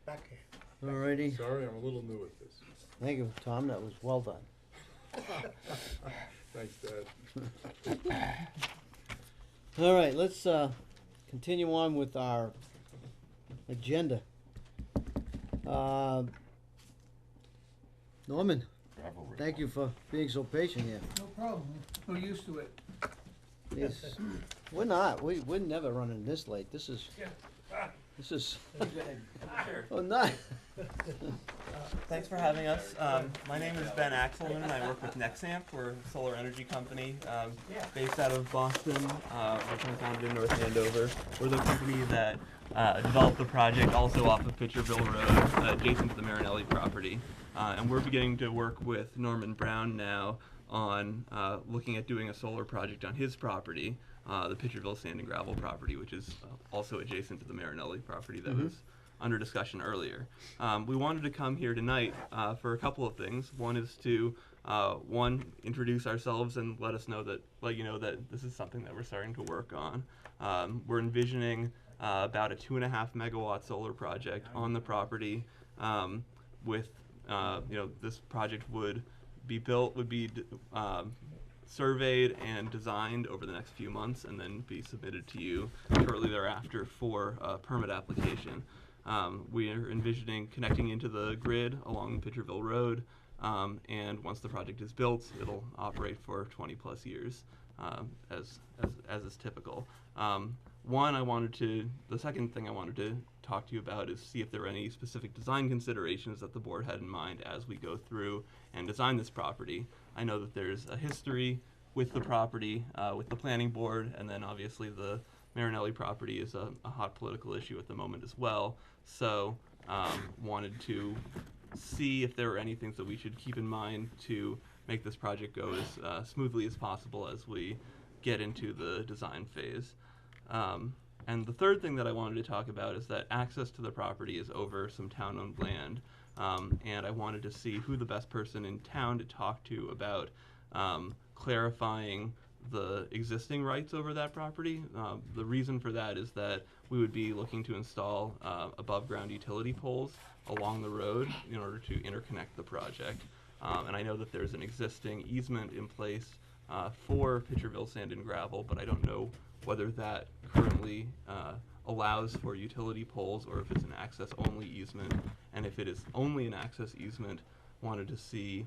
Back here. Alrighty, Sorry, I'm a little new at this. thank you, Tom, that was well done. Thanks, Dad. Alright, let's, continue on with our agenda. Norman, Gravel road. thank you for being so patient here. No problem, we're used to it. Yes, we're not, we're never running this late, this is, oh, not. Thanks for having us. My name is Ben Axelman and I work with Nexamp. We're a solar energy company based out of Boston, originally founded in North Andover. We're the company that developed the project also off of Pitcherville Road, adjacent to the Marinelli property. And we're beginning to work with Norman Brown now on looking at doing a solar project on his property, the Pitcherville Sand and Gravel property, which is also adjacent to the Marinelli property that was under discussion earlier. We wanted to come here tonight for a couple of things. One is to introduce ourselves and let you know that this is something that we're starting to work on. We're envisioning about a 2.5 megawatt solar project on the property with this project would be built, surveyed and designed over the next few months and then be submitted to you shortly thereafter for a permit application. We are envisioning connecting into the grid along Pitcherville Road, and once the project is built, it'll operate for 20 plus years, as is typical. The second thing I wanted to talk to you about is see if there are any specific design considerations that the board had in mind as we go through and design this property. I know that there's a history with the property, with the planning board, and then obviously the Marinelli property is a hot political issue at the moment as well. So wanted to see if there were any things that we should keep in mind to make this project go as smoothly as possible as we get into the design phase. And the third thing that I wanted to talk about is that access to the property is over some town-owned land. And I wanted to see who the best person in town to talk to about clarifying the existing rights over that property. The reason for that is that we would be looking to install above-ground utility poles along the road in order to interconnect the project. And I know that there's an existing easement in place for Pitcherville Sand and Gravel, but I don't know whether that currently allows for utility poles or if it's an access-only easement. And if it is only an access easement, wanted to see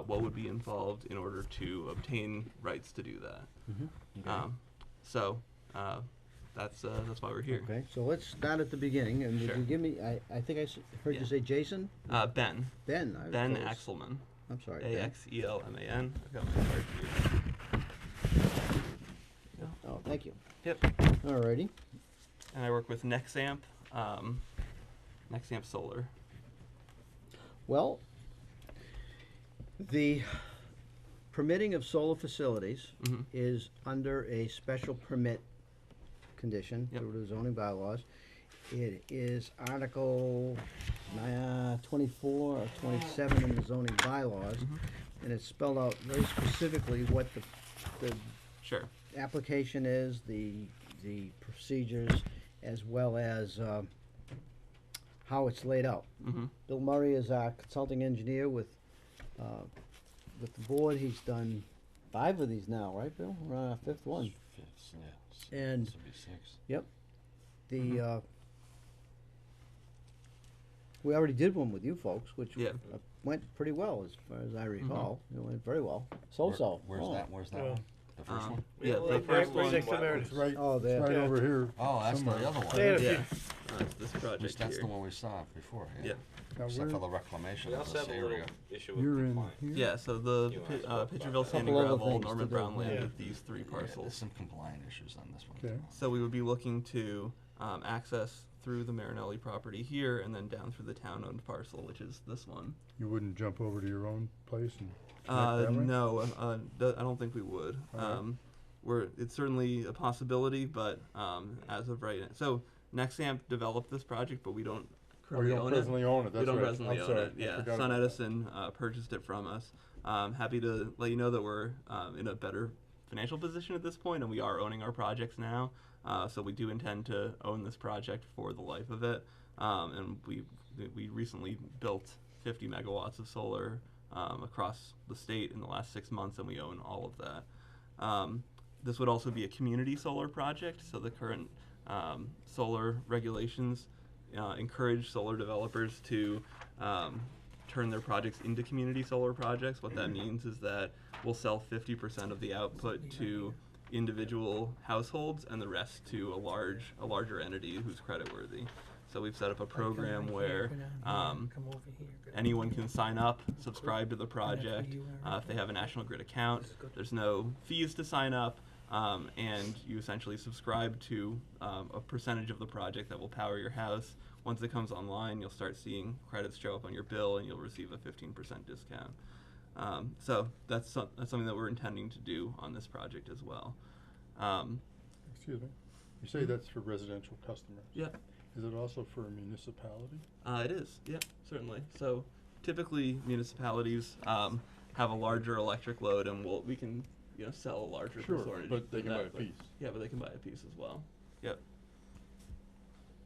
what would be involved in order to obtain rights to do that. Okay. So that's why we're here. Okay, so let's start at the beginning, and would Sure. you give me, I think I heard you say Jason? Ben. Ben. I Ben was- Axelman. I'm sorry, Ben. Axelman. I've got my card here. Oh, thank you. Yep. Alrighty. And I work with Nexamp, Nexamp Solar. Well, the permitting of solar facilities Mhm. is under a special permit condition Yep. through the zoning bylaws. It is Article 24 or 27 in the zoning bylaws, and it's spelled out very specifically what the Sure. application is, the procedures, as well as how it's laid out. Mhm. Bill Murray is our consulting engineer with the board. He's done 5 of these now, right, Bill? We're on our 5th one. Fifth, yeah. And- This will be six. Yep. The we already did one with you folks, which Yeah. went pretty well as far as I recall. It went very well. So. Where's Oh. that? Where's that Yeah. one? The first one? Yeah, the Right first one. next to Meredith. It's right, Oh, there. it's right Yeah. over here. Oh, that's somewhere. the other one. They had a Yeah. few- It's this project That's here. the one we saw before, yeah. Yeah. Now, Except for where- the reclamation We of also this have a little area. issue with You're in compliance. here? Yeah, so the You wanna talk about Pitcherville that? Sand and Couple other Gravel, things to Norman do. Brown land Yeah. with these 3 Yeah, there's parcels. some compliant issues on this one. Okay. So we would be looking to access through the Marinelli property here and then down through the town-owned parcel, which is this one. You wouldn't jump over to your own place and connect that way? No, I don't think we would. Alright. It's certainly a possibility, but as of right now, so Nexamp developed this project, but we don't Oh, you currently don't own presently own it, we that's don't right. presently I'm own sorry, it. I Yeah, forgot Sun about that. Edison purchased it from us. Happy to let you know that we're in a better financial position at this point, and we are owning our projects now. So we do intend to own this project for the life of it. And we recently built 50 megawatts of solar across the state in the last 6 months, and we own all of that. This would also be a community solar project, so the current solar regulations encourage solar developers to turn their projects into community solar projects. What that means is that we'll sell 50% of the output to individual households and the rest to a larger entity who's creditworthy. So we've set up a program where anyone can sign up, subscribe to the project. If they have a National Grid account, there's no fees to sign up, and you essentially subscribe to a percentage of the project that will power your house. Once it comes online, you'll start seeing credits show up on your bill, and you'll receive a 15% discount. So that's something that we're intending to do on this project as well. Excuse me. You say that's for residential customers? Yeah. Is it also for a municipality? It is, yeah, certainly. So typically municipalities have a larger electric load, and we can sell a larger Sure, percentage. but they of can that, buy a piece. Yeah, but they can buy a piece as well. Yep.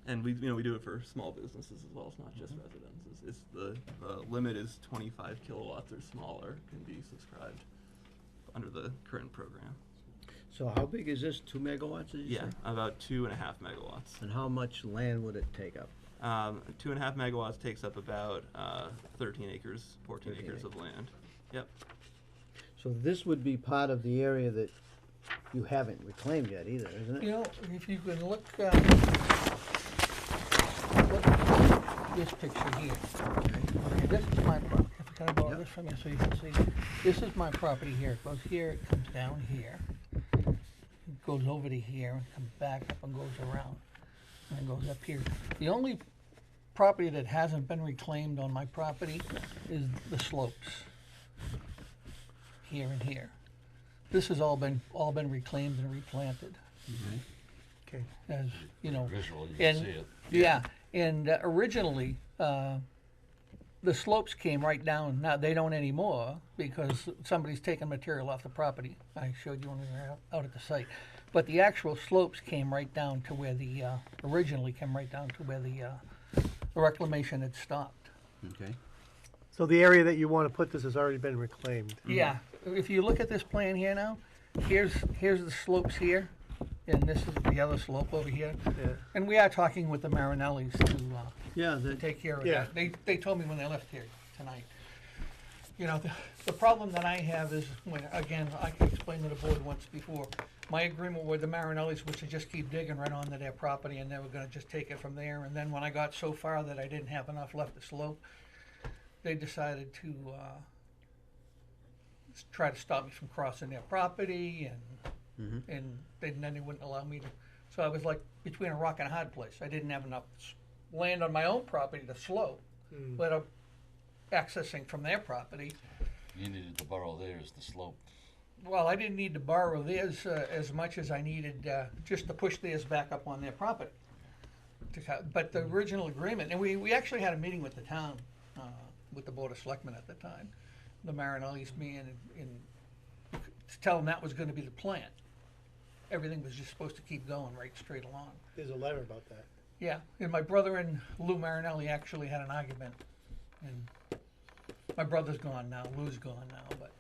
And we do it for small businesses as well. It's not just residences. It's the limit is 25 kilowatts or smaller can be subscribed under the current program. So how big is this? 2 megawatts, did you Yeah, say? about 2.5 megawatts. And how much land would it take up? 2.5 megawatts takes up about 13 acres, 14 13 acres of land. Yep. So this would be part of the area that you haven't reclaimed yet either, isn't it? You know, if you can look at this picture here. Okay, this is my property. If I kind of borrow this from you so you can see. This is my property here. It goes here, it comes down here. It goes over to here and comes back up and goes around. And then goes up here. The only property that hasn't been reclaimed on my property is the slopes. Here and here. This has all been reclaimed and replanted. Okay. As, you know. Visually, you can and, see it. Yeah, and originally, the slopes came right down. Now, they don't anymore because somebody's taken material off the property. I showed you when we were out at the site. But the actual slopes came right down to where the, originally came right down to where the reclamation had stopped. Okay. So the area that you wanna put this has already been reclaimed? Yeah, if you look at this plan here now, here's the slopes here, and this is the other slope over here. Yeah. And we are talking with the Marinellis Yeah, to take care of Yeah. that. They told me when they left here tonight. You know, the problem that I have is when, again, I can explain to the board once before, my agreement with the Marinellis was to just keep digging right onto their property and they were gonna just take it from there. And then when I got so far that I didn't have enough left to slope, they decided to, try to stop me from crossing their property and then they wouldn't allow me to. So I was like between a rock and a hard place. I didn't have enough land on my own property to slope, let up accessing from their property. You needed to borrow theirs, the slope. Well, I didn't need to borrow theirs as much as I needed just to push theirs back up on their property. But the original agreement, and we actually had a meeting with the town, with the Board of Selectmen at the time, the Marinellis, me, and to tell them that was gonna be the plan. Everything was just supposed to keep going right straight along. There's a letter about that. Yeah, and my brother and Lou Marinelli actually had an argument, and my brother's gone now, Lou's gone now, but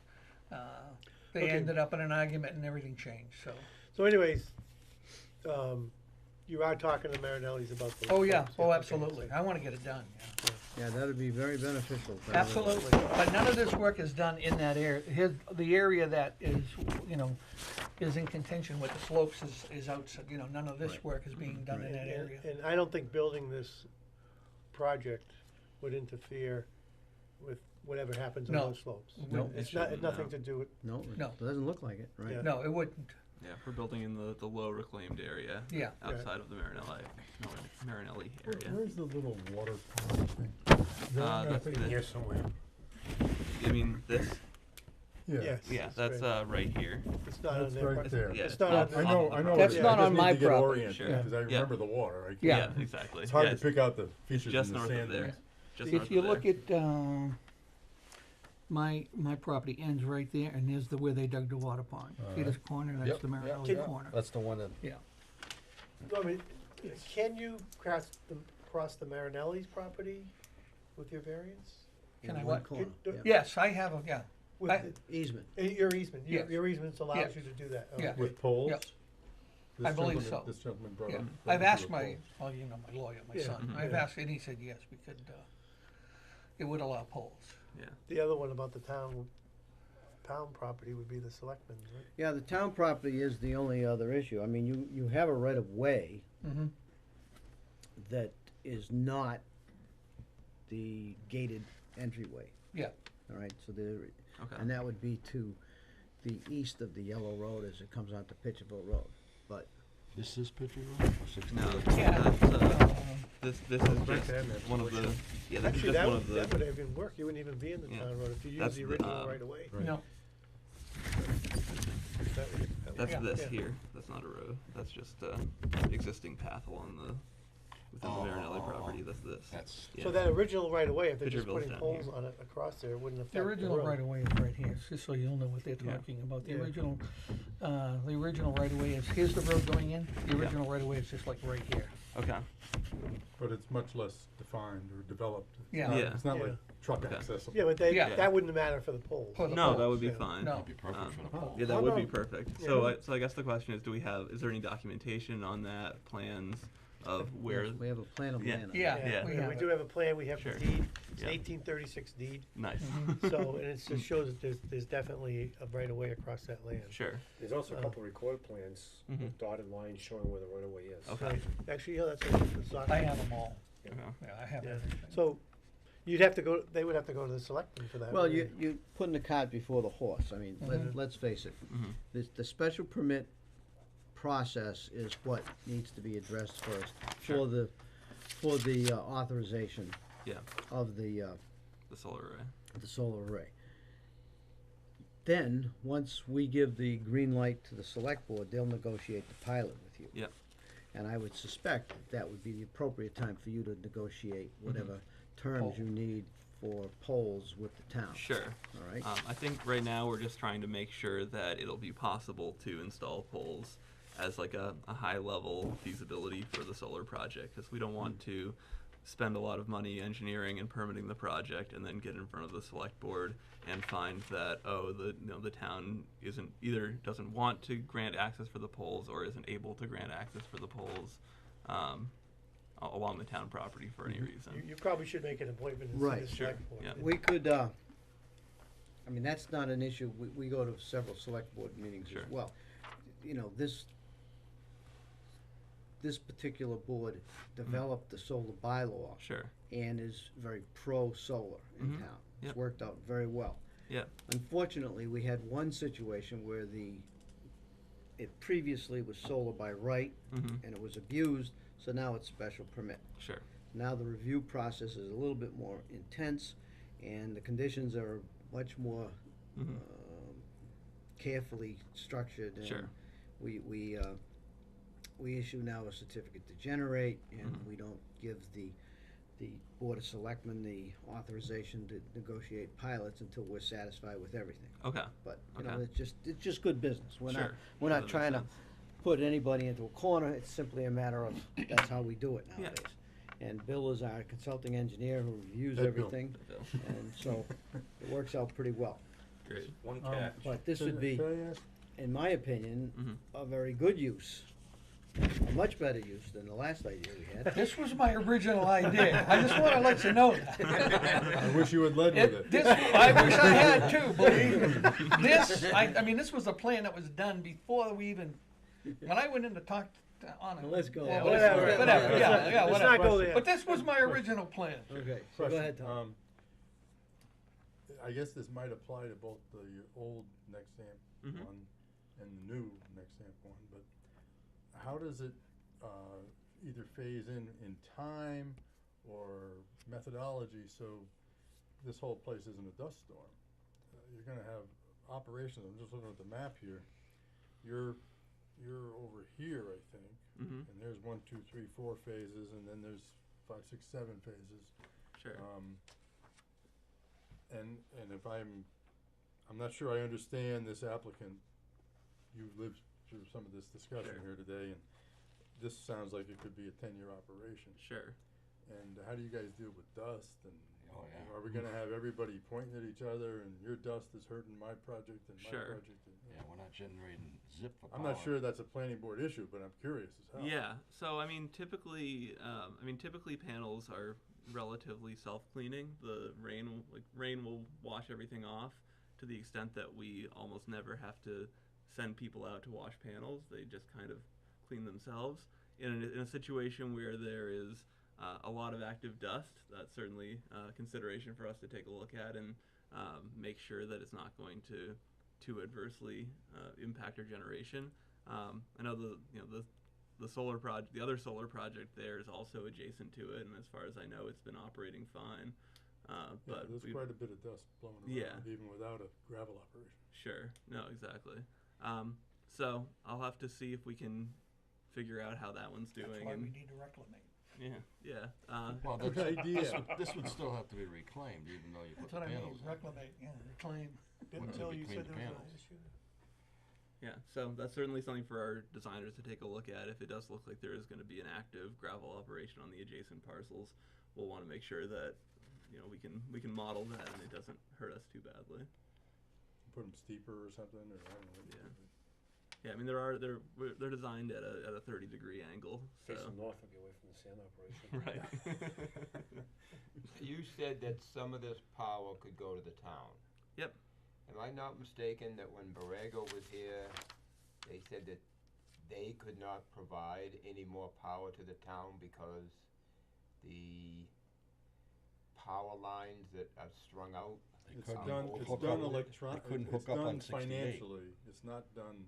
they Okay. ended up in an argument and everything changed, so. So anyways, you are talking to Marinellis about the. Oh, yeah, slopes, oh, okay, absolutely, so- I wanna get it done, yeah. Yeah, that'd be very beneficial. Absolutely, but none of this work is done in that area. The area that is, you know, is in contention with the slopes is outside, you know, none of this work is being done in that area. And I don't think building this project would interfere with whatever happens on No. those slopes. No. It's It not, shouldn't, it's nothing no. to do with. No, No. it doesn't look like it, right? Yeah. No, it wouldn't, Yeah, we're building in the low reclaimed area. Yeah. Outside of the Marinelli area. Where's the little water pond thing? That's Put it here somewhere. You mean this? Yes. Yeah, it's that's right. Right here. It's not on That's their. right pro- there. Yeah, It's not off- on I their. know, off the I know. property. That's I not just on need my to get property. oriented, Sure. because I Yeah. remember the water. I can't. Yeah. Yeah, exactly. It's hard Yeah, to pick out the features just in the north sand. of there. dunes. Just north if you of look there. at, my property ends right there, and there's where they dug the water pond. See this corner, that's Yep, the yep, Marinelli yep. corner. That's the one that. Yeah, I mean, can you cross the Marinelli's property with your variance? can I in what? one corner, Can- yeah. Yes, I have a, yeah, With I- the- Easement. Your easement, Yes. your easement allows Yes. you to do that. Yeah. Okay. With poles? Yep. This I believe gentleman- so. This gentleman brought yeah. up. I've asked with my, poles. well, you know, my lawyer, my Yeah. son, Mhm. I've Yeah. asked, and he said yes, we could, it would allow poles. Yeah. The other one about the town property would be the selectmen's, right? Yeah, the town property is the only other issue. I mean, you have a right of way Mm-hmm. that is not the gated entryway. Yeah. All right, so there, Okay. and that would be to the east of the Yellow Road as it comes onto Pitcherville Road. But This is Pitcher Road? No, Yeah. this is Right just there in that one of the. portion. Yeah, this Actually, is just that one would, of the. that would even work, you wouldn't even be in the Yeah. town road if you use That's the the, original right away. Right. No, That's Yeah. this Yeah. here. That's not a road. That's just existing path along the within the Marinelli property. That's this. That's, Yeah. So that original right away, if they're just Pitcherville's putting down poles here. on it across there, it wouldn't affect the the original road. right of way is right here, just so you'll know what they're Yeah. talking about. The Yeah. original right of way is, here's the road going in, the Yeah. original right of way is just like right here. Okay. But it's much less defined or developed. It's Yeah. not- Yeah. It's not like Yeah. truck Okay. accessible. Yeah, but they, Yeah. that wouldn't matter for the poles. For the No, that poles, would be yeah. fine. No. that'd be perfect for the pole. Yeah, that Oh, would be no. perfect. Yeah. So I guess the question is, is there any documentation on that plans of where? yes, we have a plan of Yeah. land. on Yeah. it. Yeah. we We have do it. have a plan, we have the Sure. deed, it's an Yeah. 1836 deed, Nice. so, and it just shows that there's definitely a right of way across that land. Sure. There's also a couple recorded plans Mhm. with dotted lines showing where the right of way is. Okay. Right. Actually, yeah, that's I have them all, Okay. yeah, I have Yeah. everything. So, you'd have to go, they would have to go to the selectmen for that. Well, wouldn't you putting the cart before the horse. I mean, Mhm. let's face it. Mhm. The special permit process is what needs to be addressed first Sure. for the authorization Yeah. of the The solar array. Then, once we give the green light to the select board, they'll negotiate the pilot with you. Yeah. And I would suspect that would be the appropriate time for you to negotiate whatever terms Pole. you need for polls with the town. Sure. All right? I think right now we're just trying to make sure that it'll be possible to install poles as like a high level feasibility for the solar project, because we don't want to spend a lot of money engineering and permitting the project and then get in front of the select board and find that the town doesn't want to grant access for the poles or isn't able to grant access for the poles along the town property for any reason. You probably should make an appointment and see Right. the Sure, select board. yeah. We could, I mean, that's not an issue. We go to several select board meetings Sure. as well. You know, this particular board developed the solar bylaw. Sure. And is very pro-solar in Mhm. town. It's Yep. worked out very well. Yep. Unfortunately, we had one situation where it previously was solar by right, Mhm. and it was abused, so now it's special permit. Sure. Now the review process is a little bit more intense, and the conditions are much more Mhm. carefully structured. And Sure. we issue now a certificate to generate, and Mhm. we don't give the Board of Selectmen the authorization to negotiate pilots until we're satisfied with everything. Okay. But, you know, Okay. it's just good business. We're Sure. not, we're That not makes trying to sense. put anybody into a corner. It's simply a matter of, that's how we do it nowadays. And Bill is our consulting engineer who reviews Hey, Bill. everything, Bill. and so it works out pretty well. Great. One Um, catch. But this Could would be, I ask? in my opinion, Mhm. a very good use, a much better use than the last idea we had. This was my original idea. I just wanna let you know that. I wish you had led with it. This, I wish I had too, believe me. This, I mean, this was a plan that was done before we even, when I went in to talk on it. Well, let's go. Well, Yeah, whatever, let's whatever, yeah, not- yeah, let's whatever. not go there. But this was my original plan. Okay, so go ahead, Tom. I guess this might apply to both the old Nexamp Mhm. one and the new Nexamp one, but how does it, either phase in time or methodology, so this whole place isn't a dust storm? You're gonna have operations, I'm just looking at the map here, you're over here, I think, Mhm. and there's 1, 2, 3, 4 phases, and then there's 5, 6, 7 phases. Sure. And if I'm not sure I understand this applicant. You've lived through some of this discussion Sure. here today, and this sounds like it could be a 10-year operation. Sure. And how do you guys deal with dust? And Oh, yeah. are we gonna have everybody pointing at each other, and your dust is hurting my project and my Sure. project? And, Yeah, we're not generating zip for I'm not power. sure that's a planning board issue, but I'm curious as hell. Yeah. So typically panels are relatively self-cleaning. The rain will wash everything off to the extent that we almost never have to send people out to wash panels. They just kind of clean themselves. In a situation where there is a lot of active dust, that's certainly a consideration for us to take a look at and make sure that it's not going to too adversely impact our generation. I know the solar project, the other solar project there is also adjacent to it, and as far as I know, it's been operating fine. But there's quite a bit of dust blowing around, Yeah. even without a gravel operation. Sure. No, exactly. So I'll have to see if we can figure out how that one's doing. That's why and we need to reclamate. Yeah. Well, Good that's, idea. this would still have to be reclaimed, even though you put That's the what I mean, panels in. reclamate, yeah, reclaim. Didn't What's Bill, in you said between there the was panels? Yeah, so that's certainly something for our designers to take a look at. If it does look like there is going to be an active gravel operation on the adjacent parcels, we'll want to make sure that we can model that and it doesn't hurt us too badly. Put them steeper or something, or I don't know. Yeah, I mean they're designed at a 30-degree angle. So. Facing north will be away from the sand operation. Right. You said that some of this power could go to the town. Yep. Am I not mistaken that when Borrego was here, they said that they could not provide any more power to the town because the power lines that are strung out? It's done financially, it's not done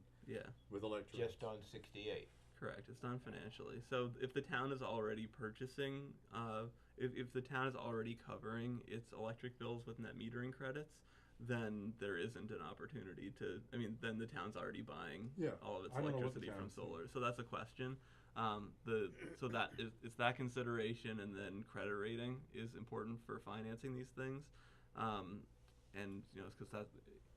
with electric. Just on 68. Correct, it's done financially. So if the town is already purchasing, if the town is already covering its electric bills with net metering credits, then there isn't an opportunity then the town's already buying all of its I don't know what the electricity from town's doing. solar. So that's a question. So that it's that consideration, and then credit rating is important for financing these things. And because that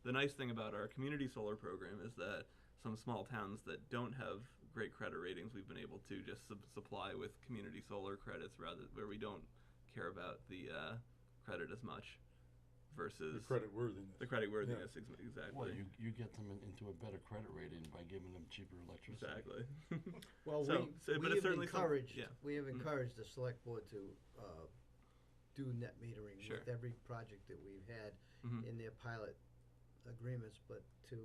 the nice thing about our community solar program is that some small towns that don't have great credit ratings, we've been able to just supply with community solar credits rather where we don't care about the credit as much versus The creditworthiness. The creditworthiness, exactly. Well, you get them into a better credit rating by giving them cheaper electricity. Exactly. Well, but we it's have certainly encouraged, yeah. we have Mhm. encouraged the select board to, do net metering Sure. with every project that we've had Mhm. in their pilot agreements, but to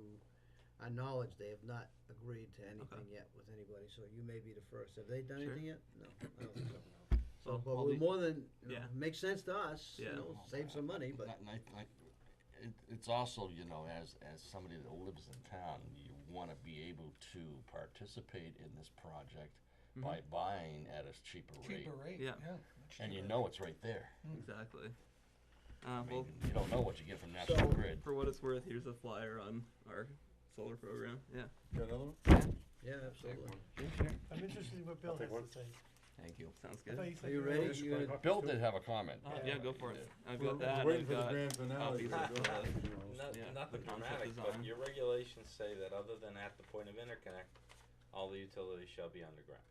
our knowledge, they have not agreed to anything yet with anybody, so you may be the first. Have they done Sure. anything yet? No, I don't think so. So, Well, but all we're the- more than, yeah. makes sense to us, Yeah. save some money, but. And it's also, as somebody that lives in town, you want to be able to participate in this project by buying at a cheaper rate. Cheaper rate, Yeah. yeah. And you know it's right there. Exactly. I Well, mean, you don't know what you get from National Grid. for what it's worth, here's a flyer on our solar program. Yeah. Got another one? Yeah, absolutely. I'm interested in what Bill has to say. Thank you. Sounds I thought good. you said Are you were ready? interested You in gonna- Bill did have a comment. Yeah, go for it. I've We're- got that. we're waiting I've for the got grand finale, copies so of go the- ahead. yeah, Nothing the concept dramatic, but design. your regulations say that other than at the point of interconnect, all the utilities shall be underground.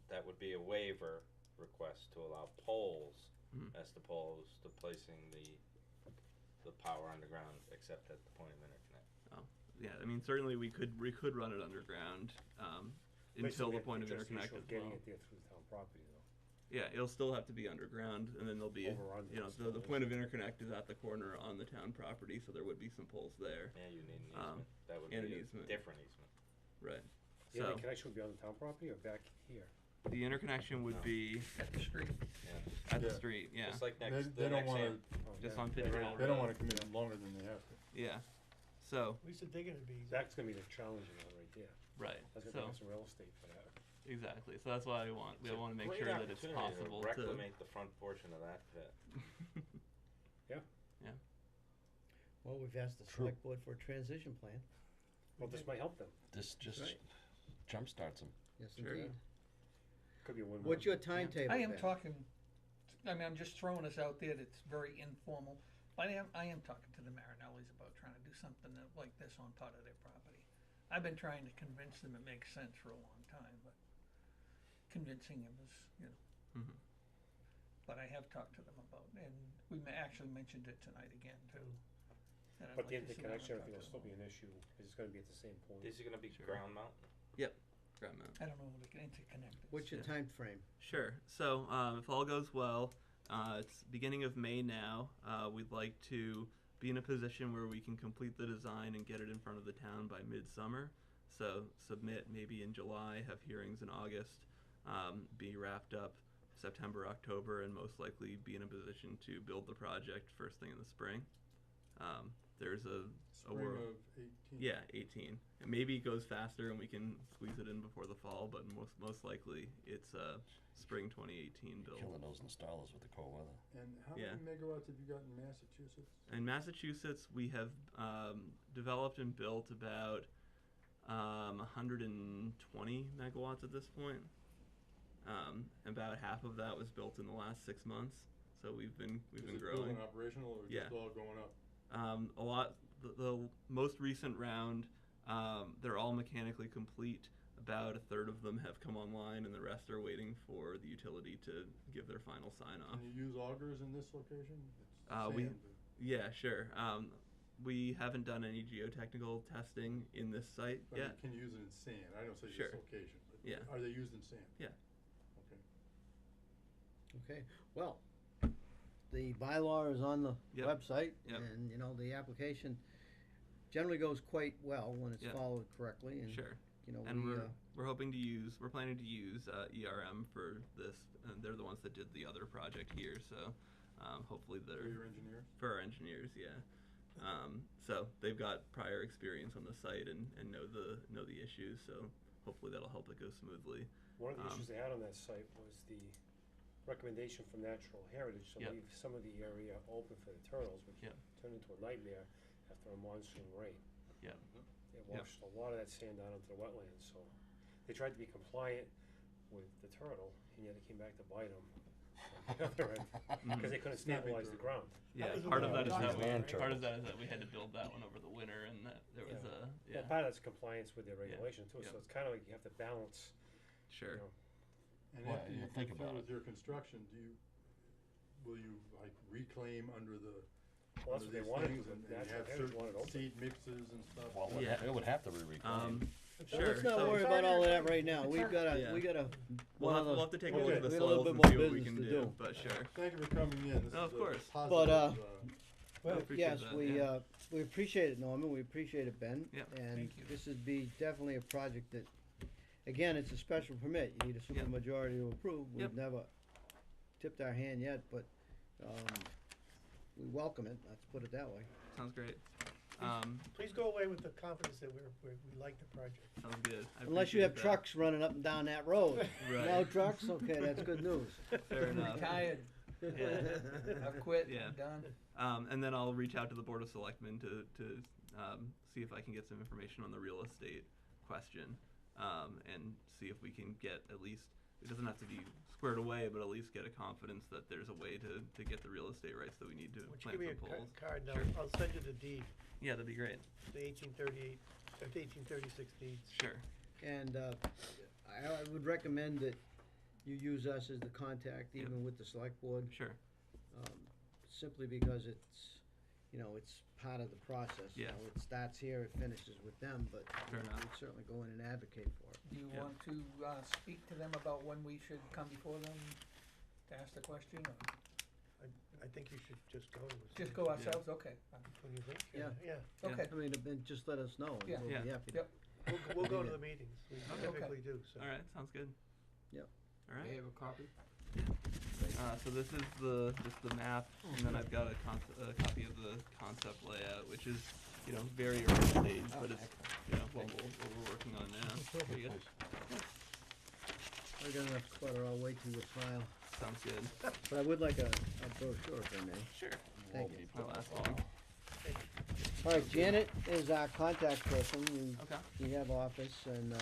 That would be a waiver request to allow poles Mhm. as opposed to placing the power underground except at the point of interconnect. Oh, yeah. I mean, certainly we could run it underground until the point of interconnect as Getting well. it there through the town property though. Yeah, it'll still have to be underground, and then there'll be, Over under the installation. point of interconnect is at the corner on the town property, so there would be some poles there. Yeah, you need an Um, easement. That would and be an a easement. different easement. Right. Yeah, So the connection would be on the town property or back here? the interconnection would No. be At the street. Yeah. at the Yeah. street. Yeah. Just like They, next, they the don't next wanna, am- Just yeah. on They Pitcher don't- Hill they don't Road. wanna commit longer than they have to. Yeah. So At least the digging would be easy. That's gonna be the challenging one right there. right. That's gonna So take some real estate for that. exactly. So that's why we It's a want to make great sure that it's opportunity possible to reclamate the front portion of that pit. Yeah. Yeah. Well, we've asked the True. select board for a transition plan. Well, this might help them. This just right. jumpstarts them. Yes, Sure. indeed. Could be a win-win. What's your timetable, I am Ben? talking, I mean, I'm just throwing this out there that's very informal, but I am talking to the Marinellis about trying to do something like this on part of their property. I've been trying to convince them it makes sense for a long time, but convincing them is, Mhm. but I have talked to them about, and we actually mentioned it tonight again too. that I'd But the like to sit down and interconnection, I talk think will to still them be an issue, because it's gonna be at the same point. These are gonna be Sure. ground mount. Yep. Ground mount. about. I don't know if they can interconnect it. What's your Yeah. time frame? Sure. So if all goes well, it's beginning of May now. We'd like to be in a position where we can complete the design and get it in front of the town by midsummer. So submit maybe in July, have hearings in August, be wrapped up September, October, and most likely be in a position to build the project first thing in the spring. There's a Spring world. of 18. Yeah, 18. And maybe it goes faster and we can squeeze it in before the fall, but most likely it's spring 2018 build. Killing those installers with the cold weather. And how Yeah. many megawatts have you got in Massachusetts? In Massachusetts, we have developed and built about 120 megawatts at this point. About half of that was built in the last 6 months, so we've been Is growing. it building operational or Yeah. just all going up? A lot. The most recent round, they're all mechanically complete. About a third of them have come online, and the rest are waiting for the utility to give their final sign off. Can you use augers in this location? It's We, sand, but- yeah, sure. We haven't done any geotechnical testing in this site I mean, yet. can you use it in sand? I don't say Sure. this location, but Yeah. are they used in sand? Yeah. Okay. Okay, well, the bylaw is on the Yep. website, Yep. and, the application generally goes quite well when it's Yep. followed correctly, and, Sure. we, And we're hoping to use. We're planning to use ERM for this, and they're the ones that did the other project here. So hopefully they're For your engineers? For our engineers, yeah. So they've got prior experience on the site and know the issues. So hopefully that'll help it go smoothly. One of the issues they had on that site was the recommendation from Natural Heritage to Yep. leave some of the area open for the turtles, which Yep. turned into a nightmare after a monsoon rain. Yeah. It washed a lot of that sand down into the wetlands, so they tried to be compliant with the turtle, and yet it came back to bite them on the other end, because they couldn't stabilize the ground. Yeah, was part of the that is one- that we, Land part of turtles. that is that we had to build that one over the winter, and that there was Yeah. a Well, part of that's compliance with their regulation too, Yeah. so it's kinda like you have to balance, sure. you know. And Well, after yeah, you think get through about with your construction, will you like reclaim under the, Well, that's under what they these wanted things to, and but you Natural have Heritage certain wanted open. seed mixes and stuff? Well, Yeah. it would have to be reclaimed. Well, Sure. let's not so worry about all of that right now, we've got Yeah. we got a, we'll have, other- we'll have to take a Okay. look at the we got a little soils bit and more see what we business can to do, do. but sure. Thank you for coming in, this No, is of course. a positive, But, I appreciate yes, that, we, yeah. we appreciate it, Norman, we appreciate it, Ben. Yeah, And thank you. this would be definitely a project that, again, it's a special permit, you need a supermajority to approve. Yep. We've never tipped our hand yet, but, we welcome it, let's put it that way. Sounds great. Please go away with the confidence that we like the project. Sounds good. I Unless you have appreciate that. trucks running up and down that road. Right. No trucks, okay, that's good news. Fair enough. Retired. Yeah. I've quit, Yeah. I'm done. And then I'll reach out to the Board of Selectmen to see if I can get some information on the real estate question, and see if we can get at least, it doesn't have to be squared away, but at least get a confidence that there's a way to get the real estate rights that we need to Would you plant give me some a poles. card now? Sure. I'll send you the deed, Yeah, that'd be great. the 1838, 1836 deeds. Sure. And, I would recommend that you use us as the contact Yep. even with the select board. Sure. Simply because it's, it's part of the process. Yeah. It starts here, it finishes with them, but Fair enough. we'd certainly go in and advocate for it. Do you Yeah. want to, speak to them about when we should come before them to ask the question, or I think you should just go. just go ourselves, okay. What do you think? Yeah. Yeah. Okay. I mean, then just let us know, and Yeah. we'll Yeah. be happy to. Yep. We'll go to the meetings, we Okay. typically do, so. All right. Sounds good. Yep. All right. They have a copy? So this is just the map, and then I've got a copy of the concept layout, which is, very early stage, but it's, what we're working on now. There you go. We're gonna have to clutter our way through the file, Sounds good. but I would like a brochure if I may. Sure. Thank you. Won't last long. All right, Janet is our contact person. Okay. You have office and,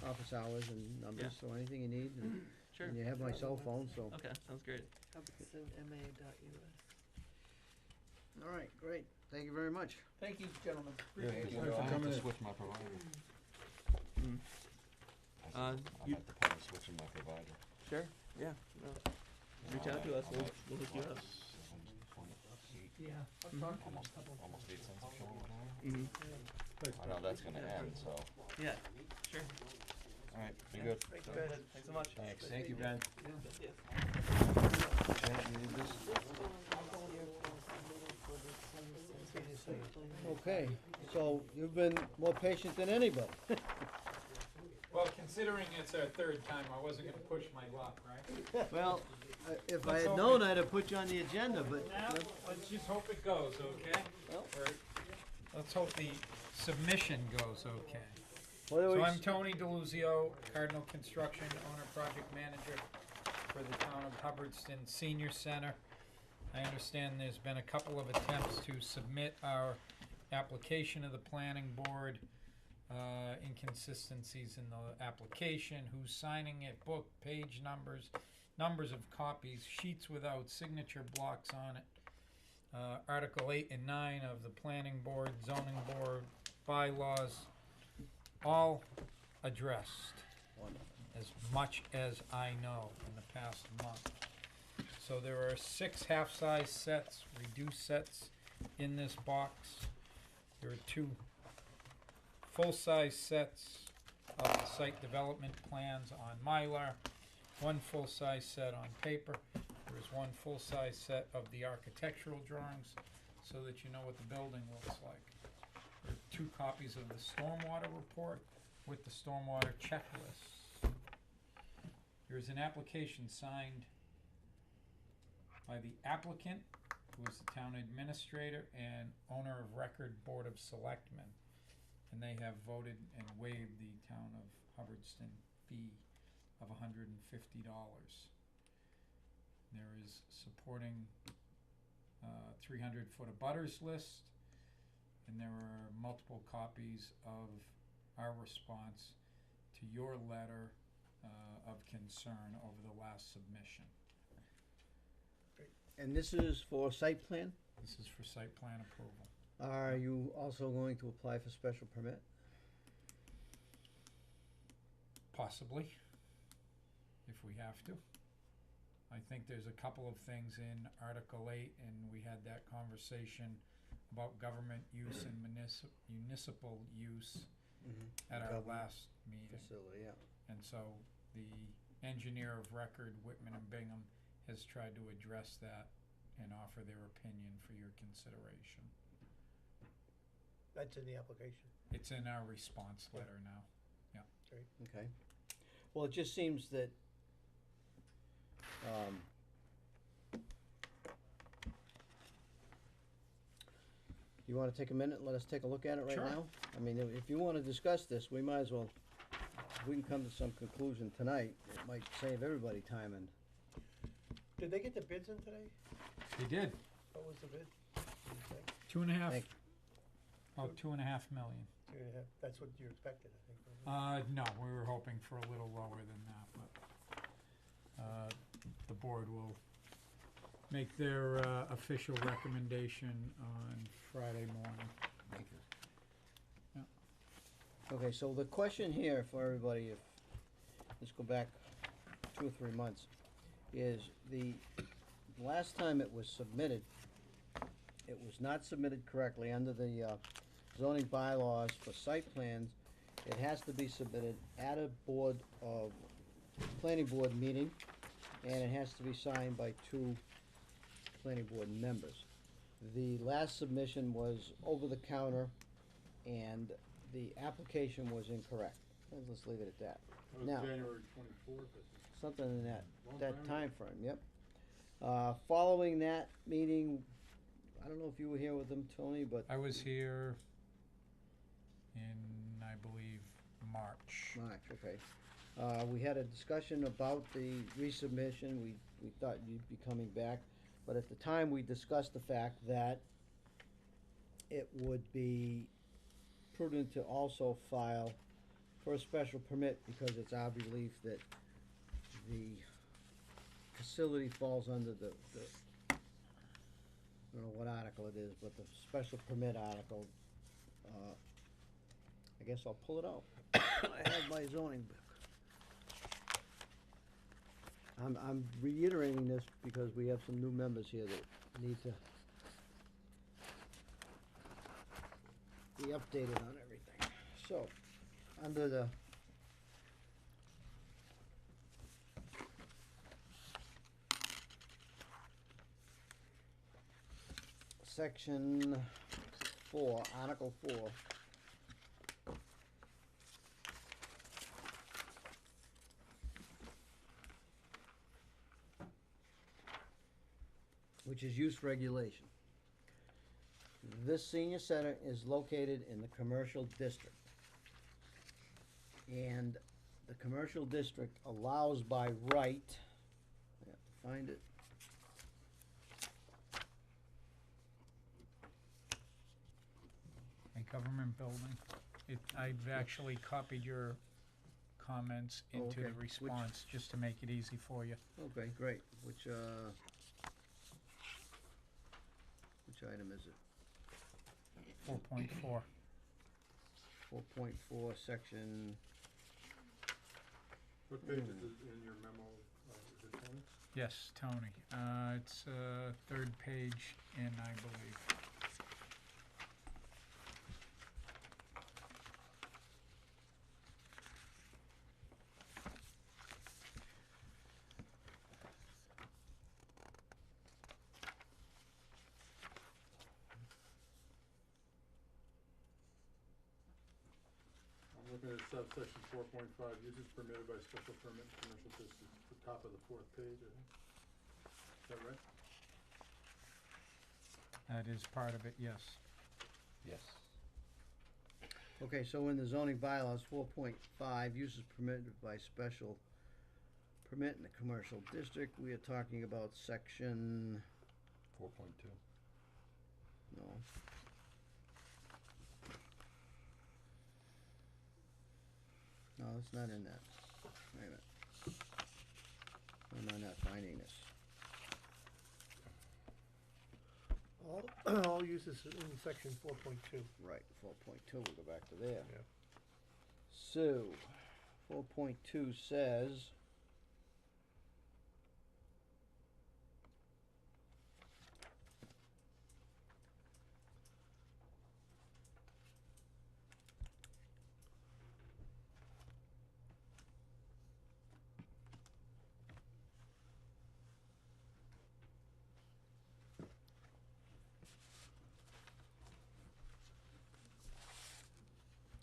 office hours and numbers, Yeah. so anything you need, and Sure. and you have my cell phone, so. Okay. Sounds great. All right, great. Thank you very much. Thank you, gentlemen. Yeah, Appreciate 'cause it. we don't have coming to in. switch my provider. Mm. I you- have to probably switch my provider. Sure. Yeah. No. Reach out to us. We'll hook you up. Yeah, I've talked to them a Almost, couple of almost 8 cents a kilowatt hour. Mm-hmm. I know that's gonna end, so, Yeah. Sure. alright, be good. Thanks, Sounds Ben. good. Thanks so much. Thanks. Thank you, Ben. Janet, you need this? Okay, so you've been more patient than anybody. Well, considering it's our third time, I wasn't gonna push my luck, right? Well, if I Let's had hope known, it- I'd have put you on the agenda, but. Now, let's just hope it goes, okay? Well. Let's hope the submission goes okay. What do So we I'm s- Tony DeLuzio, Cardinal Construction, owner, project manager for the town of Hubbardston Senior Center. I understand there's been a couple of attempts to submit our application to the planning board. Inconsistencies in the application, who's signing it, book, page numbers, numbers of copies, sheets without signature blocks on it. Article 8 and 9 of the planning board, zoning board, bylaws, all addressed, as much as I know in the past month. So there are 6 half-size sets, reduced sets in this box. There are 2 full-size sets of the site development plans on Mylar, 1 full-size set on paper. There is 1 full-size set of the architectural drawings, so that you know what the building looks like. There are 2 copies of the stormwater report with the stormwater checklist. There is an application signed by the applicant, who is the town administrator and owner of record Board of Selectmen. And they have voted and waived the town of Hubbardston fee of $150. There is supporting 300-foot abutters list, and there are multiple copies of our response to your letter of concern over the last submission. And this is for site plan? This is for site plan approval. Are you also going to apply for special permit? Possibly, if we have to. I think there's a couple of things in Article 8, and we had that conversation about government use and municipal use at our Government last meeting. Facility, yeah. And so the engineer of record, Whitman and Bingham, has tried to address that and offer their opinion for your consideration. That's in the application. It's in our response letter now, yeah. Great. Okay. Well, it just seems that, you wanna take a minute and let us take a look at it right Sure. now? I mean, if you wanna discuss this, we might as well, if we can come to some conclusion tonight, it might save everybody time and. Did they get the bids in today? They did. What was the bid? 2.5, Thank about 2.5 million. 2.5, that's what you expected, I think. wasn't No, we were hoping for a little lower than that, but, the board will make their, official recommendation on Friday morning. Thank you. Okay, so the question here for everybody, if, let's go back 2 or 3 months, is the last time it was submitted, it was not submitted correctly under the zoning bylaws for site plans. It has to be submitted at a planning board meeting, and it has to be signed by 2 planning board members. The last submission was over the counter, and the application was incorrect. Let's leave it at that. Now, January 24th, something in that Long that time time frame, yep. Following that meeting, I don't know if you were here with them, Tony, but I was here in, I believe, March. okay. We had a discussion about the resubmission. We thought you'd be coming back, but at the time we discussed the fact that it would be prudent to also file for a special permit because it's our belief that the facility falls under the I don't know what article it is, but the special permit article, I guess I'll pull it out. I have my zoning book. I'm reiterating this because we have some new members here that need to be updated on everything. So, under the Section 4, Article 4. Which is use regulation. This senior center is located in the commercial district. And the commercial district allows by right, I have to find it. A government building. I've actually copied your comments Oh, into okay. the response, just to make it easy for you. Okay, great. Which item is it? 4.4. 4.4, section, What page is it in your memo, is it Tony? Yes, Tony. It's, third page in, I believe. I'm looking at subsection 4.5, uses permitted by special permit in commercial districts, the top of the 4th page, I think. Is that right? That is part of it, yes. Yes. okay, so in the zoning bylaws, 4.5, uses permitted by special permit in the commercial district, we are talking about section, 4.2. no. No, it's not in that. Wait a minute. I'm not finding this. All uses in section 4.2. Right, 4.2, we'll go back to there. Yeah. So, 4.2 says,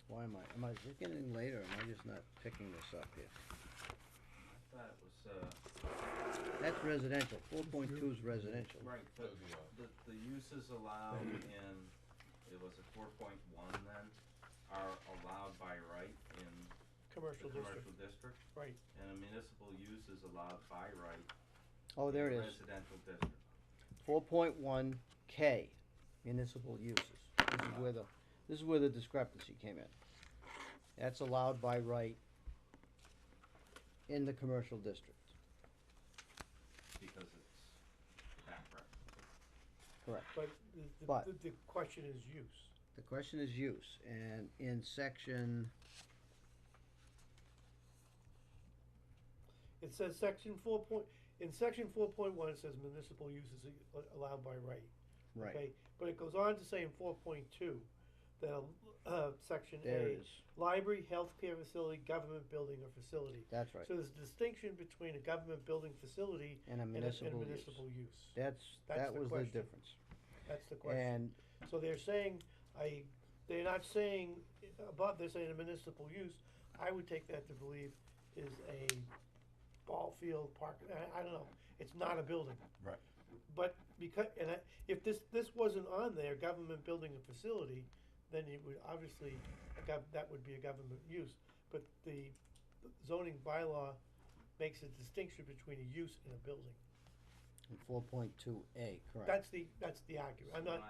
why am I just getting later, or am I just not picking this up here? I thought it was, That's residential, 4.2 is residential. right, but the uses allowed in, it was a 4.1 then, are allowed by right in Commercial the district. commercial district. Right. And a municipal use is allowed by right Oh, there in it a is. residential district. 4.1K, municipal uses. This is where the discrepancy came in. That's allowed by right in the commercial district. Because it's back reference. Correct. But But- the question is use. The question is use, and in section, It says section 4. In section 4.1, it says municipal use is allowed by right. right, Okay, but it goes on to say in 4.2 that section there A, it is. library, healthcare facility, government building or facility. That's right. So there's a distinction between a government building facility And a municipal use. use. That's, That's that the was the question. difference. That's the question. And, So they're saying, they're not saying above, they're saying a municipal use. I would take that to believe is a ball field, park, I don't know, it's not a building. Right. But if this wasn't on there, government building and facility, then it would obviously, that would be a government use. But the zoning bylaw makes a distinction between a use and a building. and 4.2A, correct. That's the argument. I'm So not,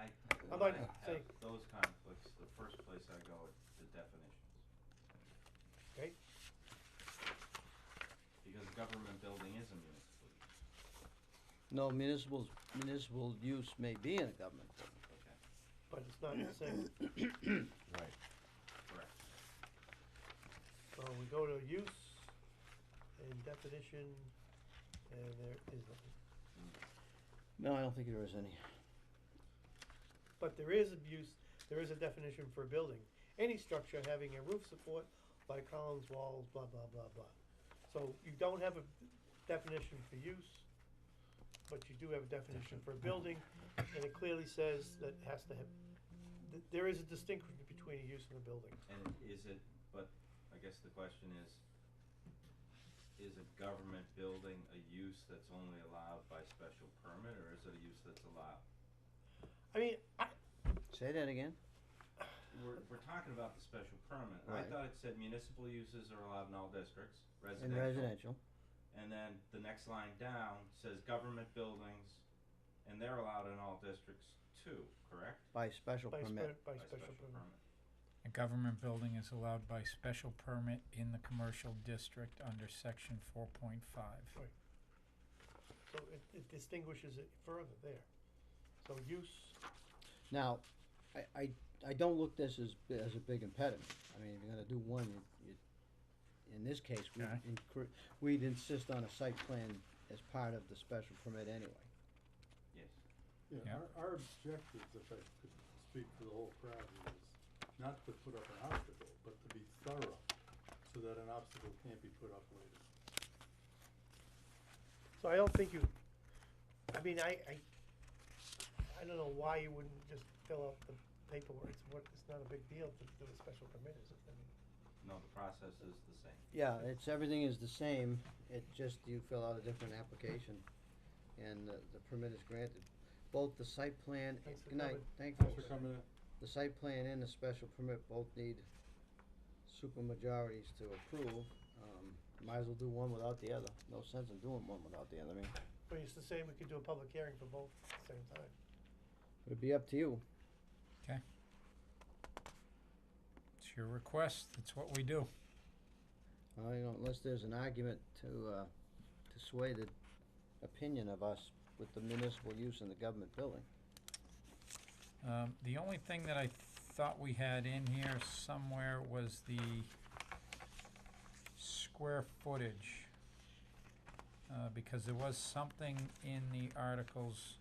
when I'm I not have saying, those conflicts, the first place I go is the definitions. okay, Because a government building is a municipal use. No, municipal use may be in a government building. Okay, but it's not the same. Right. correct. So we go to use and definition, and there is nothing. No, I don't think there is any. But there is a definition for a building. Any structure having a roof support like columns, walls, blah, blah, blah, blah. So you don't have a definition for use, but you do have a definition for a building, and it clearly says that it has to have, there is a distinction between a use and a building. And is it, but I guess the question is a government building a use that's only allowed by special permit, or is it a use that's allowed? I mean, Say that again? We're talking about the special permit. Right. I thought it said municipal uses are allowed in all districts, In residential. And then the next line down says government buildings, and they're allowed in all districts too, correct? By special permit. By special permit. A government building is allowed by special permit in the commercial district under section 4.5. Right. So it distinguishes it further there. So use, Now, I don't look this as a big impediment. I mean, if you're gonna do one, in this case, Okay. we'd insist on a site plan as part of the special permit anyway. Yes. Yeah, Yeah. our objectives, if I could speak for the whole crowd, is not to put up an obstacle, but to be thorough, so that an obstacle can't be put up later. so I don't think you, I mean, I don't know why you wouldn't just fill out the paperwork. It's not a big deal to do a special permit, is it? I mean, No, the process is the same. Yeah, everything is the same, it just, you fill out a different application, and the permit is granted. Both the site plan, Thanks for good night, coming. thank Thanks you. for coming in. The site plan and the special permit both need supermajorities to approve. Might as well do one without the other, no sense in doing one without the other, I mean, but it's the same, we could do a public hearing for both at the same time. it'd be up to you. Okay. It's your request, that's what we do. I don't, unless there's an argument to sway the opinion of us with the municipal use in the government building. The only thing that I thought we had in here somewhere was the square footage. Because there was something in the articles,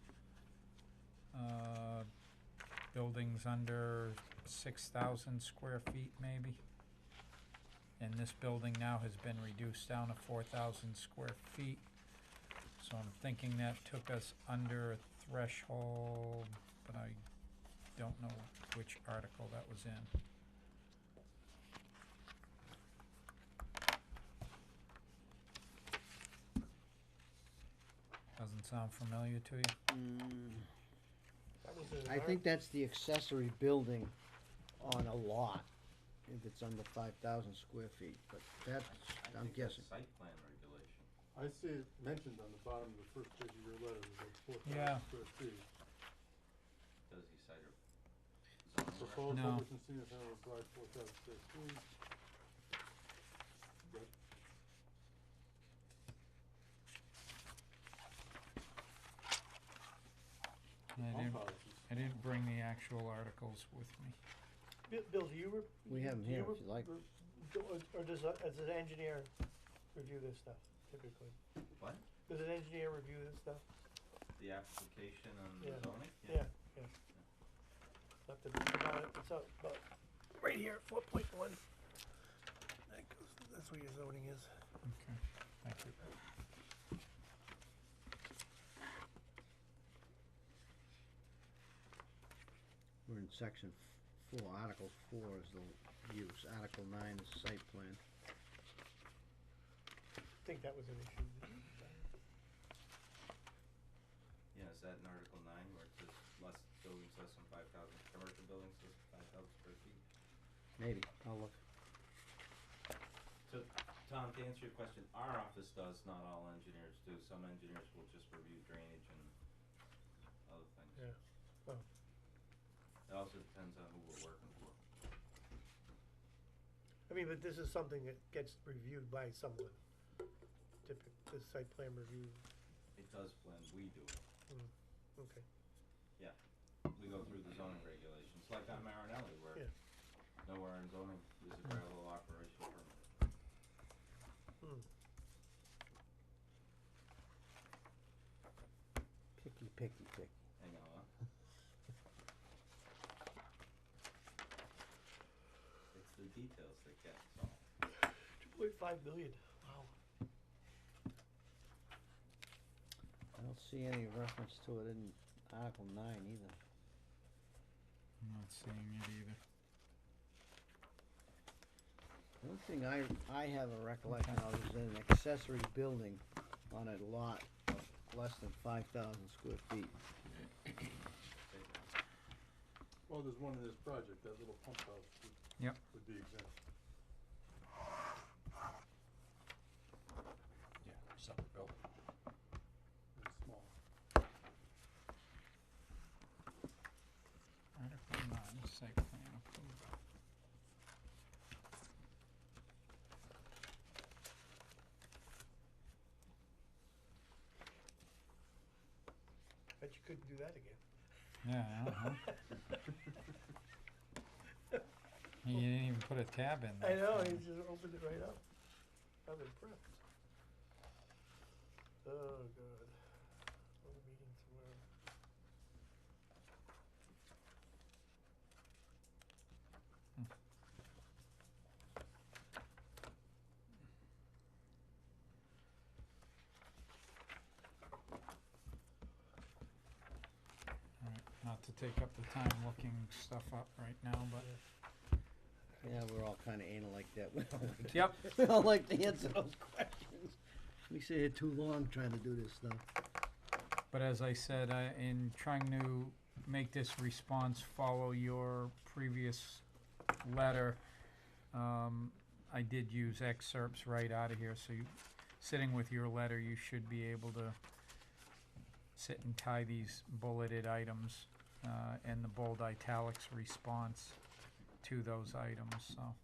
buildings under 6,000 square feet maybe. And this building now has been reduced down to 4,000 square feet. So I'm thinking that took us under a threshold, but I don't know which article that was in. Doesn't sound familiar to you? That was in I think that's the accessory building on a lot, if it's under 5,000 square feet, but that's, I'm think that's guessing. Site plan regulation. I see it mentioned on the bottom of the first page of your letter, there's like Yeah. 4,000 square feet. Does he cite a zoning Proposed No. Hubbardson Senior Center will provide 4,000 square feet. Yep. I didn't bring the actual articles with me. Bill, do you? We have 'em do here you if you like. Or does an engineer review this stuff typically? What? Does an engineer review this stuff? The application on the Yeah. zoning? Yeah. It's up, about right here, 4.1. That's where your zoning is. Okay, thank you. We're in section 4, article 4 is the use, article 9 is site plan. I think that was an issue. Yeah, is that in Article 9 where it says less buildings less than 5,000, commercial buildings less than 5,000 square feet? Maybe, I'll look. So, Tom, to answer your question, our office does, not all engineers do. Some engineers will just review drainage and other things. Yeah. Oh. It also depends on who we're working for. I mean, but this is something that gets reviewed by someone. The site plan review. It does when we do it. Okay. Yeah, we go through the zoning regulations, like on Marinelli, where Yeah. nowhere in zoning is a parallel operation permit. Picky. Hang on, huh? It's the details that get solved. 2.5 million, wow. I don't see any reference to it in article 9 either. I'm not seeing it either. The only thing I have a recollection of is an accessory building on a lot of less than 5,000 square feet. Well, there's one in this project, that little pump house Yep. would be exempt. Yeah, separate building. It's small. Article 9, site plan approval. Bet you couldn't do that again. Yeah, uh-huh. You didn't even put a tab in there. I know, he just opened it right up. I'm impressed. Oh, God. What a meeting tomorrow. Alright, not to take up the time looking stuff up right now, but Yeah, we're all kinda anal like that. We don't like, Yep. we don't like to answer those questions. We sit here too long trying to do this stuff. But as I said, in trying to make this response follow your previous letter, I did use excerpts right out of here, so you, sitting with your letter, you should be able to sit and tie these bulleted items, and the bold italics response to those items, so.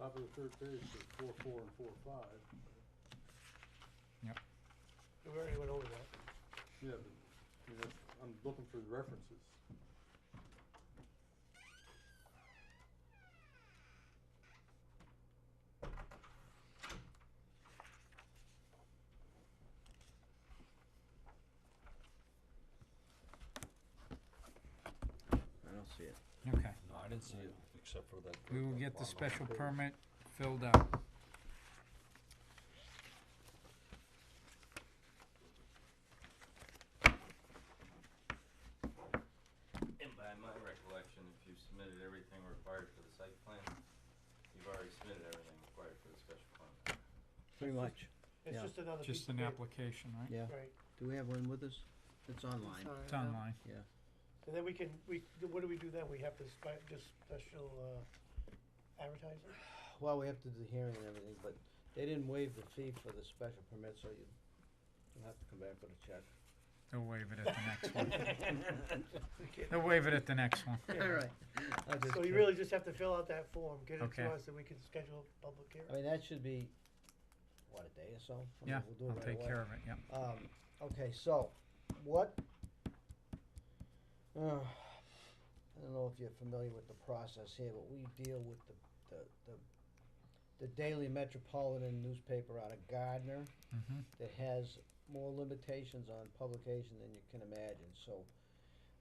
top of the third page, says 4.4 and 4.5. Yep. We already went over that. Yeah, but, I mean, I'm looking for the references. I don't see it. Okay. No, I didn't see it, except for that. We will get the bottom special page. permit filled out. And by my recollection, if you submitted everything required for the site plan, you've already submitted everything required for the special permit. Pretty much. It's Yeah. just another piece Just of an paper. application, right? Yeah. Right. Do we have one with us? It's online. It's online. Yeah. And then what do we do then? We have to just special, advertise it? Well, we have to do the hearing and everything, but they didn't waive the fee for the special permit, so you'll have to come back with a check. They'll waive it at the next one. They'll waive it at the next one. Yeah. All right. I just So you can't- really just have to fill out that form, get it Okay. to us, and we can schedule a public hearing. I mean, that should be, what, a day or so? I mean, Yeah, we'll do it I'll right take away. care of it, yep. Okay, so, what, I don't know if you're familiar with the process here, but we deal with the Daily Metropolitan newspaper out of Gardner Mm-hmm. that has more limitations on publication than you can imagine, so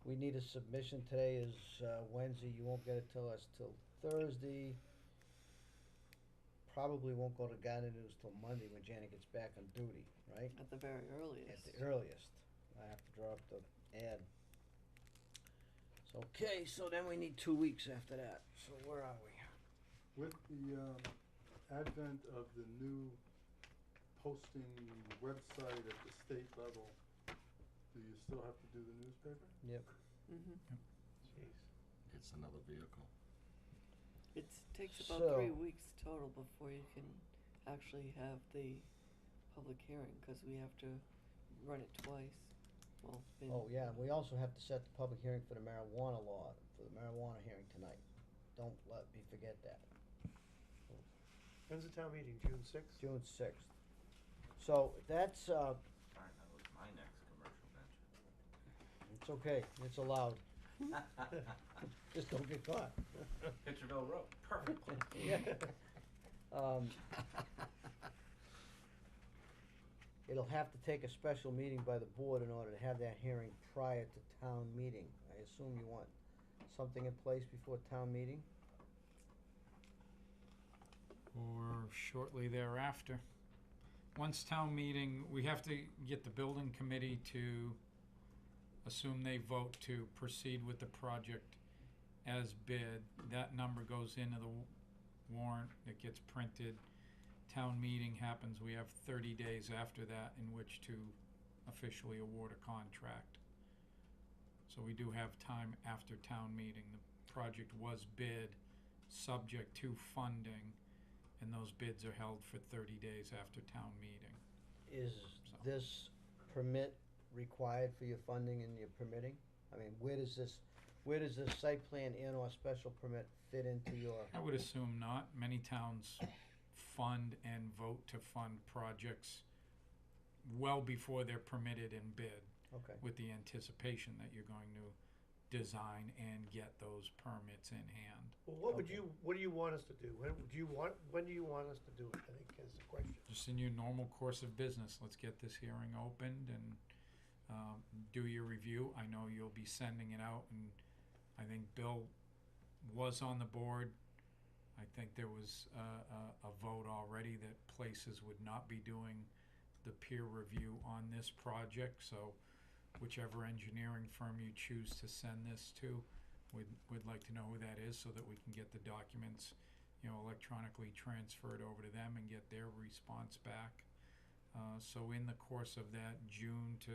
we need a submission. Today is Wednesday, you won't get it till us till Thursday. Probably won't go to Gardner News till Monday when Janet gets back on duty, right? At the very earliest. At the earliest. I have to draw up the ad. So, okay, so then we need 2 weeks after that, so where are we? With the advent of the new posting website at the state level, do you still have to do the newspaper? Yep. Mm-hmm. Jeez. It's another vehicle. It takes about So- 3 weeks total before you can actually have the public hearing, cause we have to run it twice. Well, Oh, yeah, and we also have to set the public hearing for the marijuana law, for the marijuana hearing tonight. Don't let me forget that. When's the town meeting, June sixth? June 6th. So, that's, Darn, that was my next commercial venture. it's okay, it's allowed. Just don't get caught. Pitcherville Road, perfect place. Yeah. It'll have to take a special meeting by the board in order to have that hearing prior to town meeting. I assume you want something in place before town meeting? Or shortly thereafter. Once town meeting, we have to get the building committee to assume they vote to proceed with the project as bid. That number goes into the warrant, it gets printed. Town meeting happens, we have 30 days after that in which to officially award a contract. So we do have time after town meeting. The project was bid, subject to funding, and those bids are held for 30 days after town meeting. Is So- this permit required for your funding and your permitting? I mean, where does this site plan and or special permit fit into your? I would assume not. Many towns fund and vote to fund projects well before they're permitted and bid, Okay. with the anticipation that you're going to design and get those permits in hand. Well, what Okay. do you want us to do? When do you want us to do it, I think is the question. Just in your normal course of business, let's get this hearing opened and do your review. I know you'll be sending it out, and I think Bill was on the board. I think there was a vote already that places would not be doing the peer review on this project, so whichever engineering firm you choose to send this to, we'd like to know who that is so that we can get the documents, electronically transferred over to them and get their response back. So in the course of that June to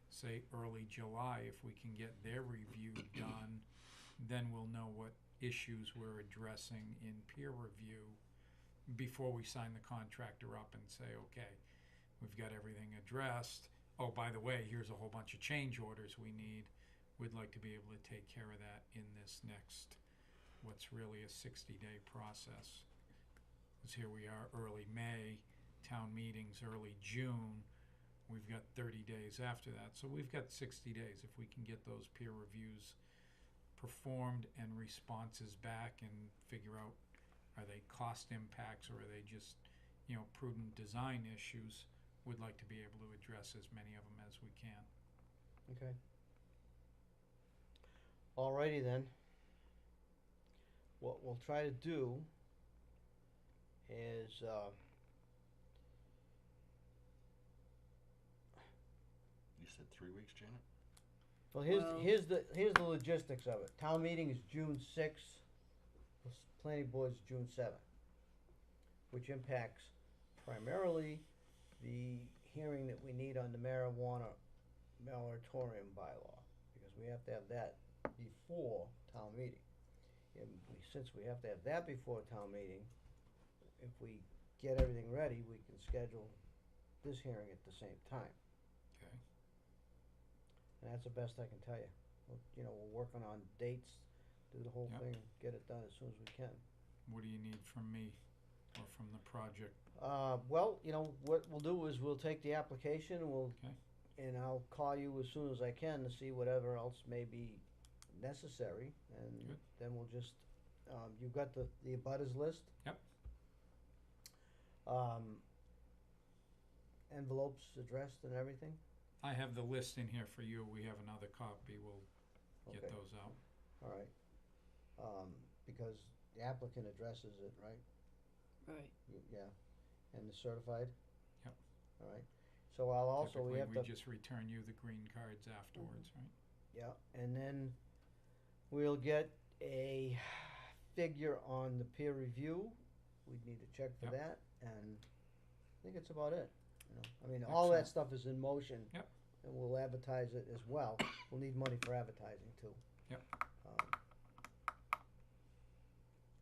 say early July, if we can get their review done, then we'll know what issues we're addressing in peer review before we sign the contractor up and say, okay, we've got everything addressed. Oh, by the way, here's a whole bunch of change orders we need. We'd like to be able to take care of that in this next, what's really a 60-day process. 'cause here we are, early May, town meetings early June. We've got 30 days after that, so we've got 60 days. If we can get those peer reviews performed and responses back and figure out, are they cost impacts or are they just, you know, prudent design issues, we'd like to be able to address as many of them as we can. Okay. Alrighty then. What we'll try to do is, You said 3 weeks, Janet? well, Well- here's the logistics of it. Town meeting is June sixth, planning board's June seventh, which impacts primarily the hearing that we need on the marijuana moratorium bylaw, because we have to have that before town meeting. And since we have to have that before town meeting, if we get everything ready, we can schedule this hearing at the same time. Okay. And that's the best I can tell you. We're working on dates, do the whole Yep. thing, get it done as soon as we can. What do you need from me or from the project? Well, what we'll do is we'll take the application and Okay. and I'll call you as soon as I can to see whatever else may be necessary, and Good. then we'll just, you've got the abutters list? Yep. Envelopes addressed and everything? I have the list in here for you. We have another copy. We'll get Okay. those out. Alright. Because the applicant addresses it, right? Right. Yeah, and the certified? Yep. Alright, so I'll also, we Typically, have we to, just return you the green cards afterwards, right? yeah, and then we'll get a figure on the peer review. We'd need to check for Yep. that, and I think it's about it, I mean, all that Excellent. stuff is in motion. Yep. And we'll advertise it as well. We'll need money for advertising too. Yep.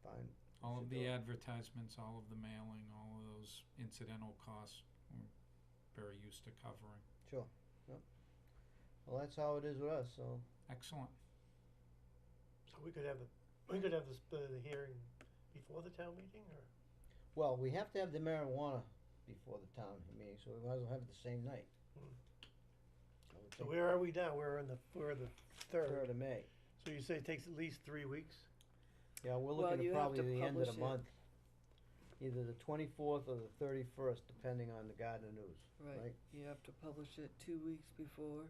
Fine. All should of do the it. advertisements, all of the mailing, all of those incidental costs, we're very used to covering. Sure, yep. Well, that's how it is with us, so. Excellent. So we could have the hearing before the town meeting, or? Well, we have to have the marijuana before the town meeting, so we might as well have it the same night. I would So think where are we now? We're the Third third. of May. So you say it takes at least 3 weeks? Yeah, we're Well, looking you at have probably to the end of the publish it. month. Either the 24th or the 31st, depending on the Gardner News, Right. right? You have to publish it 2 weeks before.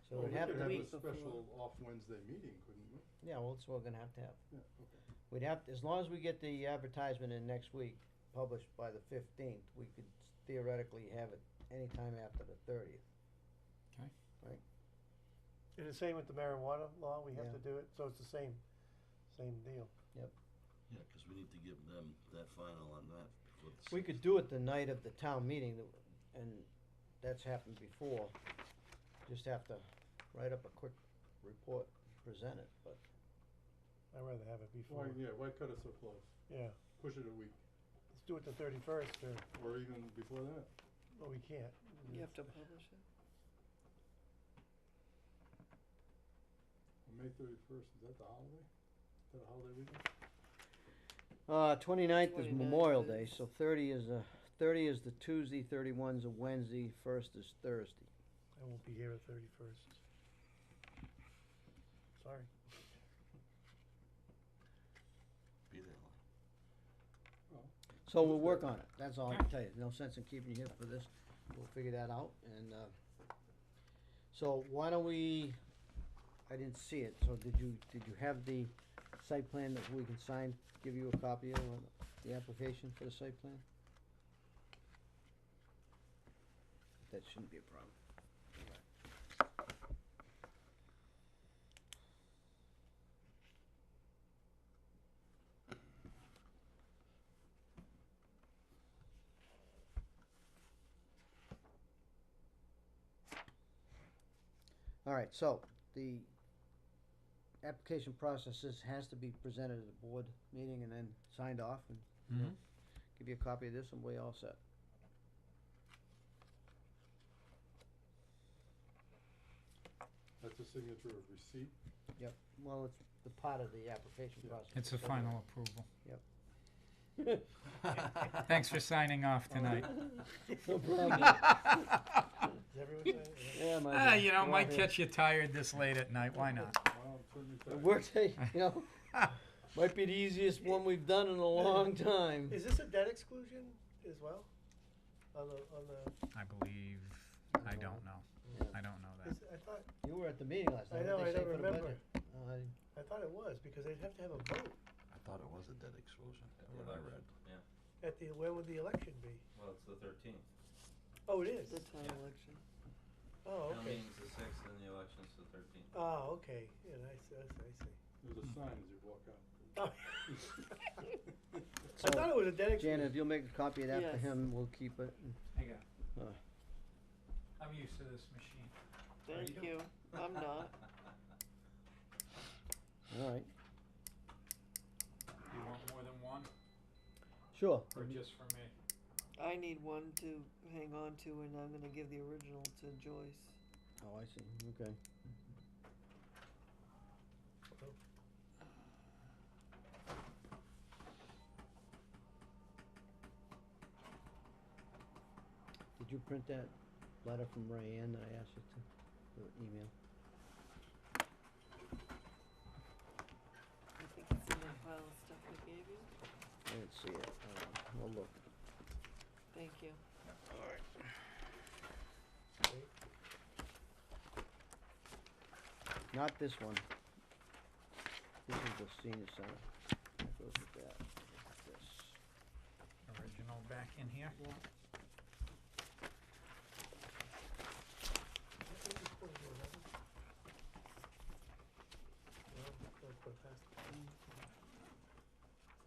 So Well, we'd we have could to, have a week before. special off Wednesday meeting, couldn't we? yeah, well, that's what we're gonna have to have. Yeah, okay. We'd have, as long as we get the advertisement in next week, published by the 15th, we could theoretically have it anytime after the 30th. Okay. Right? And the same with the marijuana law, we have Yeah. to do it, so it's the same deal. Yep. Yeah, 'cause we need to give them that final on that before the. We could do it the night of the town meeting, and that's happened before. Just have to write up a quick report, present it, but. I'd rather have it before. Why cut it so close? Yeah, Push it a week, let's do it the 31st, or, or even before that. well, we can't. You have to publish it. May 31st, is that the holiday? Is that a holiday weekend? 29th is 29th Memorial Day, is- so 30 is the Tuesday, 31's a Wednesday, 1st is Thursday. I won't be here at 31st. Sorry. Be there. So we'll work on it, that's all I can tell you, no sense in keeping you here for this, we'll figure that out, and, so why don't we, I didn't see it, so did you have the site plan that we can sign, give you a copy of the application for the site plan? That shouldn't be a problem. All right, so the application process has to be presented at a board meeting and then signed off, and Mhm. give you a copy of this and we all set. That's a signature of receipt. Yep, well, it's the part of the application Yeah. process. It's a final approval. Yep. Thanks for signing off tonight. No problem. Is everyone saying? Yeah, my. Ah, you know, might catch you tired this late at night, why not? The workday, you know, might be the easiest one we've done in a long time. Is this a debt exclusion as well? On the, I believe, I don't know. I don't know that. I thought, You were at the meeting last night. I know, What'd I they say don't for the remember. budget? I thought it was, because they'd have to have a vote I thought it was a debt exclusion, what I read. Yeah, at the, when would the election be? well, it's the 13th. Oh, it is? The town Yeah. election. Oh, Town okay. meeting's the 6th and the election's the 13th. Oh, okay, yeah, I see. There's a sign as you walk out. Oh. I thought it was a debt exclusion. Janet, if you'll make a copy of that for Yes. him, we'll keep it. There you go. Uh, I'm used to this machine. Thank you. I'm not. All right, You want more than one, sure. or just for me? I need one to hang on to, and I'm gonna give the original to Joyce. Oh, I see, okay. Did you print that letter from Rayanne that I asked you to, the email? I think it's in that pile of stuff I gave you. I didn't see it, we'll look. Thank you. Not this one. This is the senior center. That goes with that. This. Original back in here?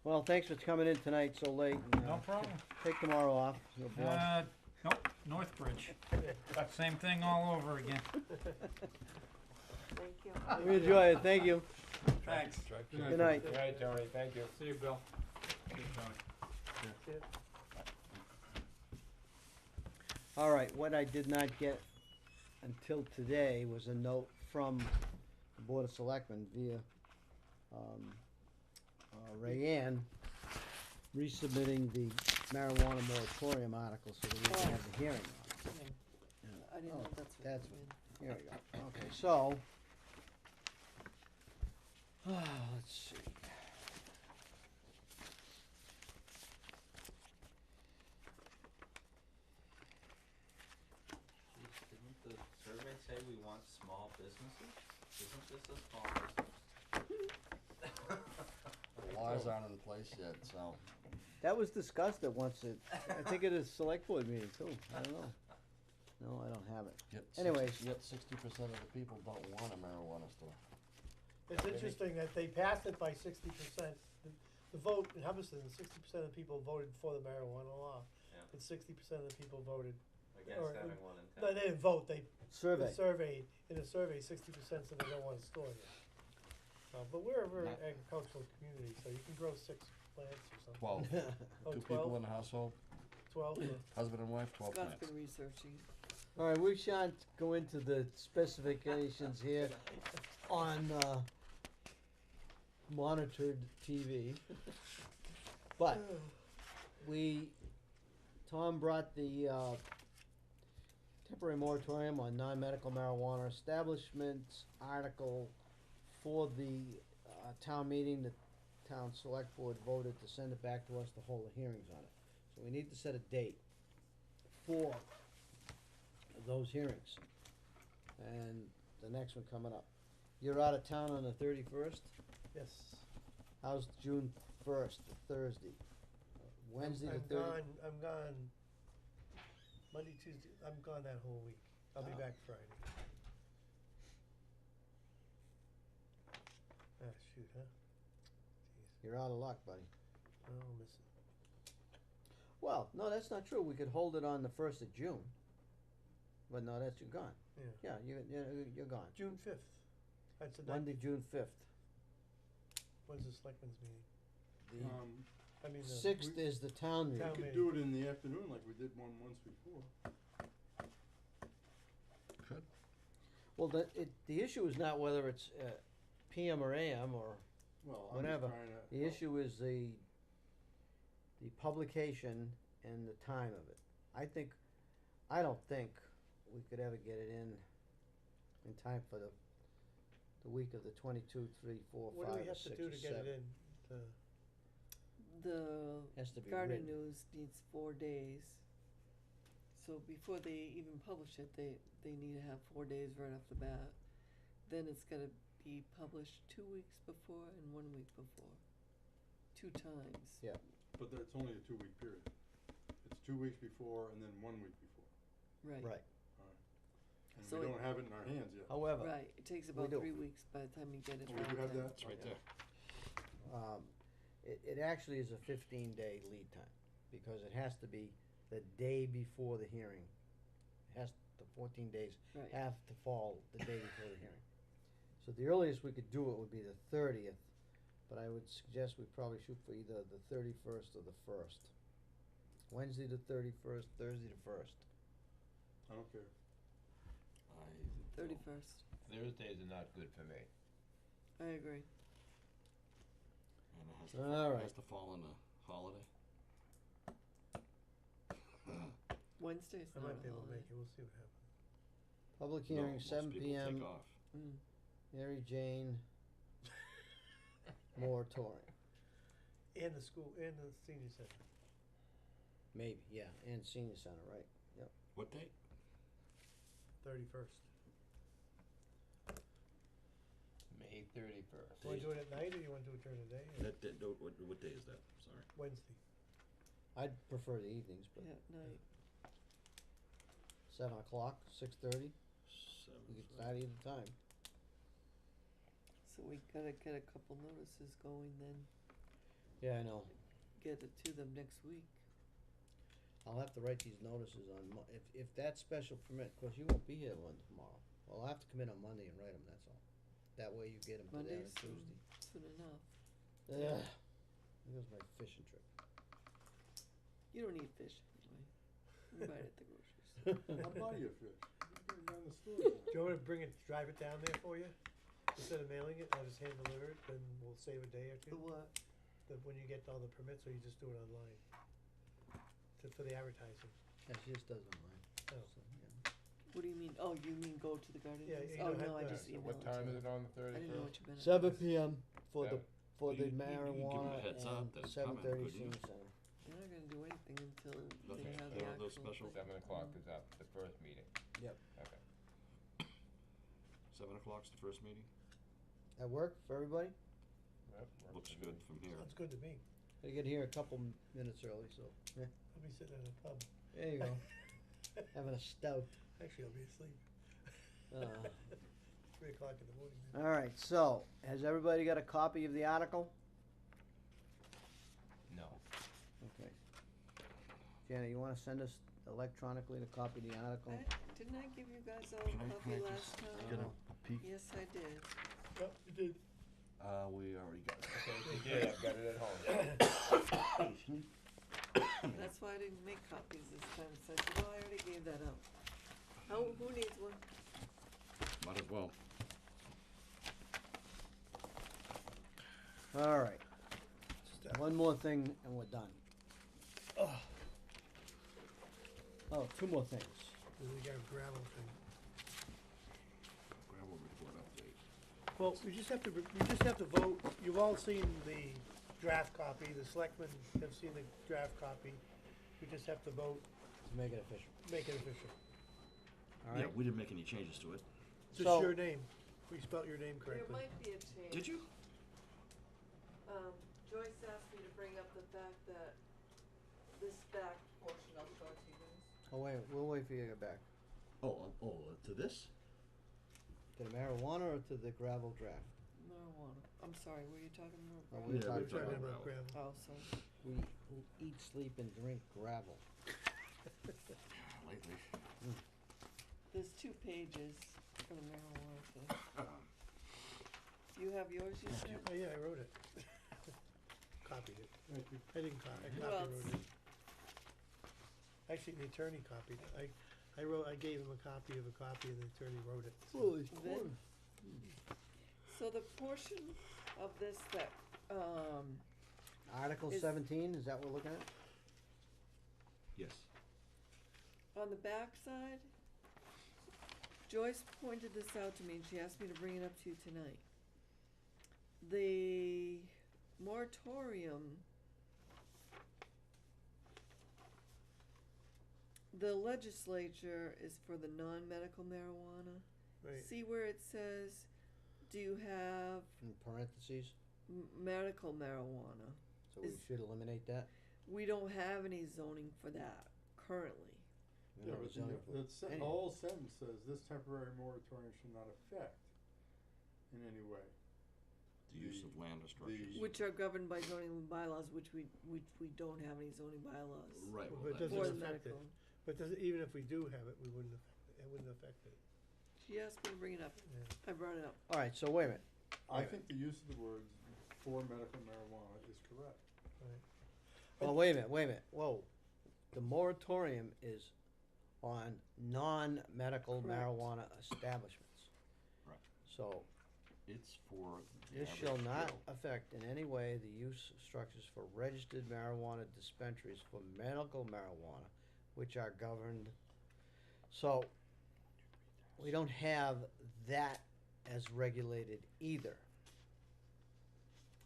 Well, thanks for coming in tonight so late. and, No problem. Take tomorrow off. You'll be all- Nope, Northbridge. Same thing all over again. Thank you. We enjoy it, thank you. Thanks. Good night. Good night, Tony, thank you. See you, Bill. See you, Tony. All right, what I did not get until today was a note from the Board of Selectmen via Rayanne resubmitting the marijuana moratorium article so that we can have the hearing on it. I didn't know Oh, that's what that's you mean. Here we go. Okay, so, let's see. Didn't the survey say we want small businesses? Isn't this a small business? The laws aren't in place yet, so. That was discussed at once I think at a select board meeting too. I don't know. No, I don't have it. Anyways. Yet 60% of the people don't want a marijuana store. It's interesting that they passed it by 60%. The vote in Hubbardston, 60% of the people voted for the marijuana law. Yeah. And 60% of the people voted. Against or- having one in No, town. they didn't vote, they. Survey. Surveyed, in a survey, 60% said they don't want to store it. But we're a very Not- agricultural community, so you can grow 6 plants or something. 12. Oh, Two 12? people in a household, 12, yeah. husband and wife, 12 Scott's plants. been researching. All right, we shan't go into the specifications here on monitored TV. But Tom brought the temporary moratorium on non-medical marijuana establishments article for the town meeting. The town select board voted to send it back to us to hold the hearings on it. So we need to set a date for those hearings. And the next one coming up. You're out of town on the 31st? Yes. How's June 1st, Thursday? Wednesday the 30th? I'm gone Monday, Tuesday, I'm gone that whole week. I'll be Oh. back Friday. Ah, shoot, huh? You're out of luck, buddy. Oh, I'll miss it. Well, no, that's not true. We could hold it on the 1st of June. But no, you're gone. Yeah. Yeah, you're gone. June 5th. That's the night. Monday, June 5th. When's the selectmen's meeting? I mean, the 6th is the town meeting. We could do it in the afternoon like we did one once before. Could. Well, the issue is not whether it's PM or AM or Well, I'm just whatever. trying to. The issue is the the publication and the time of it. I don't think we could ever get it in time for the week of the 22, 3, 4, 5, What do we or have 6, to do or to get 7. it in? The Has to be Garden written. News needs 4 days. So before they even publish it, they need to have 4 days right off the bat. Then it's gotta be published 2 weeks before and 1 week before. 2 times. Yeah. But that's only a 2-week period. It's 2 weeks before and then 1 week before. Right. Right. And So we it- don't have it in our hands yet. However, Right, it takes we about do. 3 weeks by the time you get it Oh, back. we do have then. that? It's right there. It actually is a 15-day lead time, because it has to be the day before the hearing. The 14 days Right. have to fall the day before the hearing. So the earliest we could do it would be the 30th, but I would suggest we probably shoot for either the 31st or the 1st. Wednesday the 31st, Thursday the 1st. I don't care. 31st. Thursdays are not good for me. Uh, I agree. And it has to to, All right. has to fall on a holiday. Wednesday's I not might a be able to holiday. make it, we'll see what happens. Public No, hearing, most 7 people p.m. take off. Mary Jane moratorium. And the school, and the senior center. Maybe, yeah, and senior center, right? Yep. What date? 31st. May 31st. You wanna do it at night or you wanna do it during the day? or What day is that? Sorry. Wednesday. I'd prefer the evenings, but Yeah, at night. 7 o'clock, 6:30, we could start either time. So we gotta get a couple notices going then, Yeah, I know. get it to them next week. I'll have to write these notices on if that special permit, of course, you won't be here one tomorrow. Well, I'll have to come in on Monday and write them, that's all. That way you get them to them on Monday's Tuesday. soon enough. Ugh, there goes my fishing trip. You don't eat fish anyway. You buy it at the grocery store. I'll buy you a fish. Bring it down the store. Do you want me to bring it, drive it down there for you? Instead of mailing it, I'll just hand deliver it, then we'll save a day or two? The what? When you get all the permits, or you just do it online? For the advertising? Yeah, she just does online. Oh. So, yeah. What do you mean? Oh, you mean go to the Garden Yeah, News? you Oh, don't no, I have to- just So emailed What time is it on the I didn't know 31st? what you meant. 7 p.m. for the Well, the you can give 'em a marijuana heads up and that it's coming, 7:30 couldn't you? senior center. They're not gonna do anything until Nothing. they have They the have those actual. special- 7 o'clock is up, the first meeting. Yep. Okay. 7 o'clock's the first meeting? That work for everybody? Yep, works Looks for good me. from here. Sounds good to me. Gotta get here a couple minutes early, so yeah. I'll be sitting in a pub. There you go. Having a stout. Actually, I'll be asleep. 3 o'clock in the morning. All right, so has everybody got a copy of the article? No. Okay. Janet, you wanna send us electronically the copy of the article? Didn't I give you guys all Can a I copy just last time? get a peek? Yes, I did. Yep, you did. We already got it. Okay, if you did, I've got it at home. That's why I didn't make copies this time, so I said, well, I already gave that out. Who needs one? Might as well. All right. One more thing and we're done. Oh, 2 more things. We got a gravel thing. Gravel report update. Well, we just have to vote, you've all seen the draft copy, the selectmen have seen the draft copy. We just have to vote, To make it official. make it official. All Yeah, right? we didn't make any changes to it. Just So- your name, we spelled your name There correctly. might be a change. Did you? Joyce asked me to bring up the fact that this back portion, I'll show it to you guys. Oh, wait, we'll wait for you to get back. To this? To the marijuana or to the gravel draft? Marijuana. I'm sorry, were you talking Oh, about? we were Yeah, talking we're talking about about gravel. Oh, sorry. we who eat, sleep, and drink gravel. Lately. There's 2 pages for the marijuana thing. You have yours, you said? Oh, yeah, I wrote it. Copied it. Thank you. I didn't copy, Who I else? copy wrote it. Actually, the attorney copied it. I gave him a copy of a copy and the attorney wrote it. so- Holy Then- So the portion of this that, I Article Is- 17, is that what we're looking at? Yes. On the backside, Joyce pointed this out to me and she asked me to bring it up to you tonight. The moratorium, the legislature is for the non-medical marijuana. Right. See where it says, do you have In parentheses, medical marijuana? so we Is- should eliminate that? We don't have any zoning for that currently. We Yeah, don't but zone the, it for the any- whole sentence says, this temporary moratorium should not affect in any way. The use of land or structures. Which are governed by zoning bylaws, which we don't have any zoning bylaws. Right, well, But it that- doesn't For the affect it. medical. But does, even if we do have it, we wouldn't affect it, it wouldn't affect it. She asked me to bring it up. Yeah. I brought it up. Alright, so wait a minute. I think the use of the words for medical marijuana is correct. Well, wait a minute, whoa. The moratorium is on non-medical Correct. marijuana establishments. Right. So, It's for the this shall average not Joe. affect in any way the use of structures for registered marijuana dispensaries for medical marijuana, which are governed. So, we don't have that as regulated either.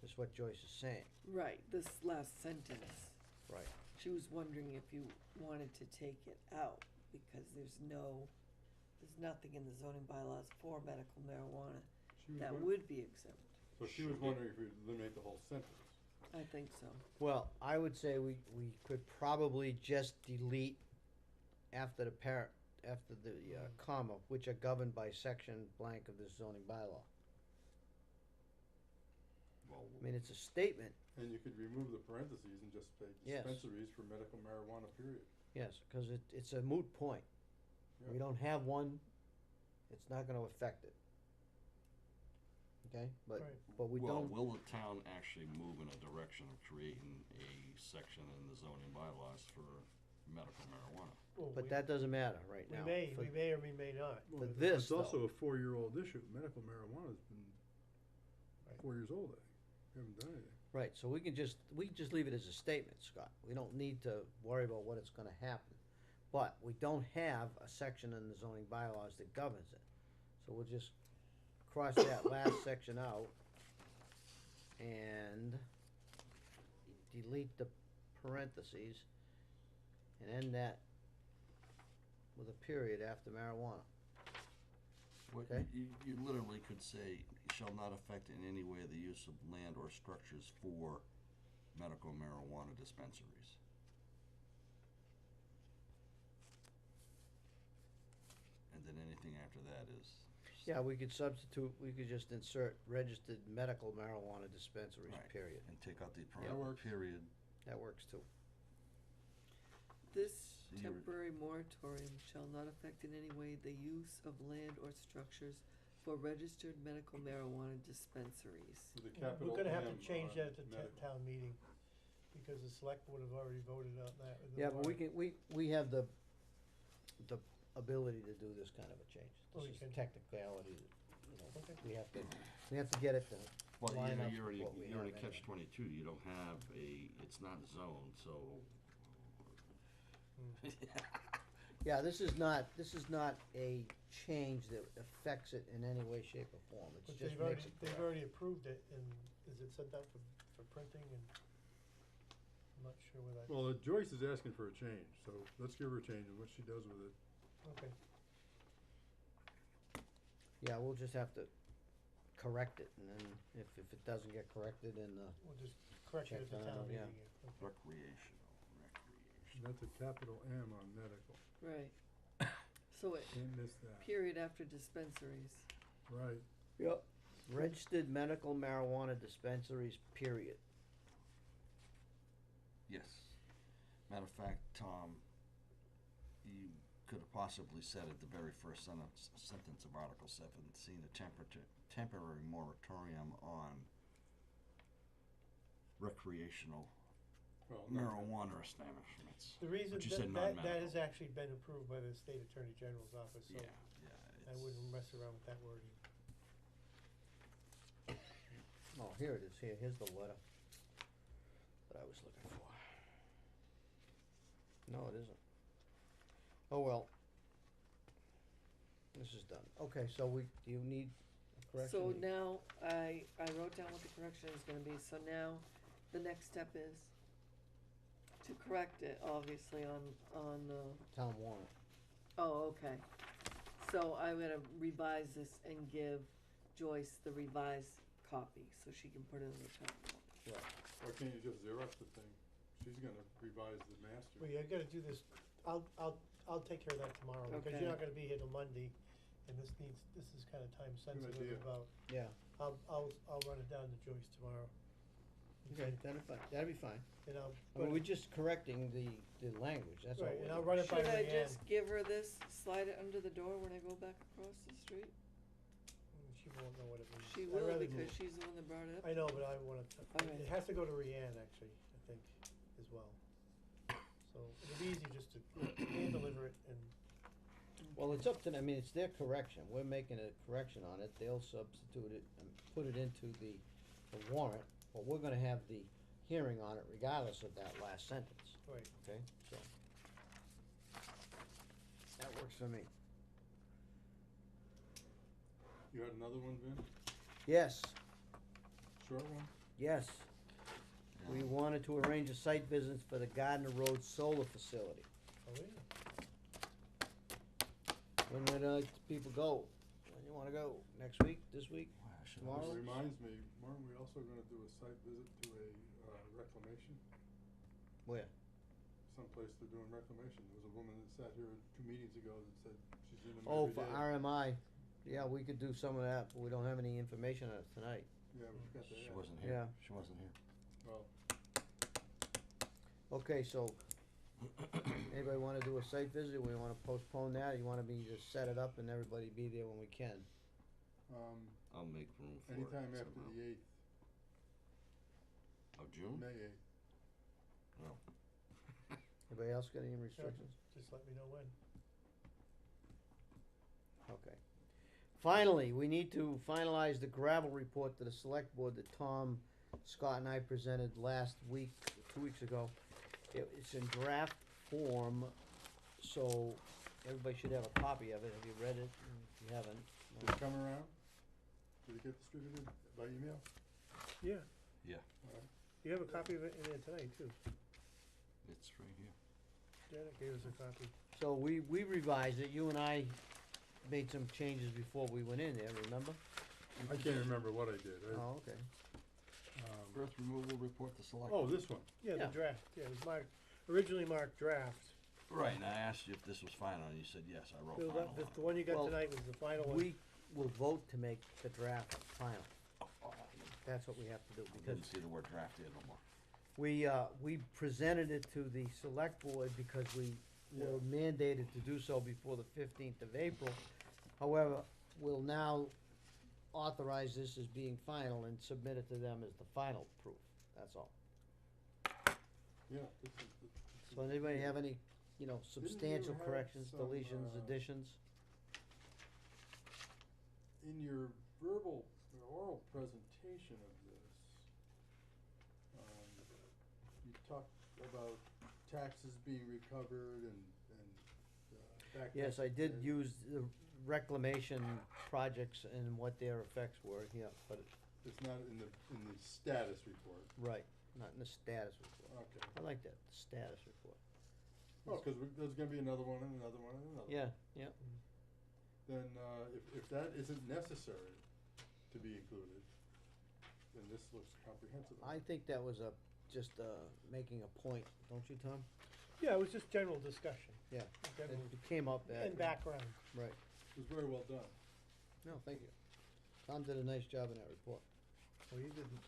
Is what Joyce is saying, Right, this last sentence. right? She was wondering if you wanted to take it out, because there's nothing in the zoning bylaws for medical marijuana She was that won- would be exempt. So she was wondering if we eliminate the whole sentence. I think so. Well, I would say we could probably just delete after the after the comma, which are governed by section blank of the zoning bylaw. Well, I mean, it's a statement, And you could remove the parentheses and just say Yes. dispensaries for medical marijuana, period. yes, cause it's a moot point. We Yeah. don't have one, it's not gonna affect it. Okay, but we well, don't, will the town actually move in a direction of creating a section in the zoning bylaws for medical marijuana? Well, but we- that doesn't matter right We now. may, For- we may or we may not. For Well, this, It's also though. a 4-year-old issue. Medical marijuana's been Right. 4 years old, I think. We haven't done anything. Right, so we can just leave it as a statement, Scott. We don't need to worry about what it's gonna happen. But we don't have a section in the zoning bylaws that governs it. So we'll just cross that last section out and delete the parentheses and end that with a period after marijuana. What, Okay. you literally could say, shall not affect in any way the use of land or structures for medical marijuana dispensaries. And then anything after that is. Yeah, we could just insert registered medical marijuana dispensaries, Right. period. And take out the That works. period. That works too. This So you're- temporary moratorium shall not affect in any way the use of land or structures for registered medical marijuana dispensaries. With a Yeah, capital We're gonna have M to change on that at the medical. town meeting, because the select board have already voted on that. with the Yeah, but we warrant. can, we have the ability to do this kind of a change. Oh, This you is can. technicality, you know, Okay. we have to get it to Well, line up you with already, what we you already have catch anyway. 22, you don't have it's not zoned, so. Yeah, this is not a change that affects it in any way, shape, or form, it But just they've makes already, it they've correct. already approved it, and is it sent out for printing, and I'm not sure where that. Well, Joyce is asking for a change, so let's give her a change and what she does with it. Okay, Yeah, we'll just have to correct it, and then if it doesn't get corrected in the. we'll just correct it at the Check town that out, meeting. yeah. Okay. Recreational. And that's a capital M on medical. Right. So it, Can't miss that. period after dispensaries. Right. Yep. Registered medical marijuana dispensaries, period. Yes. Matter of fact, Tom, you could have possibly said at the very first sentence of Article 17, a temporary moratorium on recreational marijuana establishments. The reason But you said that that non-medical. has actually been approved by the state attorney general's office, so Yeah, I wouldn't mess around with that wording. Oh, here it is, here's the letter that was looking for. No, it isn't. Oh, well. This is done. Okay, so do you need a correction? So now, I wrote down what the correction is gonna be, so now, the next step is to correct it, obviously, on the, Town warrant. oh, okay. So I'm gonna revise this and give Joyce the revised copy, so she can put it in the town warrant. Right. Why can't you just Xerox the thing? She's gonna revise the master. Well, you gotta do this, I'll take care of that tomorrow, because Okay. you're not gonna be here till Monday, and this is kinda time sensitive idea. about, Yeah. I'll run it down to Joyce tomorrow. Okay, that'd be fine. And I'll, I mean, we're just correcting the language, that's all. Right, we're and I'll doing. run it by Should I Leanne. just give her this, slide it under the door when I go back across the street? She won't know what it means. She I'd will, rather because move. she's the one that brought it up. I know, but I wanna, Okay. it has to go to Leanne, actually, I think, as well. So, it'd be easy just to hand deliver it and, Well, it's up to them, I mean, it's their correction, we're making a correction on it, they'll substitute it and put it into the warrant, but we're gonna have the hearing on it regardless of that last sentence, right. okay, so. That works for me. You had another one, Vin? Yes, Short one? yes, we wanted to arrange a site visit for the Gardner Road Solar Facility. Oh, yeah. When would people go? When you wanna go? Next week, this week, tomorrow? This reminds me, weren't we also gonna do a site visit to a reclamation? Where? Someplace they're doing reclamation. There was a woman that sat here 2 meetings ago that said she's in them Oh, every for day. RMI, yeah, we could do some of that, but we don't have any information on it tonight. Yeah, we forgot to She ask. wasn't here. Yeah. She wasn't here. Well, Okay, so, anybody wanna do a site visit, we wanna postpone that, or you wanna me to set it up and everybody be there when we can? I'll make room for it anytime after somehow. the 8th, Of June? May 8th. No. Anybody else got any restrictions? Just let me know when. Okay. Finally, we need to finalize the gravel report to the select board that Tom, Scott and I presented last week, 2 weeks ago. It's in draft form, so everybody should have a copy of it. Have you read it? If you haven't, Did it come around? Did it get distributed by email? Yeah, Yeah, Alright. you have a copy of it in there tonight, too. it's right here. Janet gave us a copy. So we revised it, you and I made some changes before we went in there, remember? I can't remember what I did. Oh, okay. Earth removal report to select. Oh, this one. Yeah, Yeah. the draft, yeah, it was marked, originally marked draft. Right, and I asked you if this was final, and you said yes, I wrote The, final on the, it. the one you got Well, tonight was the final one. We will vote to make the draft final. That's what we have to do, I because didn't see the word draft here no more. we presented it to the select board because we were mandated to do so before the 15th of April. However, we'll now authorize this as being final and submit it to them as the final proof, that's all. Yeah. This is So anybody have any, substantial have corrections, some, deletions, additions? In your verbal or oral presentation of this, you talked about taxes being recovered and back. Yes, I did use the reclamation projects and what their effects were, yeah, but, It's not in the status report. right, not in the status report. Okay. I like that, status report. Well, cause there's gonna be another one and another one and another one. Yeah, yeah. Then, if that isn't necessary to be included, then this looks comprehensive. I think that was just making a point, don't you, Tom? Yeah, it was just general discussion. Yeah, General, it came up at. and background. Right, It was very well done. no, thank you. Tom did a nice job in that report. Well, you didn't.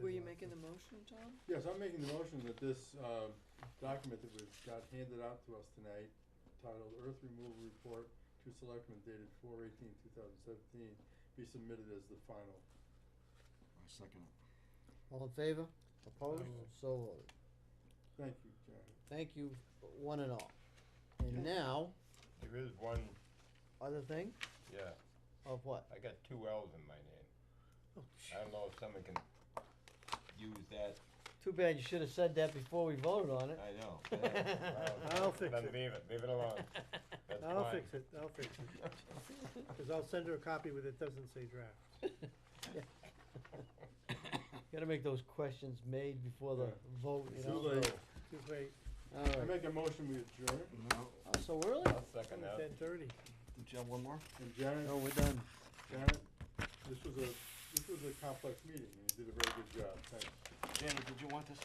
Were you making the motion, Tom? Yes, I'm making the motion that this, document that we've got handed out to us tonight, titled Earth Removal Report to Selectmen dated 4/18/2017, be submitted as the final. I second it. All in favor? Opposed? Aye. So voted. Thank you, Janet. Thank you, one and all. And now, There is one, other thing, yeah, of what? I got 2 L's in my name. Oh, I don't know if someone can use that Too bad you should have said that before we voted on it. I know. I'll fix Then it. leave it alone. That's I'll fine. fix it, I'll fix it. Cause I'll send her a copy with it doesn't say draft. Gotta make those questions made before the vote, you Too know? late. Too late. I Alright, make a motion, we adjourn. No. oh, so early? I'll second that. 10:30. Did you have one more? And Janet, No, we're done. Janet, this was a complex meeting, and you did a very good job, thanks. Janet, did you want this?